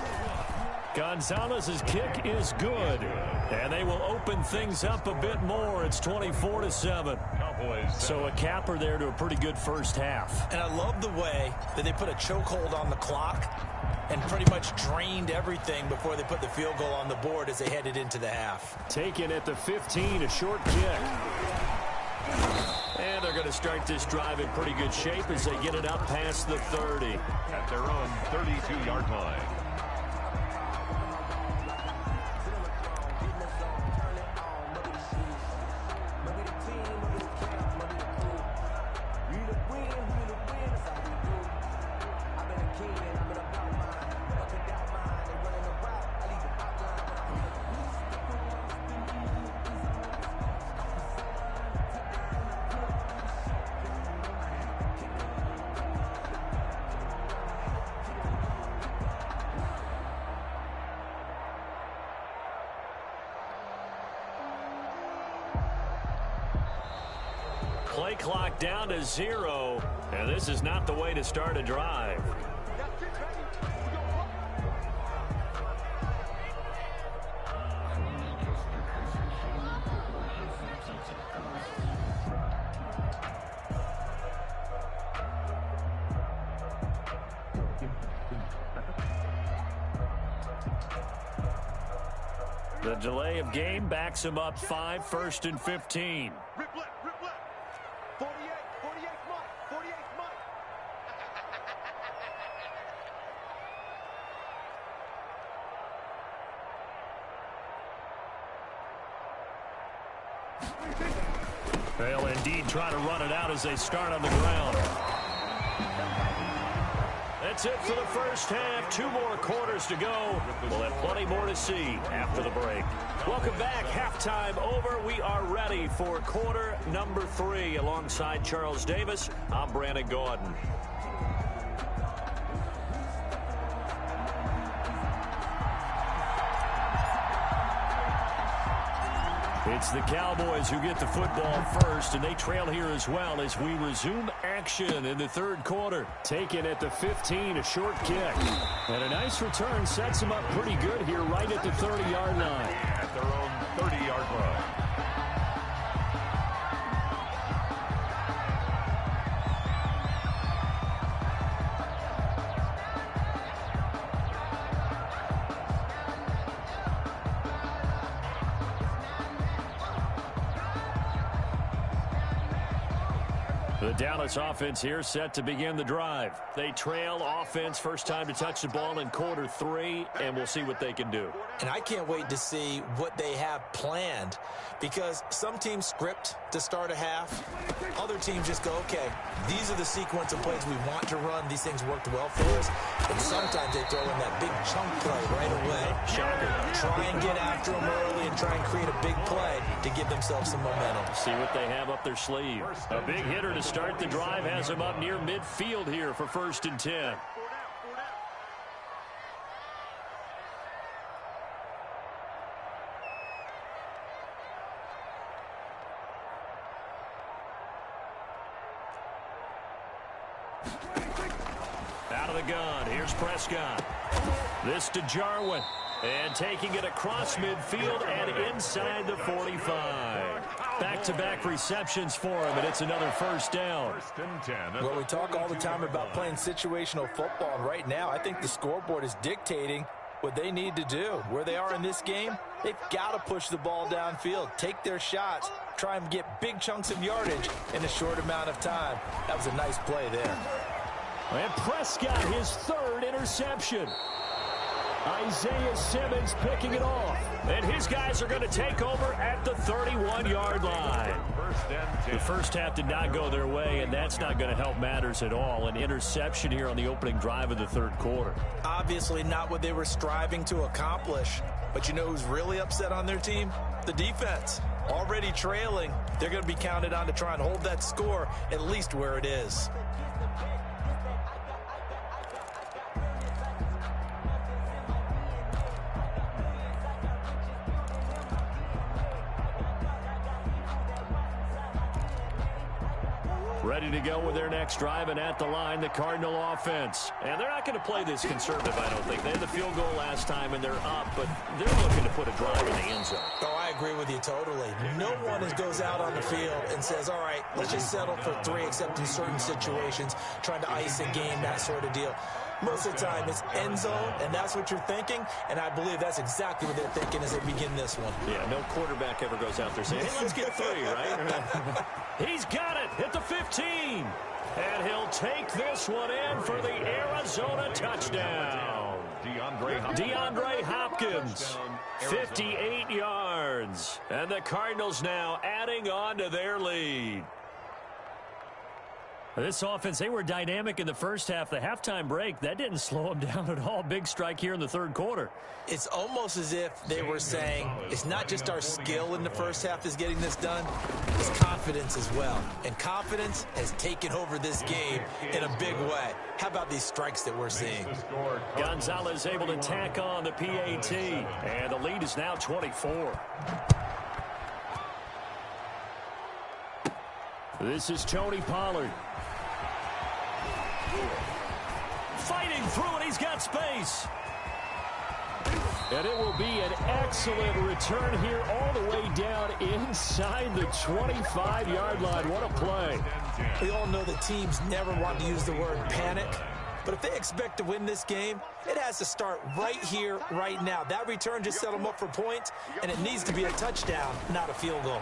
Gonzalez's kick is good, and they will open things up a bit more. It's 24-7. Cowboys. So a capper there to a pretty good first half. And I love the way that they put a chokehold on the clock and pretty much drained everything before they put the field goal on the board as they headed into the half. Taken at the 15, a short kick. And they're going to start this drive in pretty good shape as they get it up past the 30. At their own 32-yard line. Play clock down to 0, and this is not the way to start a drive. The delay of game backs him up 5, 1st and 15. Rip left, 48 Mike, 48 Mike. They'll indeed try to run it out as they start on the ground. That's it for the first half. 2 more quarters to go. We'll have plenty more to see after the break. Welcome back. Halftime over. We are ready for quarter number 3. Alongside Charles Davis, I'm Brandon Gordon. It's the Cowboys who get the football first, and they trail here as well as we resume action in the third quarter. Taken at the 15, a short kick. And a nice return sets them up pretty good here right at the 30-yard line. At their own 30-yard line. The Dallas offense here set to begin the drive. They trail offense, first time to touch the ball in quarter 3, and we'll see what they can do. And I can't wait to see what they have planned, because some teams script to start a half. Other teams just go, okay, these are the sequence of plays we want to run. These things worked well for us. And sometimes they throw in that big chunk play right away. Shocker. Try and get after them early and try and create a big play to give themselves some momentum. See what they have up their sleeve. A big hitter to start the drive has them up near midfield here for 1st and 10. Out of the gun, here's Prescott. This to Jarwin. And taking it across midfield and inside the 45. Back-to-back receptions for him, and it's another first down. 1st and 10. Well, we talk all the time about playing situational football, and right now I think the scoreboard is dictating what they need to do. Where they are in this game, they've got to push the ball downfield, take their shots, try and get big chunks of yardage in a short amount of time. That was a nice play there. And Prescott, his 3rd interception. Isaiah Simmons picking it off. And his guys are going to take over at the 31-yard line. 1st and 10. The first half did not go their way, and that's not going to help matters at all. An interception here on the opening drive of the third quarter. Obviously not what they were striving to accomplish. But you know who's really upset on their team? The defense. Already trailing. They're going to be counted on to try and hold that score at least where it is. Ready to go with their next drive, and at the line, the Cardinal offense. And they're not going to play this conservative, I don't think. They had the field goal last time, and they're up, but they're looking to put a drive in the end zone. Oh, I agree with you totally. No one goes out on the field and says, all right, let's just settle for 3, except in certain situations, trying to ice a game, that sort of deal. Most of the time, it's end zone, and that's what you're thinking, and I believe that's exactly what they're thinking as they begin this one. Yeah, no quarterback ever goes out there saying, hey, let's get 3, right? He's got it at the 15, and he'll take this one in for the Arizona touchdown. DeAndre Hopkins, 58 yards, and the Cardinals now adding on to their lead. This offense, they were dynamic in the first half. The halftime break, that didn't slow them down at all. Big strike here in the third quarter. It's almost as if they were saying, it's not just our skill in the first half that's getting this done, it's confidence as well. And confidence has taken over this game in a big way. How about these strikes that we're seeing? Gonzalez able to tack on the PAT, and the lead is now 24. This is Tony Pollard. Fighting through it, he's got space. And it will be an excellent return here all the way down inside the 25-yard line. What a play. We all know that teams never want to use the word panic. But if they expect to win this game, it has to start right here, right now. That return just set them up for points, and it needs to be a touchdown, not a field goal.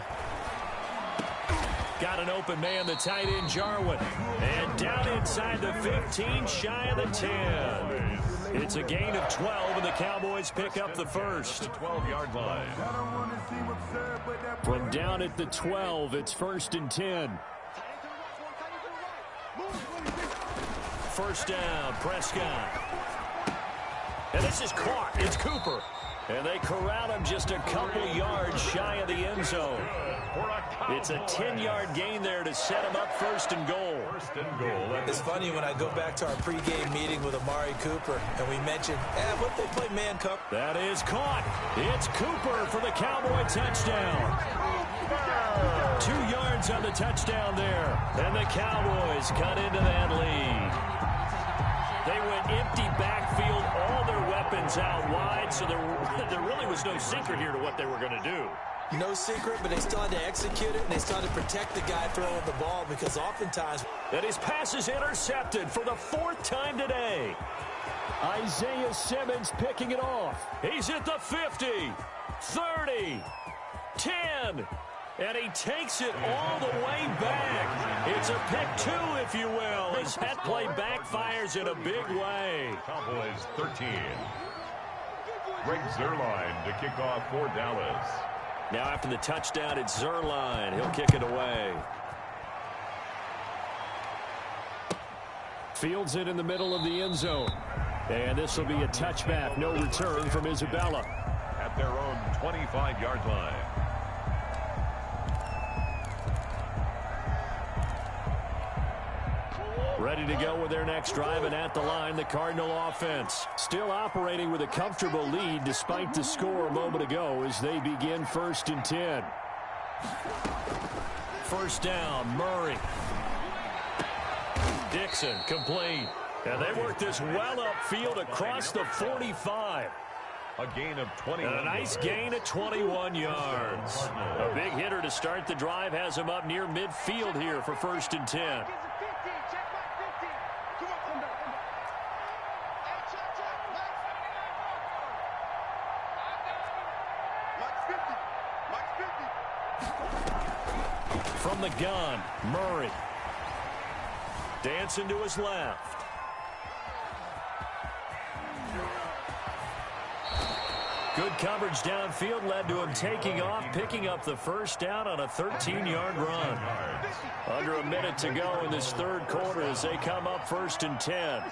Got an open man, the tight end, Jarwin. And down inside the 15, shy of the 10. It's a gain of 12, and the Cowboys pick up the first. The 12-yard line. From down at the 12, it's 1st and 10. First down, Prescott. And this is caught. It's Cooper. And they corral him just a couple yards shy of the end zone. It's a 10-yard gain there to set him up 1st and goal. It's funny when I go back to our pregame meeting with Amari Cooper, and we mentioned, what if they play man cup? That is caught. It's Cooper for the Cowboy touchdown. 2 yards on the touchdown there. And the Cowboys cut into that lead. They went empty backfield, all their weapons out wide, so there really was no secret here to what they were going to do. No secret, but they still had to execute it, and they still had to protect the guy throwing the ball, because oftentimes... And his pass is intercepted for the 4th time today. Isaiah Simmons picking it off. He's at the 50, 30, 10... And he takes it all the way back. It's a pick 2, if you will, as that play backfires in a big way. Cowboys 13. Greg Zuerlein to kick off for Dallas. Now after the touchdown, it's Zuerlein. He'll kick it away. Fields it in the middle of the end zone. And this will be a touchback. No return from Isabella. At their own 25-yard line. Ready to go with their next drive, and at the line, the Cardinal offense. Still operating with a comfortable lead despite the score a moment ago as they begin 1st and 10. First down, Murray. Dixon, complete. And they work this well upfield across the 45. A gain of 21. And a nice gain of 21 yards. A big hitter to start the drive has him up near midfield here for 1st and 10. From the gun, Murray. Dancing to his left. Good coverage downfield led to him taking off, picking up the first down on a 13-yard run. Under a minute to go in this third quarter as they come up 1st and 10.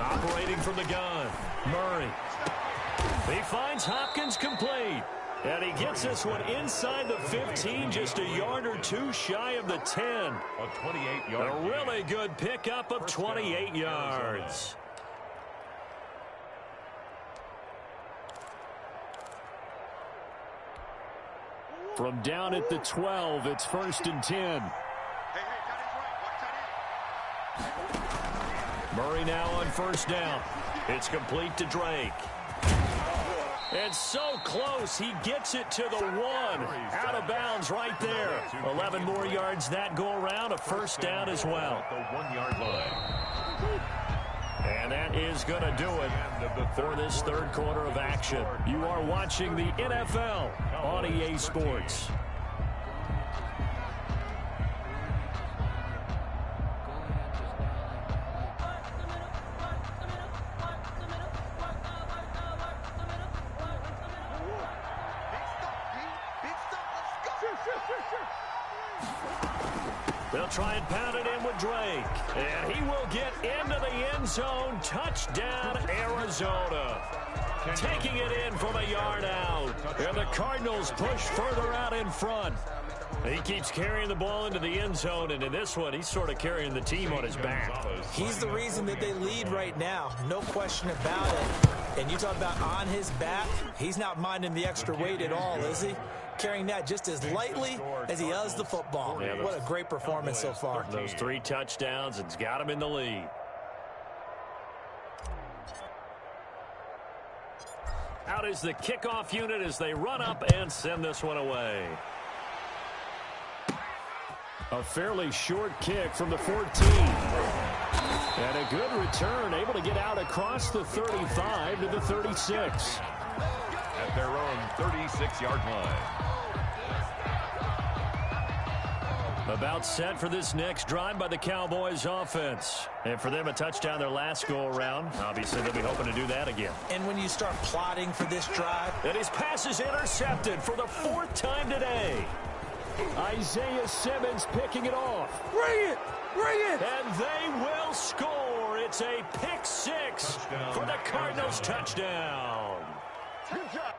Operating from the gun, Murray. He finds Hopkins complete. And he gets this one inside the 15, just a yard or 2 shy of the 10. A 28-yard. A really good pickup of 28 yards. From down at the 12, it's 1st and 10. Murray now on 1st down. It's complete to Drake. And so close, he gets it to the 1. Out of bounds right there. 11 more yards that go around, a 1st down as well. The 1-yard line. And that is going to do it for this third quarter of action. You are watching the NFL on EA Sports. They'll try and pound it in with Drake. And he will get into the end zone. Touchdown, Arizona. Taking it in from a yard out. And the Cardinals push further out in front. He keeps carrying the ball into the end zone, and in this one, he's sort of carrying the team on his back. He's the reason that they lead right now. No question about it. And you talk about on his back, he's not minding the extra weight at all, is he? Carrying that just as lightly as he does the football. Yeah, what a great performance so far. Those 3 touchdowns, it's got him in the lead. Out is the kickoff unit as they run up and send this one away. A fairly short kick from the 14. And a good return, able to get out across the 35 to the 36. At their own 36-yard line. About set for this next drive by the Cowboys offense. And for them, a touchdown their last go-around. Obviously, they'll be hoping to do that again. And when you start plotting for this drive. And his pass is intercepted for the 4th time today. Isaiah Simmons picking it off. Bring it! Bring it! And they will score. It's a pick 6 for the Cardinals touchdown. Good job.